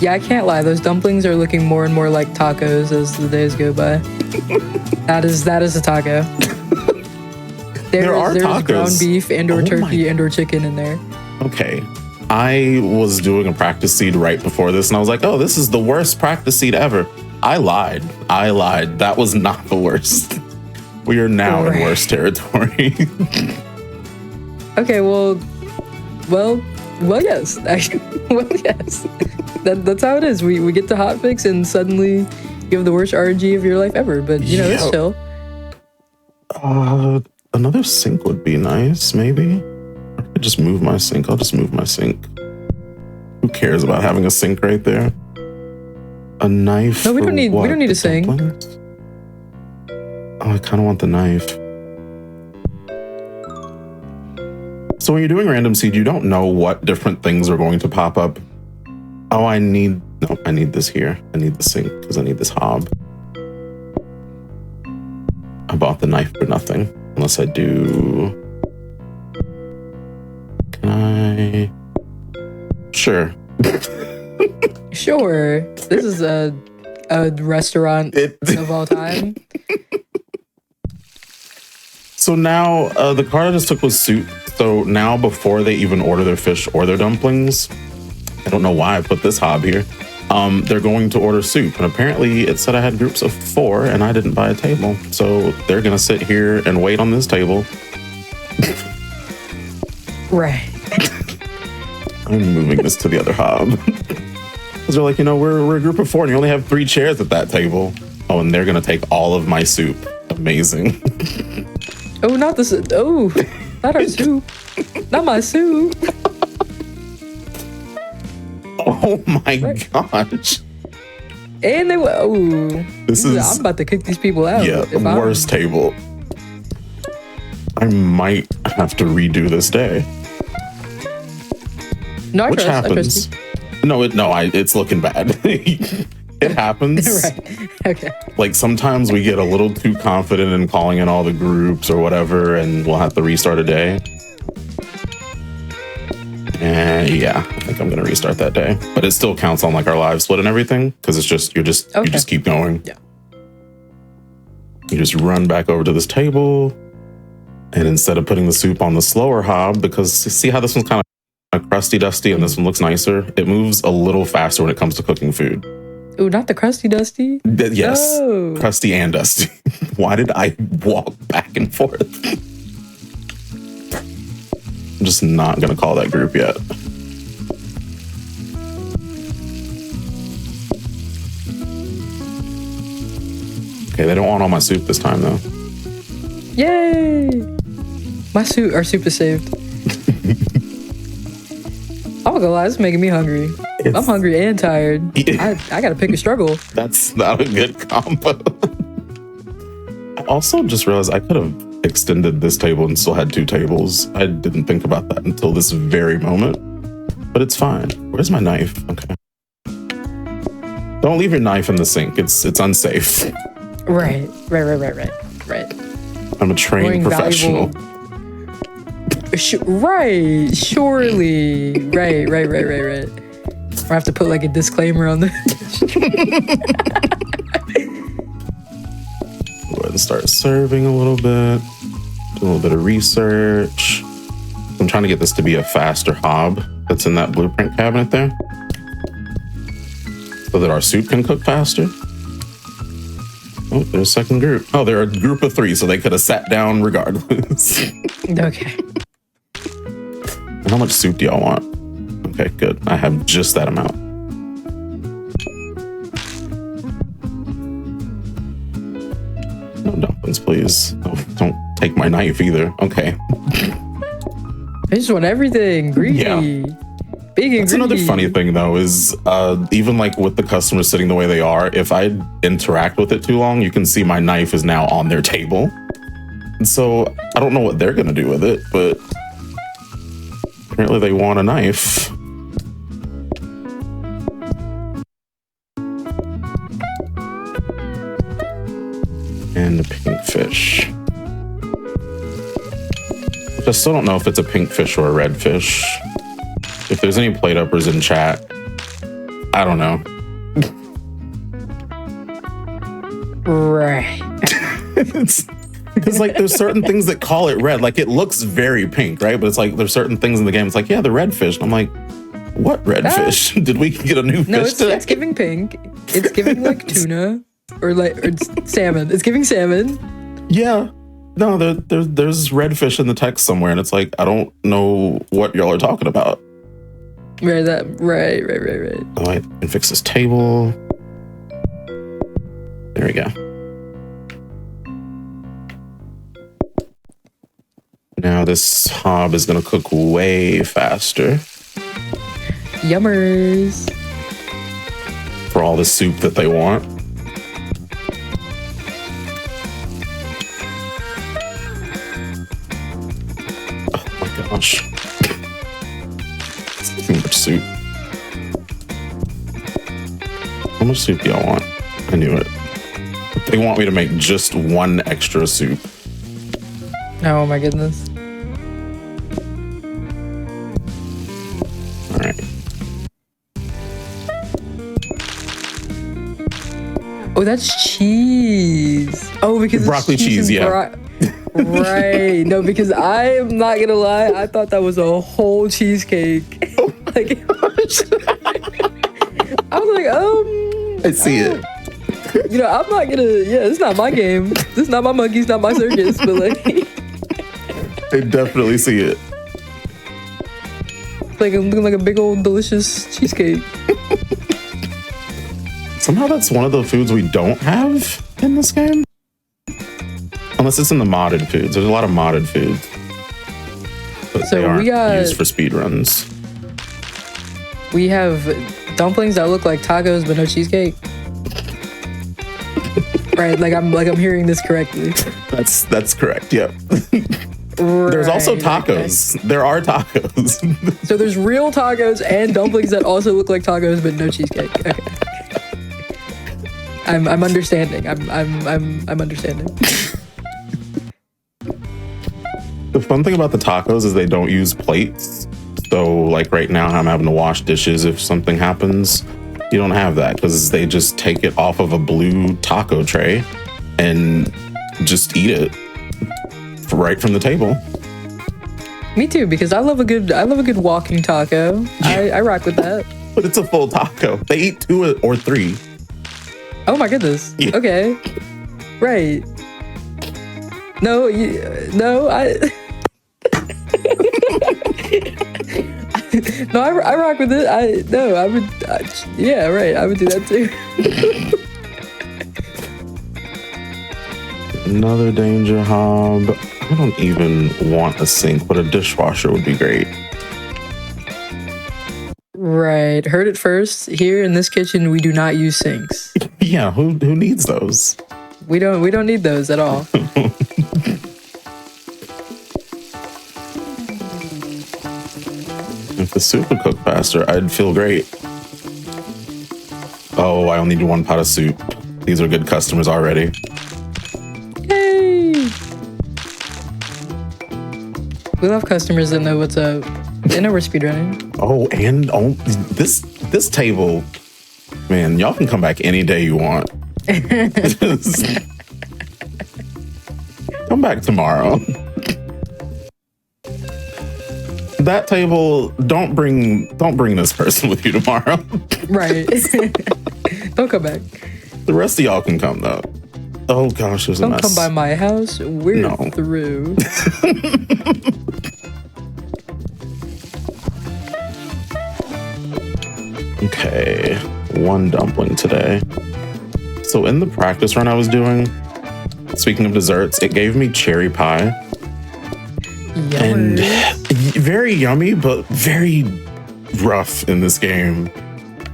Yeah, I can't lie. Those dumplings are looking more and more like tacos as the days go by. That is a taco. There's tacos. ground beef and/or turkey my- and/or chicken in there. Okay. I was doing a practice seed right before this, and I was like, oh, this is the worst practice seed ever. I lied. That was not the worst. We are now in worse territory. Okay, well, yes. Actually, well, yes. That's how it is. We get to hotfix and suddenly you have the worst RNG of your life ever. But you know, it's chill. Another sink would be nice, maybe. I could just move my sink. I'll just move my sink. Who cares about having a sink right there? A knife. No, we don't need. What? We don't need The a sink. dumplings? Oh, I kind of want the knife. So when you're doing random seed, you don't know what different things are going to pop up. Oh, I need Nope, I need this here. I need the sink because I need this hob. I bought the knife for nothing. Unless I do... Can I... Sure. Sure. This is a restaurant of all time. So now the card I just took was soup. So now before they even order their fish or their dumplings, I don't know why I put this hob here. They're going to order soup. And apparently it said I had groups of 4 and I didn't buy a table. So they're going to sit here and wait on this table. Right. I'm moving this to the other hob. Because they're like, you know, we're a group of 4 and you only have 3 chairs at that table. Oh, and they're going to take all of my soup. Amazing. Oh, not this. Oh, not our soup. Not my soup. Oh my gosh. And they were. Oh, This is. I'm about to kick these people out. Yeah, worst table. I might have to redo this day. No, Which happens. It's looking bad. It happens. Right. Okay. Like sometimes we get a little too confident in calling in all the groups or whatever, and we'll have to restart a day. And yeah, I think I'm gonna restart that day. But it still counts on like our live split and everything, because it's just you just keep going. Yeah. You just run back over to this table, and instead of putting the soup on the slower hob, because see how this one's kind of crusty dusty and this one looks nicer, it moves a little faster when it comes to cooking food. Ooh, not the crusty dusty. Yes, No. crusty and dusty. Why did I walk back and forth? I'm just not gonna call that group yet. Okay, they don't want all my soup this time though. Yay! Our soup is saved. I'm not gonna lie, this is making me hungry. I'm hungry and tired. I gotta pick a struggle. That's not a good combo. I also just realized I could have extended this table and still had 2 tables. I didn't think about that until this very moment, but it's fine. Where's my knife? Okay. Don't leave your knife in the sink. It's unsafe. Right. I'm a trained professional. Right, surely. Right. I have to put like a disclaimer on this. Go ahead and start serving a little bit. Do a little bit of research. I'm trying to get this to be a faster hob that's in that blueprint cabinet there, so that our soup can cook faster. Oh, there's a second group. Oh, they're a group of 3, so they could have sat down regardless. Okay. How much soup do y'all want? Okay, good. I have just that amount. No dumplings, please. Oh, don't take my knife either. Okay. I just want everything. Greedy. Yeah. Big and That's another greedy. funny thing though, is even like with the customers sitting the way they are, if I interact with it too long, you can see my knife is now on their table. And so I don't know what they're gonna do with it, but apparently they want a knife. And a pink fish. Which I still don't know if it's a pink fish or a red fish. If there's any PlateUppers in chat, I don't know. Right. Because like there's certain things that call it red. Like it looks very pink, right? But it's like there's certain things in the game. It's like, yeah, the red fish. And I'm like, what red fish? Did we get a new No, fish today? it's giving pink. It's giving like tuna or it's salmon. It's giving salmon. Yeah. No, there's red fish in the text somewhere, and it's like I don't know what y'all are talking about. Right. Right. Oh, I can fix this table. There we go. Now this hob is gonna cook way faster Yummers. for all the soup that they want. Oh my gosh. It's too much soup. How much soup do y'all want? I knew it. They want me to make just one extra soup. Oh my goodness. All right. Oh, that's cheese. Oh, because Broccoli it's cheese, and yeah. Right. No, because I am not gonna lie. I thought that was a whole cheesecake. Like, I was like, I see it. You know, I'm not gonna. Yeah, it's not my game. This is not my monkeys, not my circus. But like, I definitely see it. like I'm looking like a big old delicious cheesecake. Somehow that's one of the foods we don't have in this game. Unless it's in the modded foods. There's a lot of modded foods. But So they aren't we got- used for speedruns. We have dumplings that look like tacos but no cheesecake. Right, like I'm hearing this correctly. That's correct, yeah. There's also Right, tacos. okay. There are tacos. So there's real tacos and dumplings that also look like tacos but no cheesecake. Okay. I'm understanding. I'm understanding. The fun thing about the tacos is they don't use plates. So like right now I'm having to wash dishes if something happens. You don't have that because they just take it off of a blue taco tray and just eat it right from the table. Me too, because I love a good walking taco. I rock with that. But it's a full taco. They eat 2 or 3. Oh my goodness. Yeah. Okay. Right. No, I No, I rock with it. Yeah, right. I would do that too. Another danger hob. I don't even want a sink, but a dishwasher would be great. Right. Heard it first. Here in this kitchen, we do not use sinks. Yeah, who needs those? We don't need those at all. If the soup would cook faster, I'd feel great. Oh, I only need 1 pot of soup. These are good customers already. Yay! We love customers that know what's up. They know we're speedrunning. Oh, and this table, man, y'all can come back any day you want. Come back tomorrow. That table, don't bring this person with you tomorrow. Right. Don't come back. The rest of y'all can come though. Oh gosh, there's a Don't mess. come by my house. We're No. through. Okay, 1 dumpling today. So in the practice run I was doing, speaking of desserts, it gave me cherry pie. And very yummy, but very rough in this game.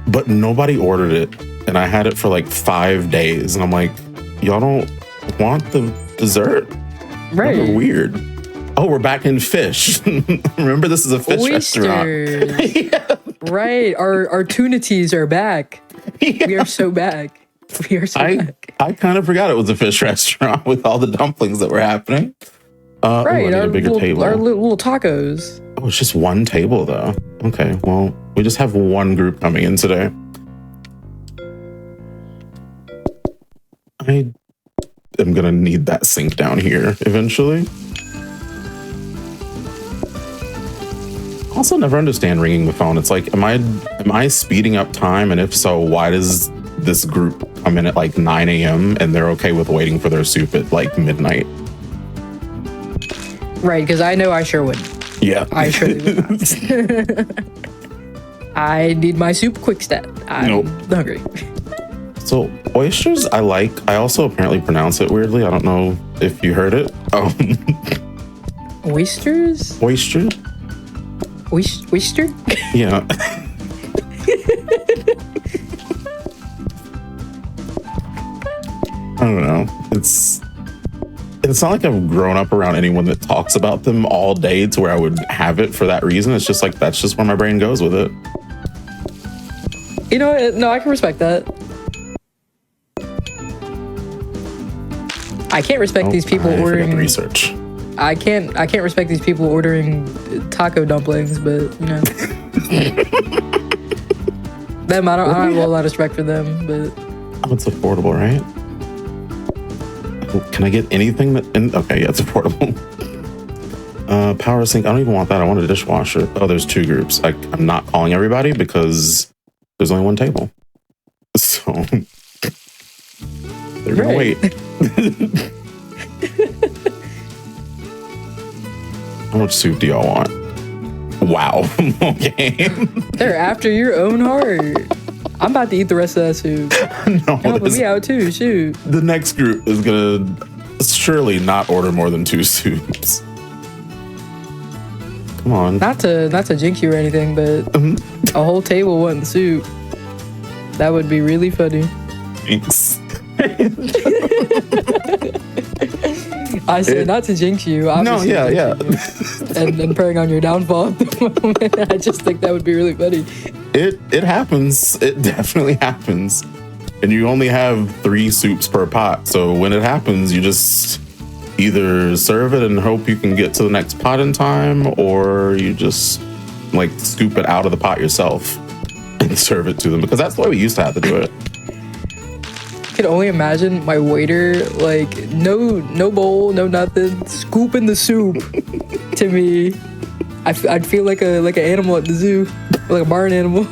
But nobody ordered it. And I had it for like 5 days. And I'm like, y'all don't want the dessert? Right. Y'all are weird. Oh, we're back in fish. Remember, this is a fish restaurant. Oysters. Right. Our tuna teas are back. Yeah. We are so back. We are so back. I kind of forgot it was a fish restaurant with all the dumplings that were happening. Right. Ooh, I need Our a bigger table. little tacos. Oh, it's just 1 table though. Okay, well, we just have 1 group coming in today. I am gonna need that sink down here eventually. Also, never understand ringing the phone. It's like, am I speeding up time? And if so, why does this group come in at like 9 a.m. and they're okay with waiting for their soup at like midnight? Right, because I know I sure would. Yeah. I surely would not. I need my soup quick stat. I'm hungry. So oysters, I like. I also apparently pronounce it weirdly. I don't know if you heard it. Oysters? Oyster? Oyster? Yeah. I don't know. It's not like I've grown up around anyone that talks about them all day to where I would have it for that reason. It's just like, that's just where my brain goes with it. You know what? No, I can respect that. I can't respect these people I forgot ordering the research. I can't respect these people ordering taco dumplings, but you know. Them, I don't have a lot of respect for them, but Oh, it's affordable, right? Can I get anything that? Okay, yeah, it's affordable. Power sink. I don't even want that. I want a dishwasher. Oh, there's 2 groups. I'm not calling everybody because there's only 1 table. So they're gonna wait. How much soup do y'all want? Wow. Okay. they're after your own heart. I'm about to eat the rest of that soup. No, Helping me out too. Shoot. the next group is gonna surely not order more than 2 soups. Come on. Not to jinx you or anything, but a whole table wanting soup. That would be really funny. Thanks. I said not to jinx you. No, Obviously yeah. and preying on your downfall at the moment. I just think that would be really funny. It happens. It definitely happens. And you only have 3 soups per pot. So when it happens, you just either serve it and hope you can get to the next pot in time, or you just like scoop it out of the pot yourself and serve it to them, because that's the way we used to have to do it. I can only imagine my waiter, like, no bowl, no nothing, scooping the soup to me. I'd feel like an animal at the zoo, like a barn animal.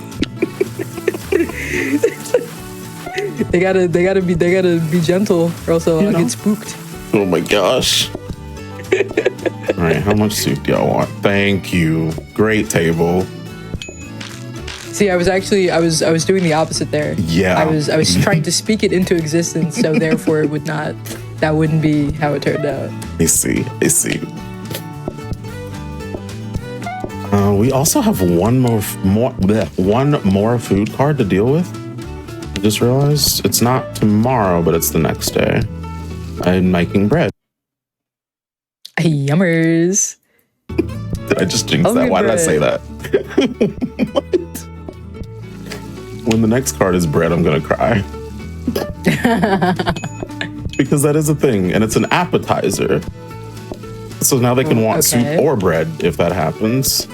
They gotta be gentle, or else I'll get spooked. Oh my gosh. All right, how much soup do y'all want? Thank you. Great table. See, I was doing the opposite there. Yeah. I was trying to speak it into existence, so therefore that wouldn't be how it turned out. I see. We also have one more food card to deal with. I just realized it's not tomorrow, but it's the next day. I'm making bread. Yummers. Did I just jinx Hungry that? Why did I bread. say that? What? When the next card is bread, I'm gonna cry. Because that is a thing, and it's an appetizer. So now they can want soup Okay. or bread if that happens.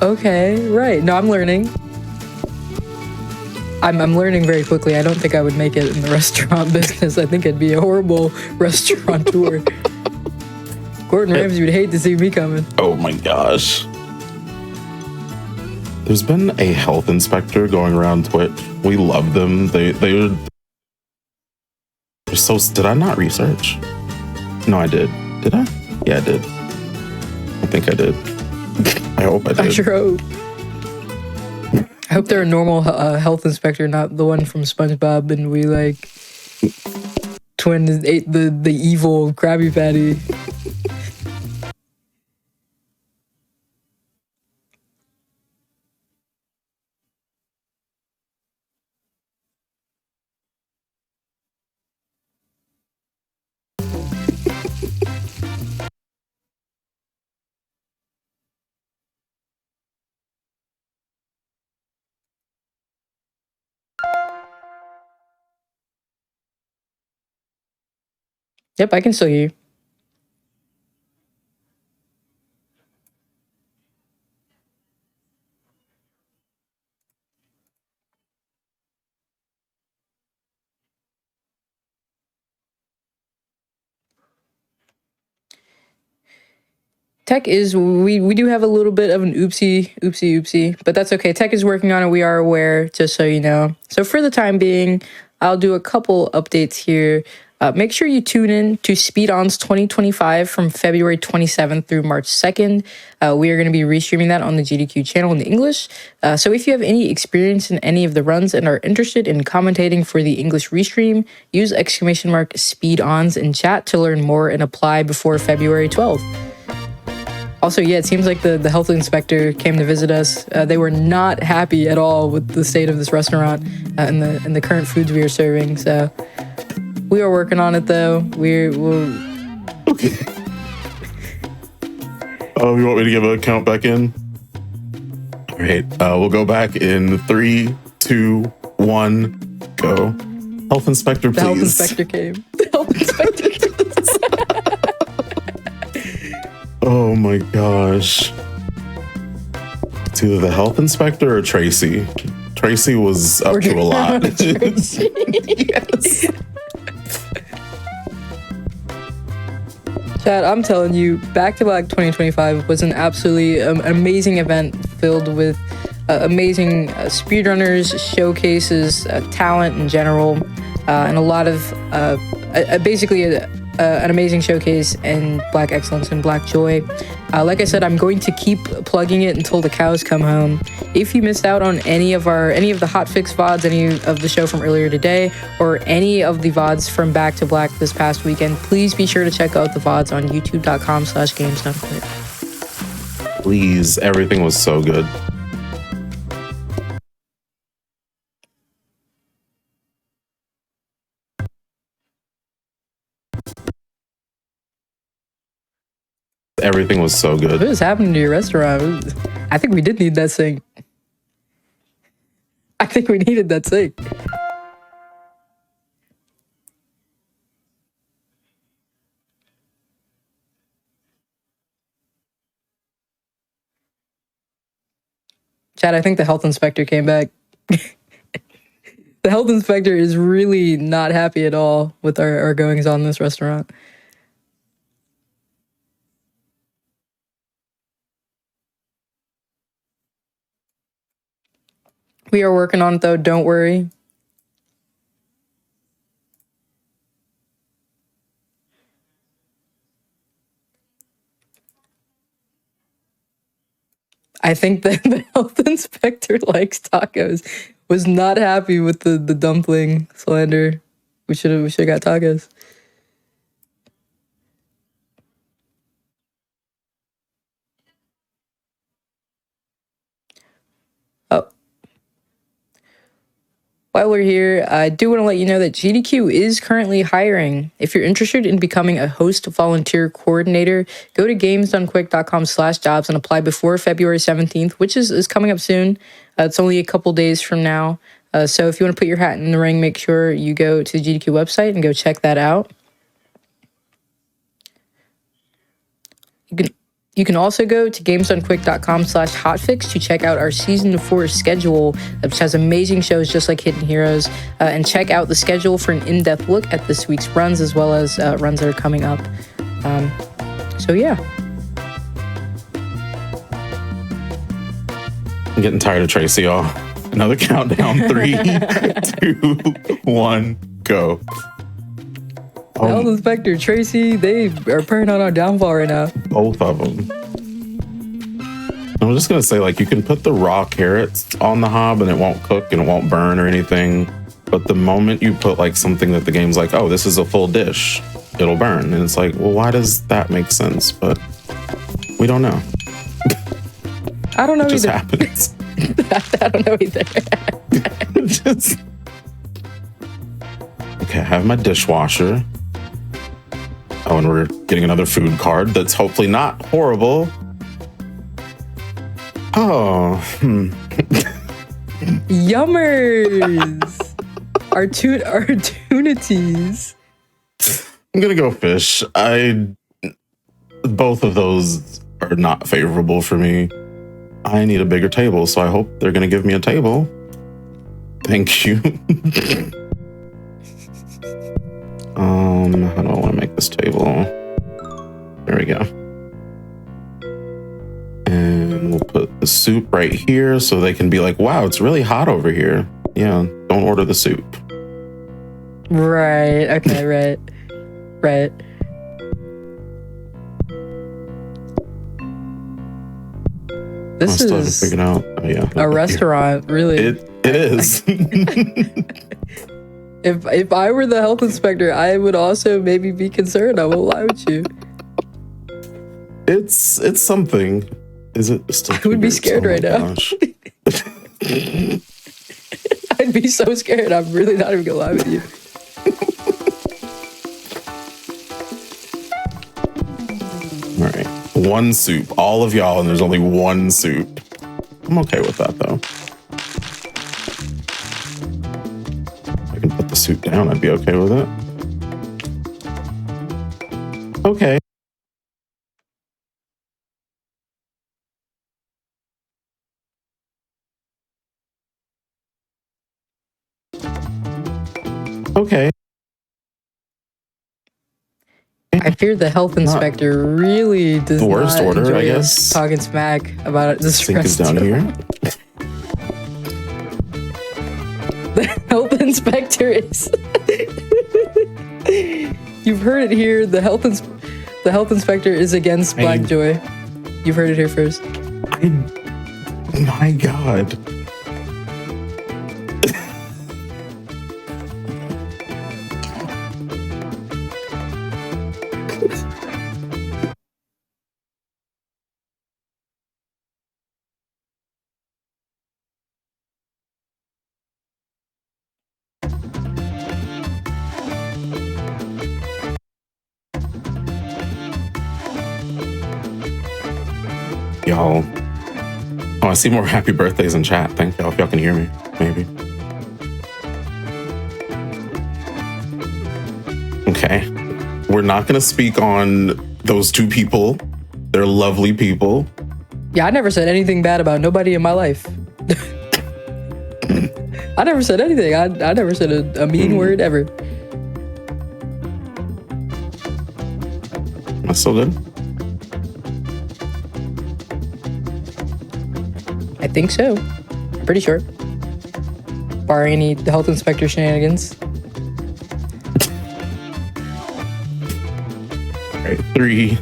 Okay, right. No, I'm learning. I'm learning very quickly. I don't think I would make it in the restaurant business. I think I'd be a horrible restaurateur. Gordon Ramsay would hate to see me coming. Oh my gosh. There's been a health inspector going around Twitch. We love them. They're so. Did I not research? No, I did. Did I? Yeah, I did. I think I did. I hope I did. I sure hope. I hope they're a normal health inspector, not the one from SpongeBob, and we like twin ate the evil Krabby Patty. Yep, I can still hear you. Tech is, we do have a little bit of an oopsie, but that's okay. Tech is working on it. We are aware, just so you know. So for the time being, I'll do a couple updates here. Make sure you tune in to Speedruns 2025 from February 27th through March 2nd. We are going to be restreaming that on the GDQ channel in English. So if you have any experience in any of the runs and are interested in commentating for the English restream, use !Speedruns in chat to learn more and apply before February 12th. Also, yeah, it seems like the health inspector came to visit us. They were not happy at all with the state of this restaurant and the current foods we are serving. So we are working on it, though. We'll. Okay. Oh, you want me to give a count back in? All right. We'll go back in 3, 2, 1, go. Health inspector, please. The health inspector came. The health inspector came. Oh my gosh. It's either the health inspector or Tracy. Tracy was up to a lot. Yes. Chad, I'm telling you, Back to Black 2025 was an absolutely amazing event filled with amazing speedrunners, showcases, talent in general, and a lot of basically an amazing showcase in Black excellence and Black joy. Like I said, I'm going to keep plugging it until the cows come home. If you missed out on any of the Hotfix VODs, any of the show from earlier today, or any of the VODs from Back to Black this past weekend, please be sure to check out the VODs on youtube.com/gamesdonequick. Please, everything was so good. Everything was so good. What is happening to your restaurant? I think we did need that sink. I think we needed that sink. Chad, I think the health inspector came back. The health inspector is really not happy at all with our goings on in this restaurant. We are working on it though, don't worry. I think that the health inspector likes tacos. Was not happy with the dumpling slander. We should have got tacos. Oh. While we're here, I do want to let you know that GDQ is currently hiring. If you're interested in becoming a host volunteer coordinator, go to gamesdonequick.com/jobs and apply before February 17th, which is coming up soon. It's only a couple days from now. So if you want to put your hat in the ring, make sure you go to the GDQ website and go check that out. You can also go to gamesdonequick.com/hotfix to check out our season 4 schedule, which has amazing shows just like Hidden Heroes, and check out the schedule for an in-depth look at this week's runs as well as runs that are coming up. So yeah. I'm getting tired of Tracy, y'all. Another countdown. 3, 2, 1, go. The health inspector, Tracy, they are preying on our downfall right now. Both of them. I'm just gonna say, like, you can put the raw carrots on the hob and it won't cook and it won't burn or anything. But the moment you put like something that the game's like, oh, this is a full dish, it'll burn. And it's like, well, why does that make sense? But we don't know. I don't know it just either. happens. I don't know either. Just... Okay, I have my dishwasher. Oh, and we're getting another food card that's hopefully not horrible. Oh, Yummers! our tunities. I'm gonna go fish. Both of those are not favorable for me. I need a bigger table, so I hope they're gonna give me a table. Thank you. How do I want to make this table? There we go. And we'll put the soup right here so they can be like, wow, it's really hot over here. Yeah, don't order the soup. Right. Okay, right. Right. This I still haven't is figured out. Oh, yeah, a restaurant, really. It is. If I were the health inspector, I would also maybe be concerned. I won't lie with you. It's something. Is it still? I would be scared right now. I'd be so scared. I'm really not even gonna lie with you. All right, one soup, all of y'all, and there's only one soup. I'm okay with that though. I can put the soup down. I'd be okay with it. Okay. Okay. I fear the health inspector really does the worst not order, enjoy I us guess. talking smack about this Sink is down here. The health inspector is. You've heard it here. The health inspector is against Black Joy. You've heard it here first. My God. Y'all. Oh, I see more happy birthdays in chat. Thank y'all if y'all can hear me. Maybe. Okay. We're not going to speak on those two people. They're lovely people. Yeah, I never said anything bad about nobody in my life. I never said anything. I never said a mean word ever. That's so good. I think so. I'm pretty sure. Barring any health inspector shenanigans. All right, 3,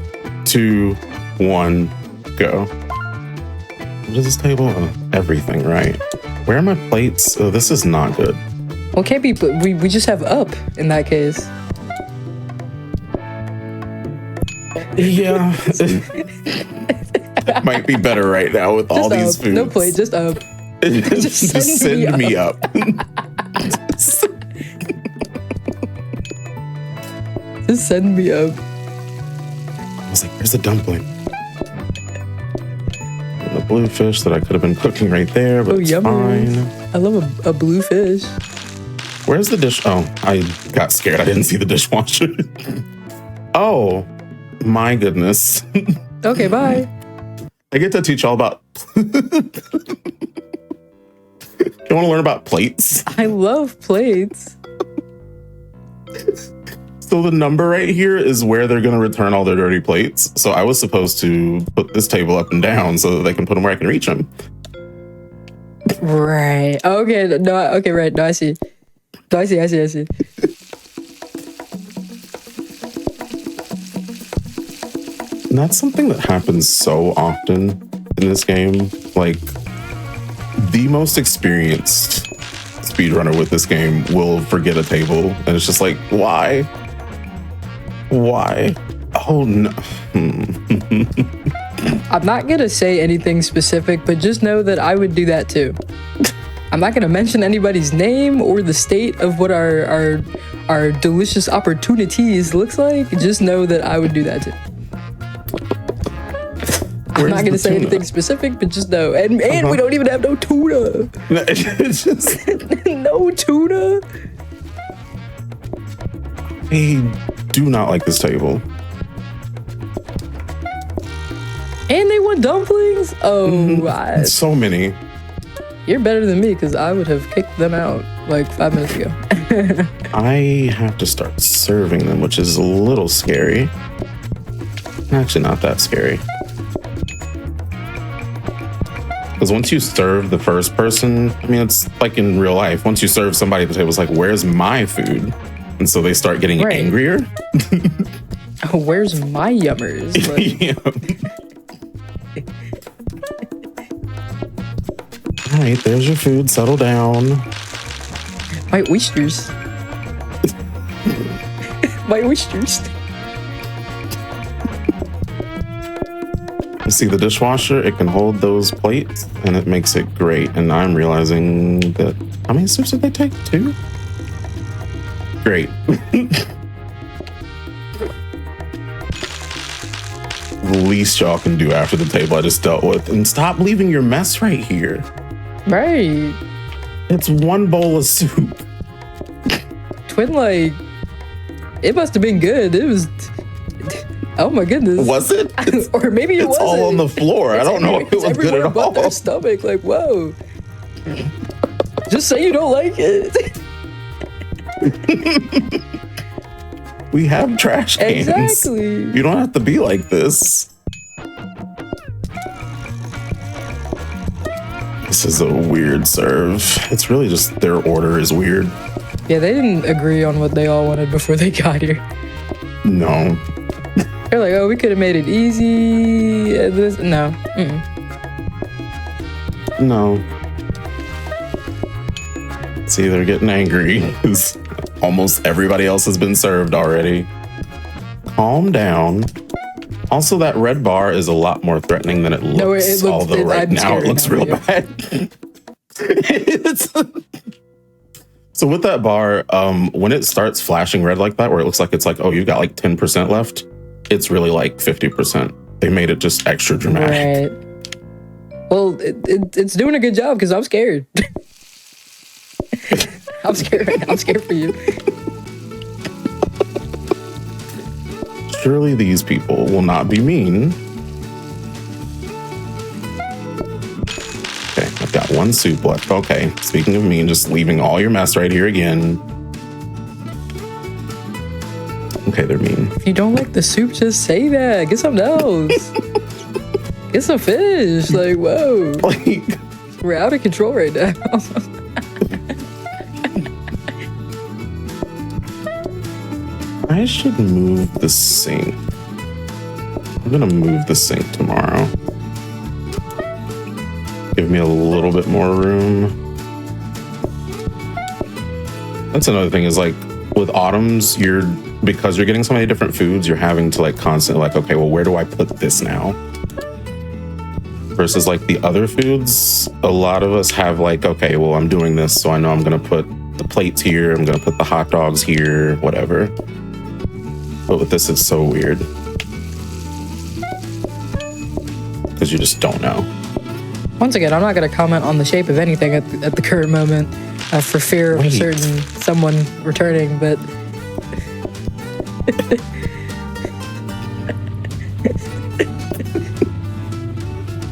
2, 1, go. What is this table? Oh, everything, right? Where are my plates? Oh, this is not good. Well, it can't be. We just have up in that case. Yeah. Might be better right now with all these foods. No plate, just up. Just send me up. Just send me up. I was like, where's the dumpling? And the blue fish that I could have been cooking right there, but it's fine. I love a blue fish. Where's the dish? Oh, I got scared. I didn't see the dishwasher. Oh, my goodness. Okay, bye. I get to teach all about... You want to learn about plates? I love plates. So the number right here is where they're going to return all their dirty plates. So I was supposed to put this table up and down so that they can put them where I can reach them. Right. Okay. No. Okay. Right. No. I see. No. I see. And that's something that happens so often in this game. Like, the most experienced speedrunner with this game will forget a table. And it's just like, why? Why? Oh, no. I'm not going to say anything specific, but just know that I would do that too. I'm not going to mention anybody's name or the state of what our delicious opportunities looks like. Just know that I would do that too. I'm not going to say anything specific, but just know. And we don't even have no tuna. No tuna. I do not like this table. And they want dumplings? Oh, So many. You're better than me because I would have kicked them out like 5 minutes ago. I have to start serving them, which is a little scary. Actually, not that scary. Because once you serve the first person, I mean, it's like in real life. Once you serve somebody at the table, it's like, where's my food? And so they start getting angrier. Oh, where's my yummers? Like, Yeah. All right, there's your food. Settle down. my oysters. My oysters. You see the dishwasher? It can hold those plates, and it makes it great. And I'm realizing that... How many sips did they take? 2? Great. The least y'all can do after the table I just dealt with. And stop leaving your mess right here. Right. It's one bowl of soup. Twin, like, it must have been good. It was... Oh my goodness. Was it? Or maybe it wasn't. It's all on the floor. I don't know if it was good at all. Their stomach, like, whoa. Just say you don't like it. We have trash cans. Exactly. You don't have to be like this. This is a weird serve. It's really just their order is weird. Yeah, they didn't agree on what they all wanted before they got here. No. They're like, oh, we could have made it easy. This, no. No. See, they're getting angry because almost everybody else has been served already. Calm down. Also, that red bar is a lot more threatening than it looks. No, it looks, although right now it looks real bad. So with that bar, when it starts flashing red like that, where it looks like it's like, oh, you've got like 10% left, it's really like 50%. They made it just extra dramatic. Right. Well, it's doing a good job because I'm scared. I'm scared right now. I'm scared for you. Surely these people will not be mean. Okay, I've got one soup left. Okay, speaking of mean, just leaving all your mess right here again. Okay, they're mean. If you don't like the soup, just say that. Get something else. Get some fish. Like, whoa. Like, We're out of control right now. I should move the sink. I'm gonna move the sink tomorrow. Give me a little bit more room. That's another thing is like with autumns, because you're getting so many different foods, you're having to like constantly like, okay, well, where do I put this now? Versus like the other foods, a lot of us have like, okay, well, I'm doing this, so I know I'm gonna put the plates here, I'm gonna put the hot dogs here, whatever. But with this, it's so weird. Because you just don't know. Once again, I'm not going to comment on the shape of anything at the current moment for fear of a certain someone returning, but...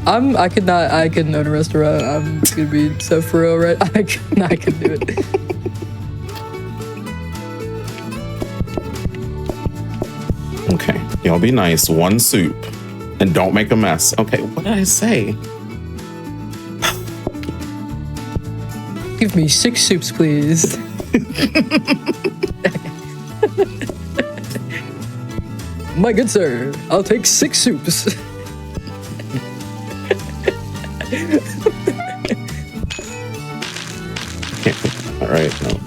I couldn't own a restaurant. I'm going to be so for real, right? I couldn't do it. Okay, y'all be nice. One soup. And don't make a mess. Okay, what did I say? Give me 6 soups, please. My good sir, I'll take 6 soups. All right, no.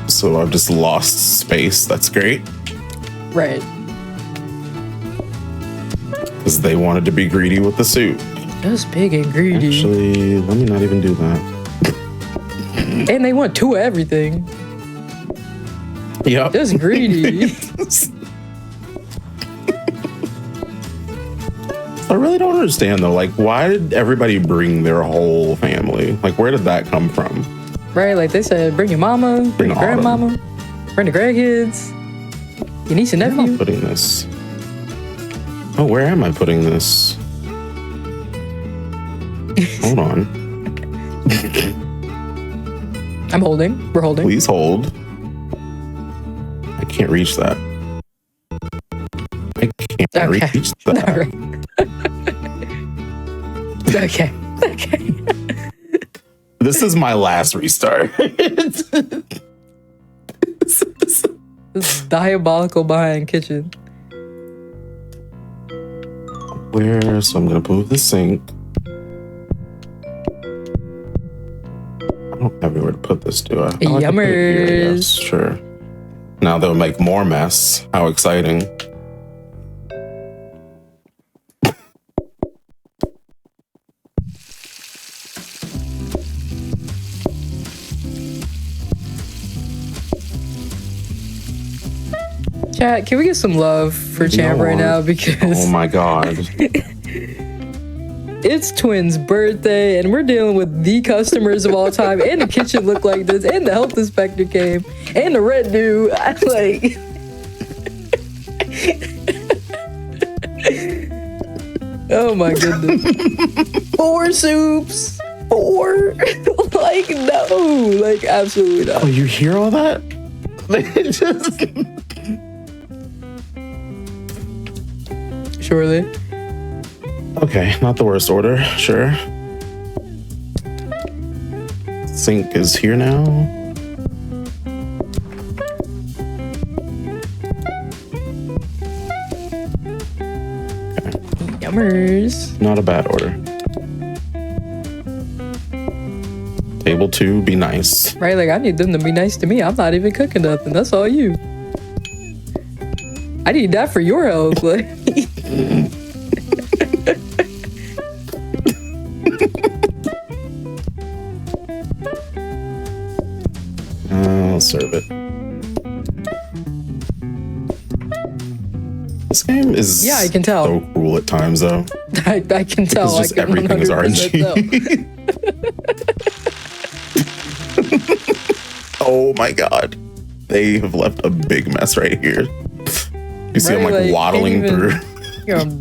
So I've just lost space. That's great. Right. Because they wanted to be greedy with the soup. That's big and greedy. Actually, let me not even do that. And they want 2 of everything. Yep. That's greedy. I really don't understand though. Like, why did everybody bring their whole family? Like, where did that come from? Right, like they said, bring your mama, bring your grandmama, bring the grandkids, your niece and Where am nephew. I putting this? Oh, where am I putting this? Hold on. I'm holding. We're holding. Please hold. I can't reach that. I can't reach that. All right. Okay. Okay. This is my last restart. This is diabolical behind kitchen. Where? So I'm gonna move the sink. I don't have anywhere to put this, do I? Oh, I can put it here, Yummers. yes, sure. Now they'll make more mess. How exciting. Chat, can we get some love for Champ right now? Because Oh my god. it's Twin's birthday and we're dealing with the customers of all time, and the kitchen looked like this, and the health inspector came, and the red dude. I'm like... Oh my goodness. 4 soups, 4? Like, no. Like, absolutely Oh, not. you hear all that? It just- Surely. Okay, not the worst order, sure. Sink is here now. Yummers. Not a bad order. Table 2, be nice. Right? Like, I need them to be nice to me. I'm not even cooking nothing. That's all you. I need that for your health. Like, I'll serve it. This game is Yeah, I can tell. so cruel at times, though. I can tell. It's just I can everything is 100% tell. RNG. Oh my god. They have left a big mess right here. You see Right, I'm like waddling can't through. even- You're gonna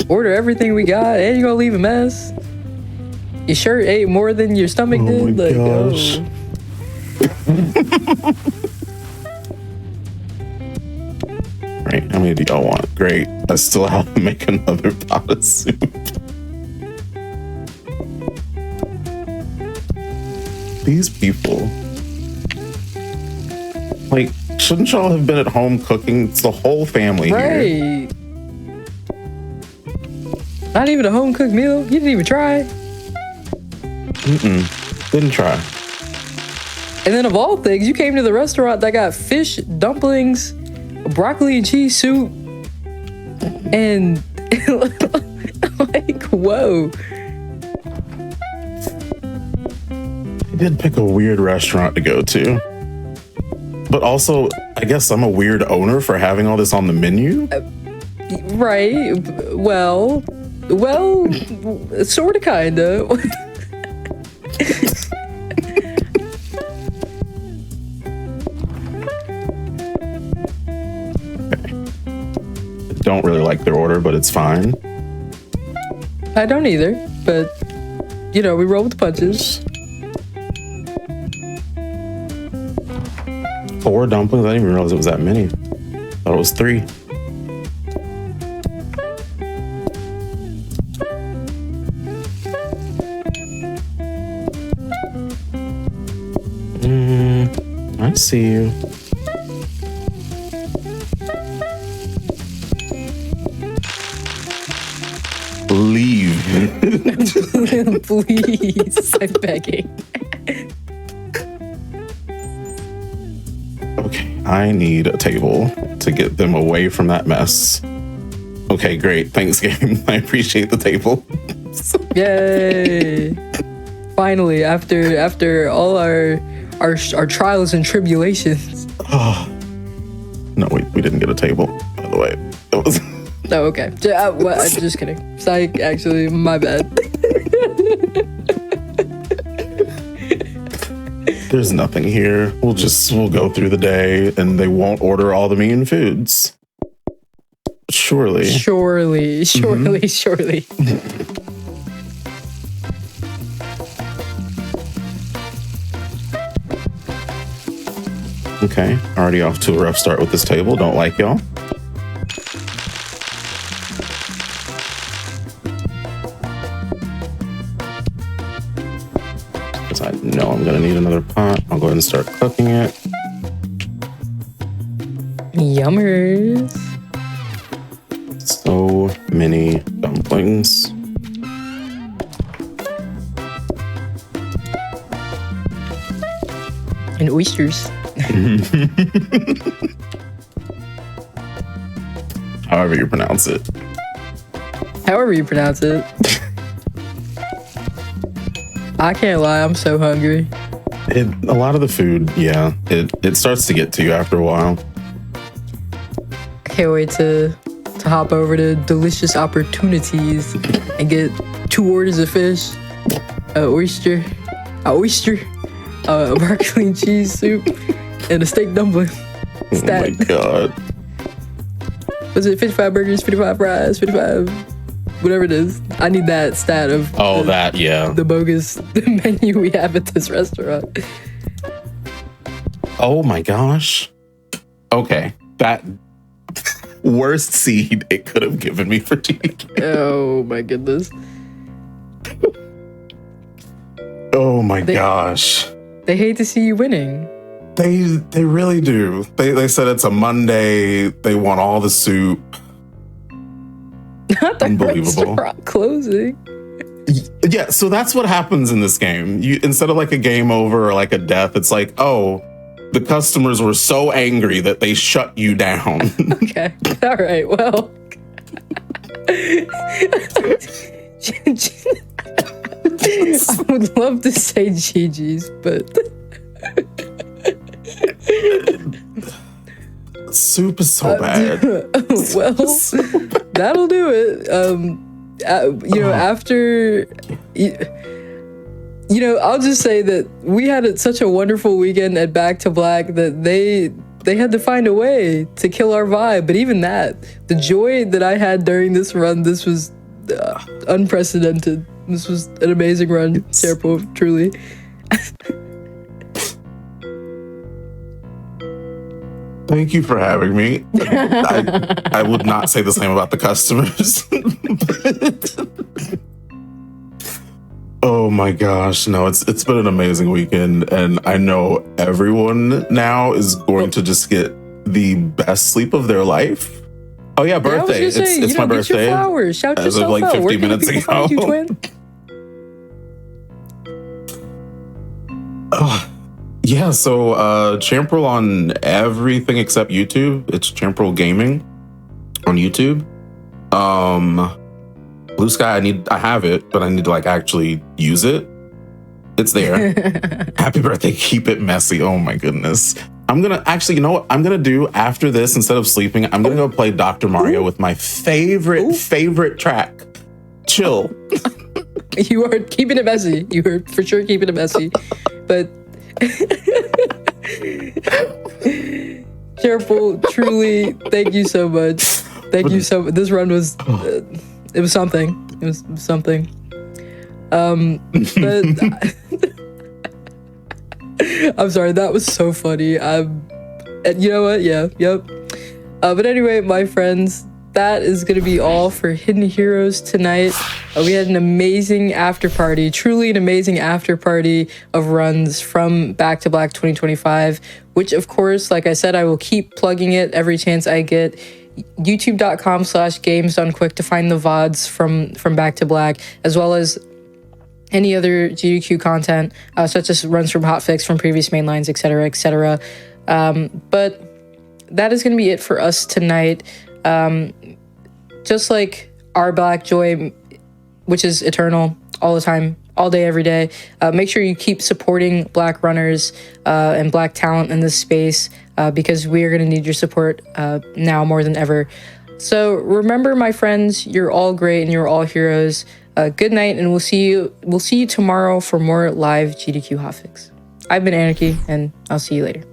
order everything we got, and you're gonna leave a mess. Your shirt ate more than your stomach Oh did. my Like, gosh. Right, how many do y'all want? Great. I still have to make another pot of soup. These people. Like, shouldn't y'all have been at home cooking? It's the whole family here. right. Not even a home cooked meal. You didn't even try. Didn't try. And then of all things, you came to the restaurant that got fish, dumplings, broccoli and cheese soup, and like, whoa. I did pick a weird restaurant to go to. But also, I guess I'm a weird owner for having all this on the menu. Right. Well, sort of, kind of. Don't really like their order, but it's fine. I don't either, but you know, we roll with the punches. 4 dumplings? I didn't even realize it was that many. Thought it was 3. I see you. Leave. Please, I'm begging. Okay, I need a table to get them away from that mess. Okay, great. Thanks, game. I appreciate the table. Yay! Finally, after all our trials and tribulations. No, we didn't get a table, by the way. It was Oh, okay. Just kidding. Psych, actually, my bad. there's nothing here. We'll go through the day and they won't order all the mean foods. Surely. Surely. Okay, already off to a rough start with this table. Don't like y'all. Because I know I'm gonna need another pot. I'll go ahead and start cooking it. Yummers. So many dumplings. And oysters. However you pronounce it. However you pronounce it. I can't lie, I'm so hungry. A lot of the food, yeah, it starts to get to you after a while. I can't wait to hop over to Delicious Opportunities and get 2 orders of fish, a oyster, broccoli and cheese soup, and a steak dumpling. Oh my god. Was it 55 burgers, 55 fries, 55 whatever it is. I need that stat of the bogus menu we have at this restaurant. Oh my gosh. Okay, that worst seed it could have given me for GDQ. Oh my goodness. Oh my gosh. They hate to see you winning. They really do. They said it's a Monday. They want all the soup. Not the Unbelievable. restaurant closing. Yeah, so that's what happens in this game. You, instead of like a game over or like a death, it's like, oh, the customers were so angry that they shut you down. Okay. All right. Well. I would love to say GG's, but Soup is so bad. Well, that'll do it. After I'll just say that we had such a wonderful weekend at Back to Black that they had to find a way to kill our vibe. But even that, the joy that I had during this run, this was unprecedented. This was an amazing run, Careful, truly. Thank you for having me. I would not say the same about the customers. Oh my gosh, no, it's been an amazing weekend, and I know everyone now is going to just get the best sleep of their life. Oh yeah, birthday. It's my birthday. Get your flowers. Shout as of yourself like out. 50 Where can minutes people ago. find you, twin? Yeah, so Champrel on everything except YouTube. It's Champrel Gaming on YouTube. Blue Sky, I have it, but I need to like actually use it. It's there. Happy birthday, keep it messy. Oh my goodness. I'm gonna actually, you know what I'm gonna do after this? Instead of sleeping, I'm gonna go play Dr. Mario with my favorite track. Chill. You are keeping it messy. You are for sure keeping it messy. But Careful, truly, thank you so much. Thank you so much. This run was it was something. It was something. But I'm sorry, that was so funny. And you know what? Yeah, yep. But anyway, my friends, that is going to be all for Hidden Heroes tonight. We had an amazing after party, truly an amazing after party of runs from Back to Black 2025, which of course, like I said, I will keep plugging it every chance I get. youtube.com/gamesdonequick to find the VODs from Back to Black, as well as any other GDQ content, such as runs from Hotfix, from previous mainlines, etc., etc. But that is going to be it for us tonight. Just like our Black Joy, which is eternal all the time, all day, every day. Make sure you keep supporting Black runners and Black talent in this space because we are going to need your support now more than ever. So remember, my friends, you're all great and you're all heroes. Good night, and we'll see you tomorrow for more live GDQ Hotfix. I've been Anarchy, and I'll see you later.